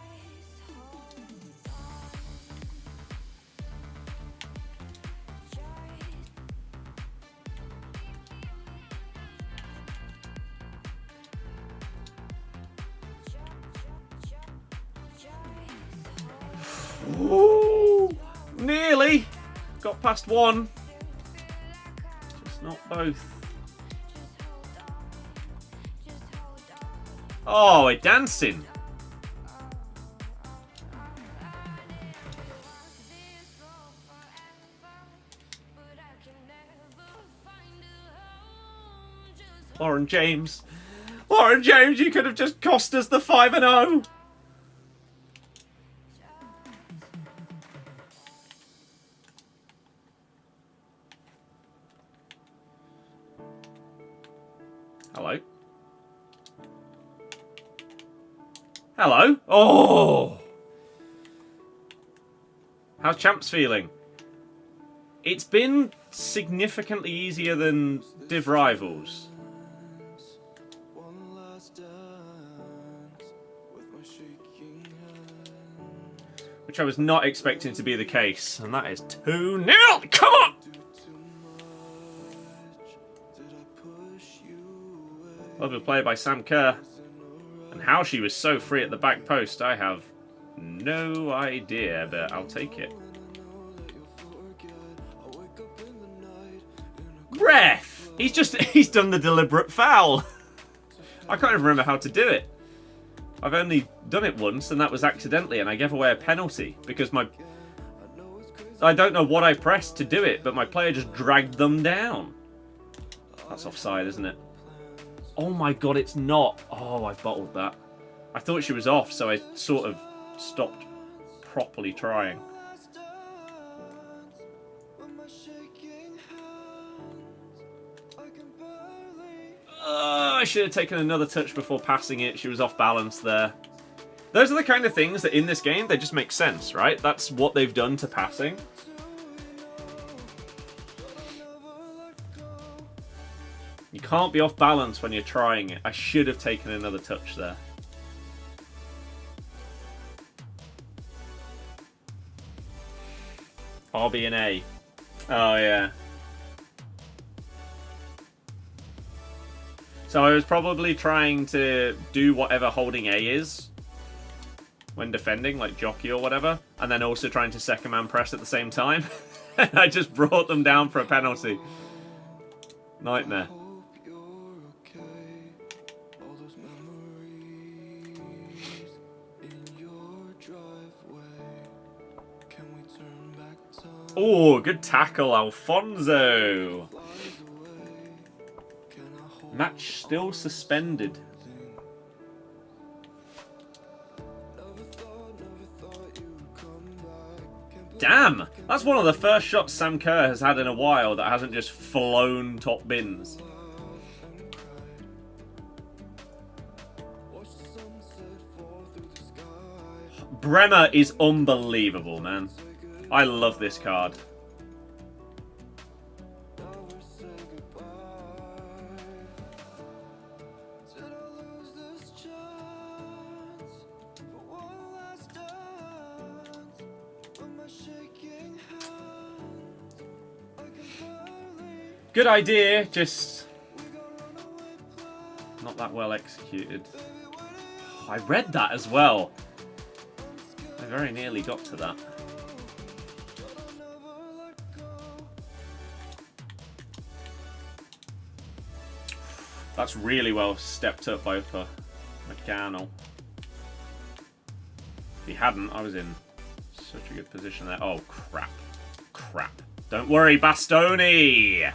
Ooh, nearly got past one, just not both. Oh, we're dancing. Lauren James, you could have just cost us the 5-0. Hello. Hello. Oh! How's Champs feeling? It's been significantly easier than Div Rivals. Which I was not expecting to be the case. And that is 2-0. Come on! Lovely play by Sam Kerr. And how she was so free at the back post, I have no idea, but I'll take it. Ref! He's done the deliberate foul. I can't even remember how to do it. I've only done it once, and that was accidentally, and I gave away a penalty because I don't know what I pressed to do it, but my player just dragged them down. That's offside, isn't it? Oh my God, it's not. Oh, I bottled that. I thought she was off, so I sort of stopped properly trying. I should have taken another touch before passing it. She was off balance there. Those are the kind of things that in this game, they just make sense, right? That's what they've done to passing. You can't be off balance when you're trying it. I should have taken another touch there. RB and A. Oh, yeah. So I was probably trying to do whatever holding A is when defending, like jockey or whatever, and then also trying to second man press at the same time. I just brought them down for a penalty. Nightmare. Oh, good tackle, Alfonso. Match still suspended. Damn! That's one of the first shots Sam Kerr has had in a while that hasn't just flown top bins. Bremer is unbelievable, man. I love this card. Good idea, just not that well executed. I read that as well. I very nearly got to that. That's really well stepped up by Upper McGannell. If he hadn't, I was in such a good position there. Oh, crap. Crap. Don't worry, Bastoni!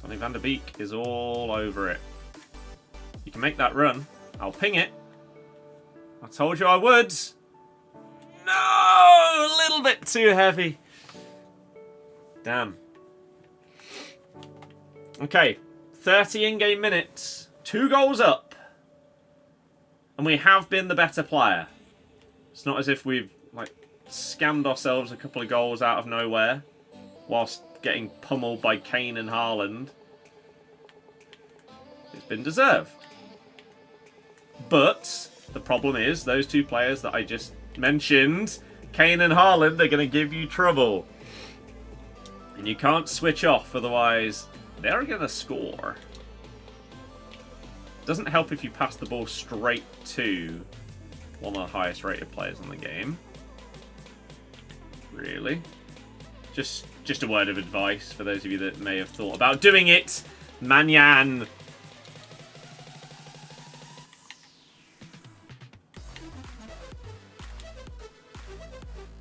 Donny van der Beek is all over it. You can make that run. I'll ping it. I told you I would. No! A little bit too heavy. Damn. Okay. 30 in-game minutes. 2 goals up. And we have been the better player. It's not as if we've like scammed ourselves a couple of goals out of nowhere whilst getting pummeled by Kane and Haaland. It's been deserved. But the problem is those two players that I just mentioned, Kane and Haaland, they're going to give you trouble. And you can't switch off, otherwise they're going to score. Doesn't help if you pass the ball straight to one of the highest rated players in the game. Really? Just a word of advice for those of you that may have thought about doing it. Manyan.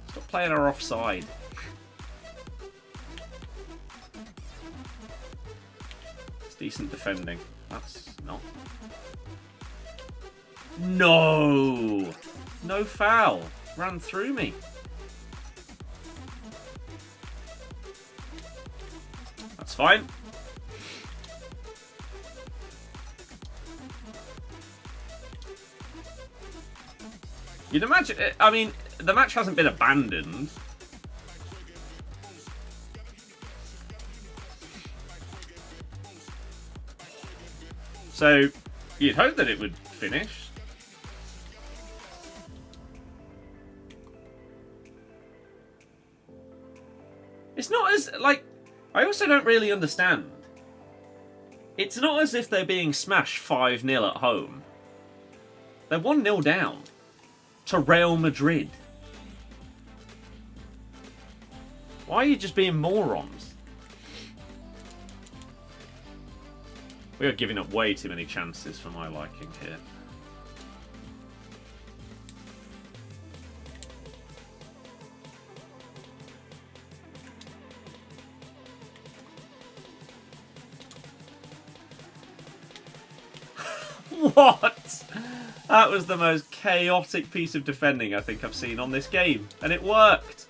Stop playing her offside. It's decent defending. That's not. No! No foul. Ran through me. That's fine. You'd imagine, I mean, the match hasn't been abandoned. So, you'd hope that it would finish. It's not as, like, I also don't really understand. It's not as if they're being smashed 5-0 at home. They're 1-0 down to Real Madrid. Why are you just being morons? We are giving up way too many chances for my liking here. What? That was the most chaotic piece of defending I think I've seen on this game. And it worked.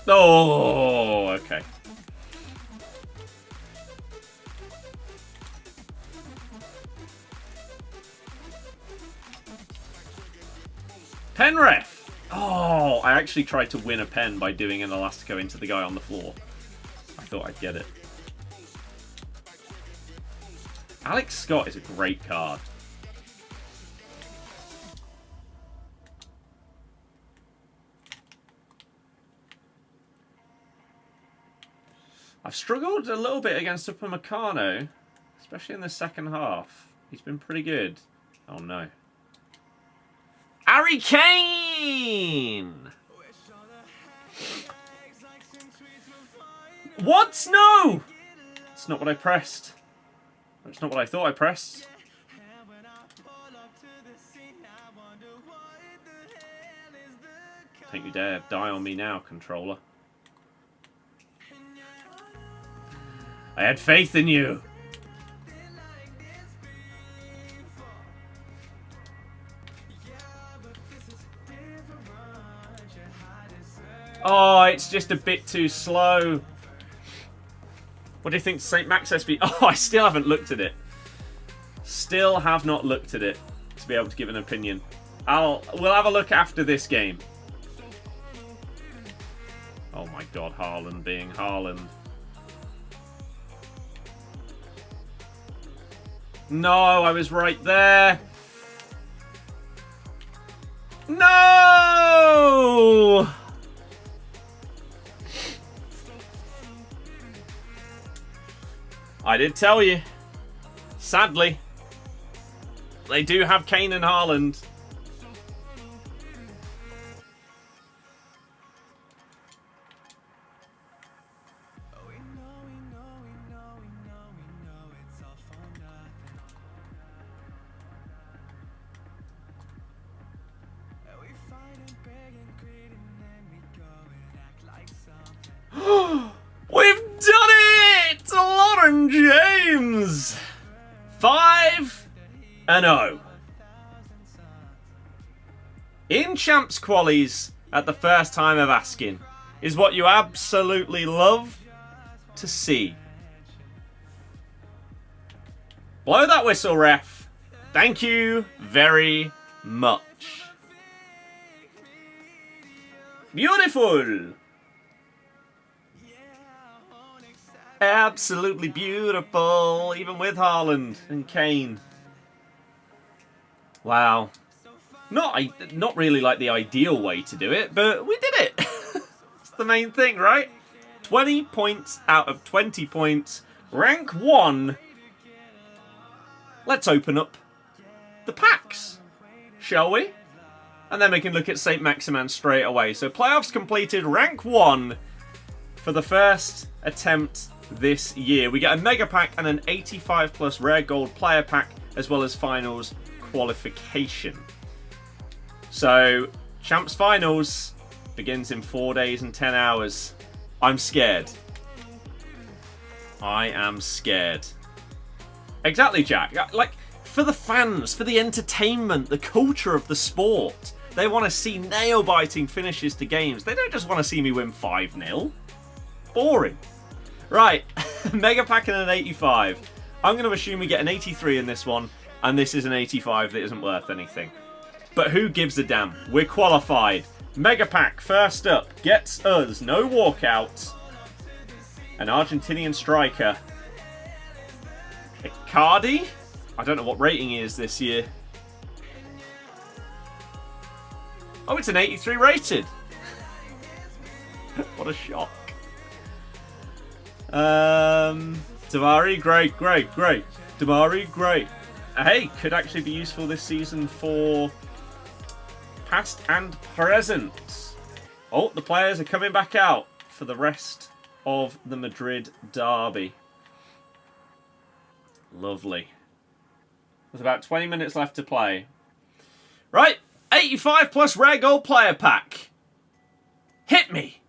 Oh, okay. Pen ref! Oh, I actually tried to win a pen by doing an Elastico into the guy on the floor. I thought I'd get it. Alex Scott is a great card. I've struggled a little bit against Upamecano, especially in the second half. He's been pretty good. Oh no. Harry Kane! What? No! That's not what I pressed. That's not what I thought I pressed. Don't you dare die on me now, controller. I had faith in you. Oh, it's just a bit too slow. What do you think, St. Max SB? Oh, I still haven't looked at it. Still have not looked at it to be able to give an opinion. We'll have a look after this game. Oh my God, Haaland being Haaland. No, I was right there. No! I did tell you. Sadly, they do have Kane and Haaland. We've done it! Lauren James! 5-0. In Champs Qualies at the first time of asking is what you absolutely love to see. Blow that whistle, ref. Thank you very much. Beautiful. Absolutely beautiful, even with Haaland and Kane. Wow. Not really like the ideal way to do it, but we did it. It's the main thing, right? 20 points out of 20 points. Rank 1. Let's open up the packs, shall we? And then we can look at St. Maximin straight away. So playoffs completed, rank 1 for the first attempt this year. We get a mega pack and an 85 plus rare gold player pack, as well as finals qualification. So Champs Finals begins in 4 days and 10 hours. I'm scared. I am scared. Exactly, Jack. Like, for the fans, for the entertainment, the culture of the sport, they want to see nail-biting finishes to games. They don't just want to see me win 5-0. Boring. Right, mega pack and an 85. I'm going to assume we get an 83 in this one, and this is an 85 that isn't worth anything. But who gives a damn? We're qualified. Mega pack, first up, gets us no walkout. An Argentinian striker. Icardi? I don't know what rating he is this year. Oh, it's an 83 rated. What a shock. Damari, great. Damari, great. Hey, could actually be useful this season for past and present. Oh, the players are coming back out for the rest of the Madrid derby. Lovely. There's about 20 minutes left to play. Right, 85 plus rare gold player pack. Hit me.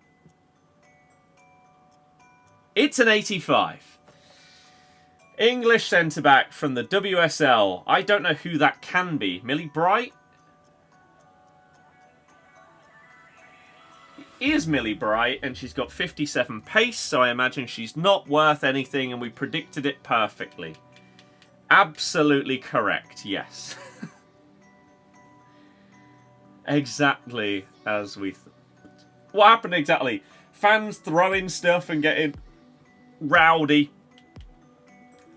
It's an 85. English centre-back from the WSL. I don't know who that can be. Millie Bright? is Millie Bright, and she's got 57 pace, so I imagine she's not worth anything, and we predicted it perfectly. Absolutely correct, yes. Exactly as we thought. What happened exactly? Fans throwing stuff and getting rowdy.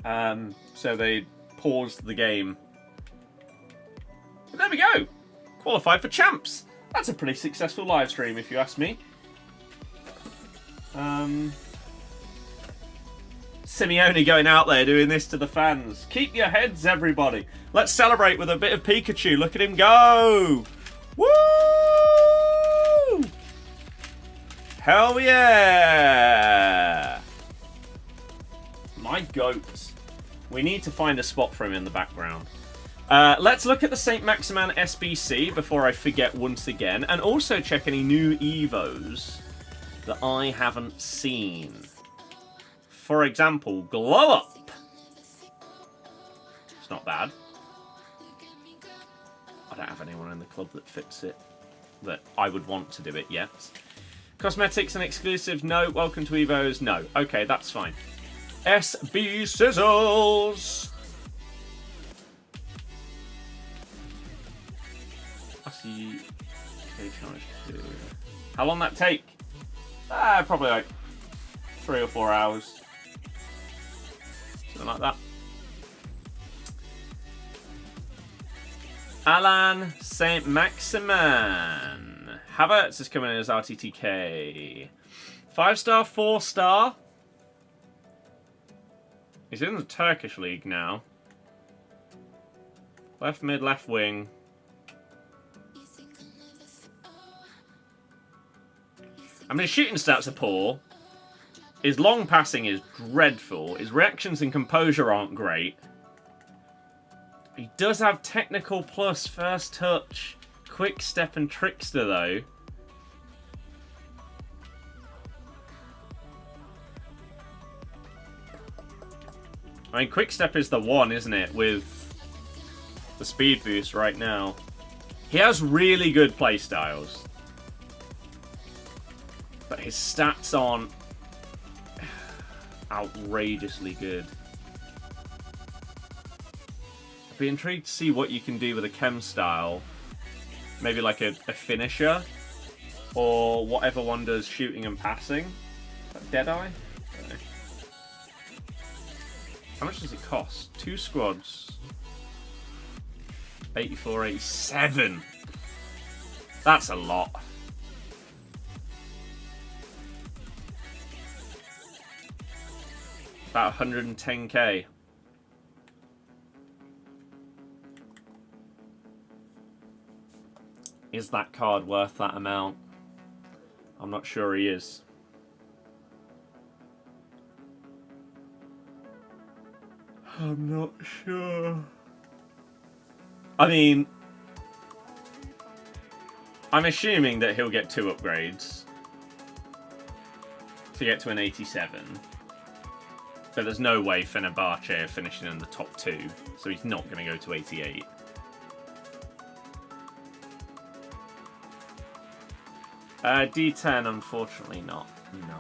So they paused the game. But there we go. Qualified for champs. That's a pretty successful live stream, if you ask me. Simeone going out there doing this to the fans. Keep your heads, everybody. Let's celebrate with a bit of Pikachu. Look at him go. Woo! Hell yeah! My goat. We need to find a spot for him in the background. Let's look at the St. Maximin SBC before I forget once again. And also check any new Evos that I haven't seen. For example, Glow Up. It's not bad. I don't have anyone in the club that fits it. That I would want to do it yet. Cosmetics and exclusive? No. Welcome to Evos? No. Okay, that's fine. SB Sizzles. I see. How long that take? Probably like 3 or 4 hours. Something like that. Alan St. Maximin. Havertz is coming in as RTTK. 5-star, 4-star. He's in the Turkish league now. Left mid, left wing. I mean, his shooting stats are poor. His long passing is dreadful. His reactions and composure aren't great. He does have technical plus, first touch, quick step and trickster though. I mean, quick step is the one, isn't it? With the speed boost right now. He has really good play styles. But his stats aren't outrageously good. I'd be intrigued to see what you can do with a chem style. Maybe like a finisher. Or whatever one does shooting and passing. Deadeye? How much does it cost? 2 squads. 84, 87. That's a lot. About 110k. Is that card worth that amount? I'm not sure he is. I'm not sure. I mean, I'm assuming that he'll get 2 upgrades to get to an 87. But there's no way Fenerbahce are finishing in the top 2, so he's not going to go to 88. D10, unfortunately not. No.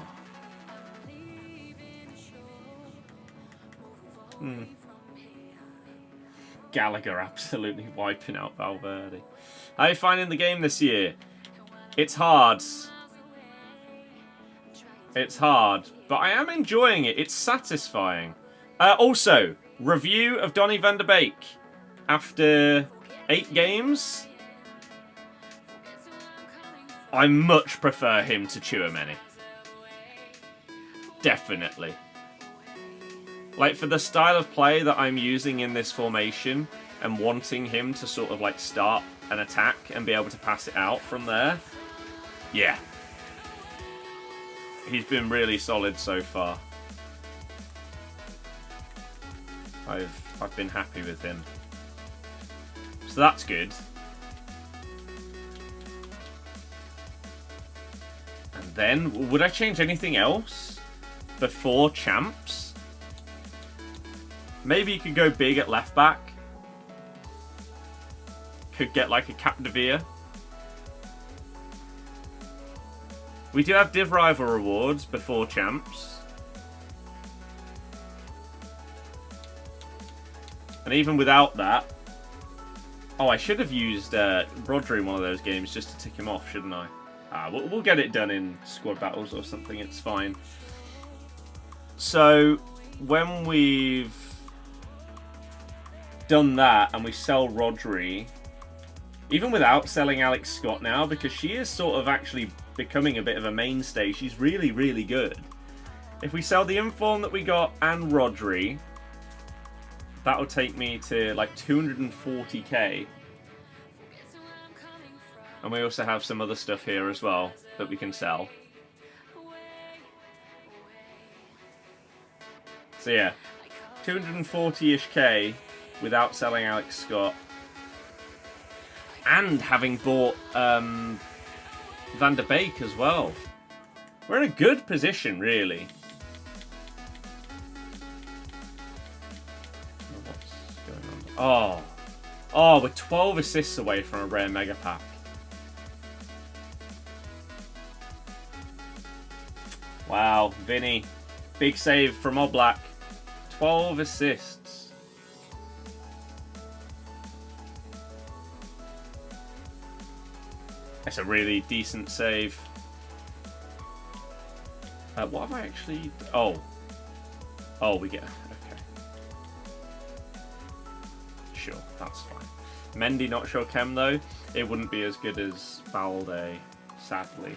Gallagher absolutely wiping out Valverde. How are you finding the game this year? It's hard. It's hard, but I am enjoying it. It's satisfying. Also, review of Donny van de Beek after 8 games. I much prefer him to Tchouaméni. Definitely. Like, for the style of play that I'm using in this formation and wanting him to sort of like start an attack and be able to pass it out from there. Yeah. He's been really solid so far. I've been happy with him. So that's good. And then, would I change anything else before champs? Maybe you could go big at left back. Could get like a Capdevere. We do have Div Rival rewards before champs. And even without that... Oh, I should have used Rodrygo in one of those games just to tick him off, shouldn't I? We'll get it done in squad battles or something, it's fine. So, when we've done that and we sell Rodrygo, even without selling Alex Scott now, because she is sort of actually becoming a bit of a mainstay, she's really, really good. If we sell the Inform that we got and Rodrygo, that'll take me to like 240k. And we also have some other stuff here as well that we can sell. So yeah, 240-ish K without selling Alex Scott. And having bought Van der Beek as well. We're in a good position, really. What's going on? Oh, we're 12 assists away from a rare mega pack. Wow, Vinny. Big save from Oblak. 12 assists. That's a really decent save. What have I actually... Oh, we get... Okay. Sure, that's fine. Mendy not sure chem though. It wouldn't be as good as Balde, sadly.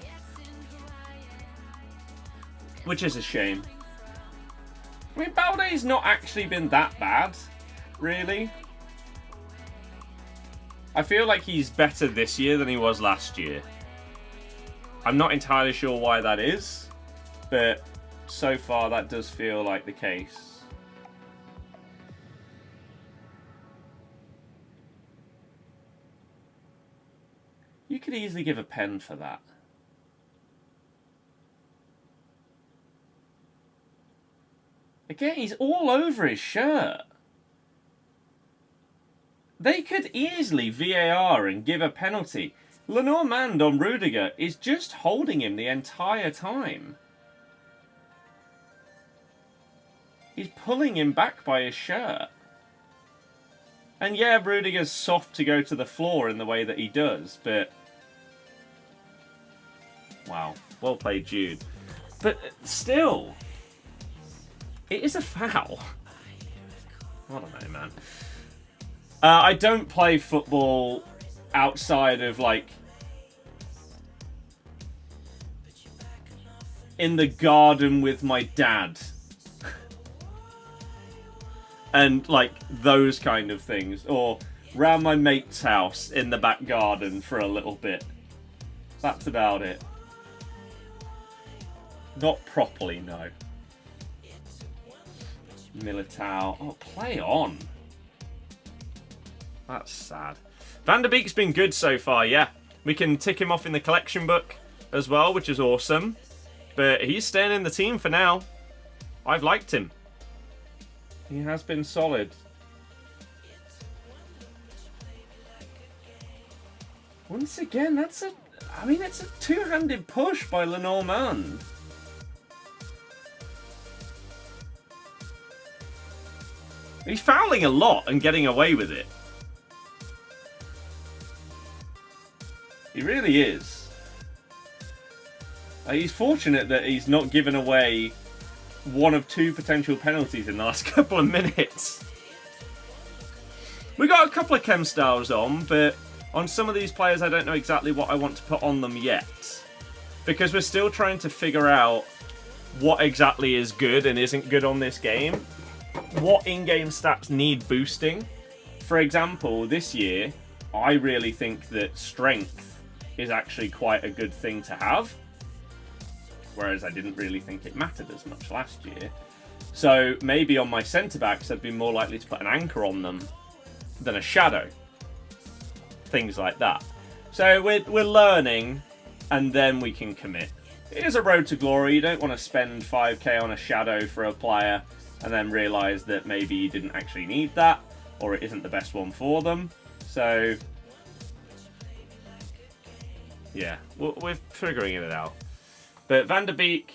Which is a shame. I mean, Balde's not actually been that bad, really. I feel like he's better this year than he was last year. I'm not entirely sure why that is, but so far that does feel like the case. You could easily give a pen for that. Again, he's all over his shirt. They could easily VAR and give a penalty. Lenormand on Rudiger is just holding him the entire time. He's pulling him back by his shirt. And yeah, Rudiger's soft to go to the floor in the way that he does, but... Wow, well played, Jude. But still... It is a foul. I don't know, man. I don't play football outside of, like, in the garden with my dad. And, like, those kind of things. Or round my mate's house in the back garden for a little bit. That's about it. Not properly, no. Militao. Oh, play on. That's sad. Van der Beek's been good so far, yeah. We can tick him off in the collection book as well, which is awesome. But he's staying in the team for now. I've liked him. He has been solid. Once again, that's a... I mean, it's a two-handed push by Lenormand. He's fouling a lot and getting away with it. He really is. He's fortunate that he's not given away one of two potential penalties in the last couple of minutes. We got a couple of chem styles on, but on some of these players I don't know exactly what I want to put on them yet. Because we're still trying to figure out what exactly is good and isn't good on this game. What in-game stats need boosting. For example, this year, I really think that strength is actually quite a good thing to have. Whereas I didn't really think it mattered as much last year. So maybe on my centre-backs, I'd be more likely to put an anchor on them than a shadow. Things like that. So we're learning, and then we can commit. It is a road to glory. You don't want to spend 5k on a shadow for a player and then realise that maybe you didn't actually need that, or it isn't the best one for them. So, yeah, we're figuring it out. But Van der Beek,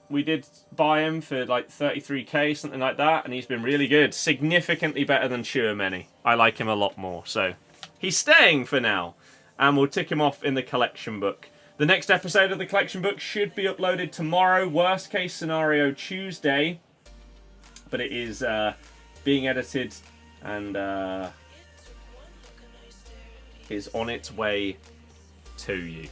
we did buy him for like 33k, something like that, and he's been really good. Significantly better than Tchouaméni. I like him a lot more, so he's staying for now. And we'll tick him off in the collection book. The next episode of the collection book should be uploaded tomorrow. Worst case scenario, Tuesday. But it is being edited and is on its way to you.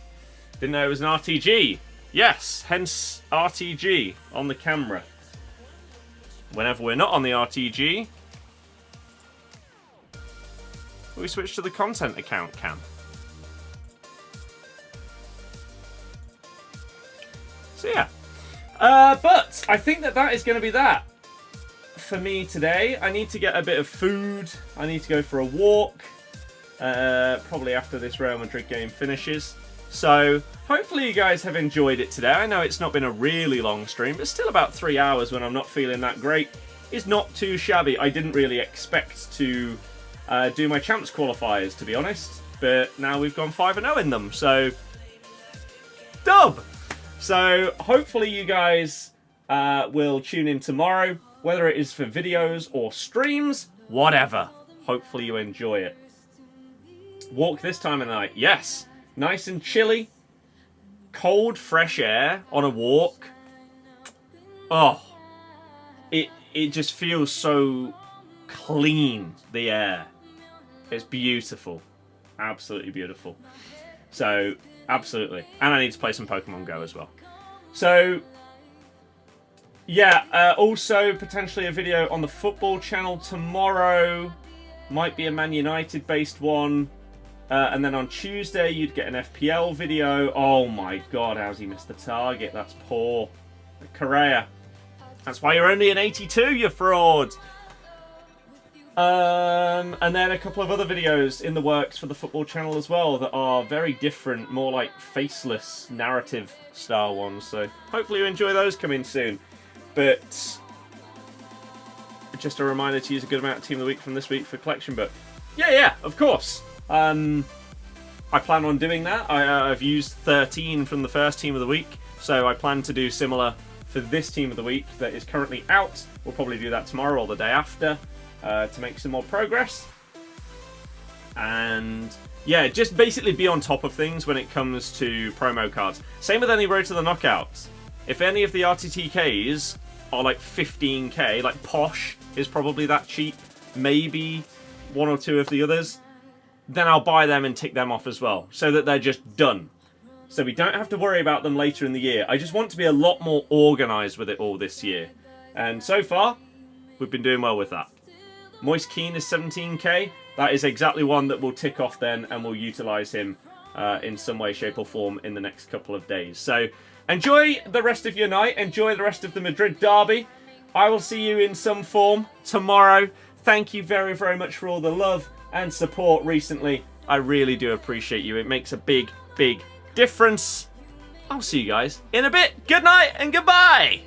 Didn't know it was an RTG. Yes, hence RTG on the camera. Whenever we're not on the RTG, we switch to the content account cam. So yeah, but I think that is going to be that for me today. I need to get a bit of food. I need to go for a walk, probably after this Real Madrid game finishes. So hopefully you guys have enjoyed it today. I know it's not been a really long stream, but still about 3 hours when I'm not feeling that great is not too shabby. I didn't really expect to do my champs qualifiers, to be honest, but now we've gone 5-0 in them, so dub! So hopefully you guys will tune in tomorrow, whether it is for videos or streams, whatever. Hopefully you enjoy it. Walk this time of night, yes. Nice and chilly. Cold, fresh air on a walk. Oh, it just feels so clean, the air. It's beautiful. Absolutely beautiful. So, absolutely. And I need to play some Pokemon Go as well. So, yeah, also potentially a video on the football channel tomorrow. Might be a Man United based one. And then on Tuesday you'd get an FPL video. Oh my god, how's he missed the target? That's poor. Correa. That's why you're only an 82, you fraud. And then a couple of other videos in the works for the football channel as well that are very different, more like faceless narrative style ones. So hopefully you enjoy those coming soon. But just a reminder to use a good amount of Team of the Week from this week for collection book. Yeah, of course. I plan on doing that. I've used 13 from the first Team of the Week, so I plan to do similar for this Team of the Week that is currently out. We'll probably do that tomorrow or the day after to make some more progress. And yeah, just basically be on top of things when it comes to promo cards. Same with any Road to the Knockouts. If any of the RTTKs are like 15k, like Posh is probably that cheap, maybe one or two of the others, then I'll buy them and tick them off as well, so that they're just done. So we don't have to worry about them later in the year. I just want to be a lot more organised with it all this year. And so far, we've been doing well with that. Moist Keane is 17k. That is exactly one that we'll tick off then, and we'll utilise him in some way, shape or form in the next couple of days. So enjoy the rest of your night. Enjoy the rest of the Madrid derby. I will see you in some form tomorrow. Thank you very, very much for all the love and support recently. I really do appreciate you. It makes a big, big difference. I'll see you guys in a bit. Good night and goodbye.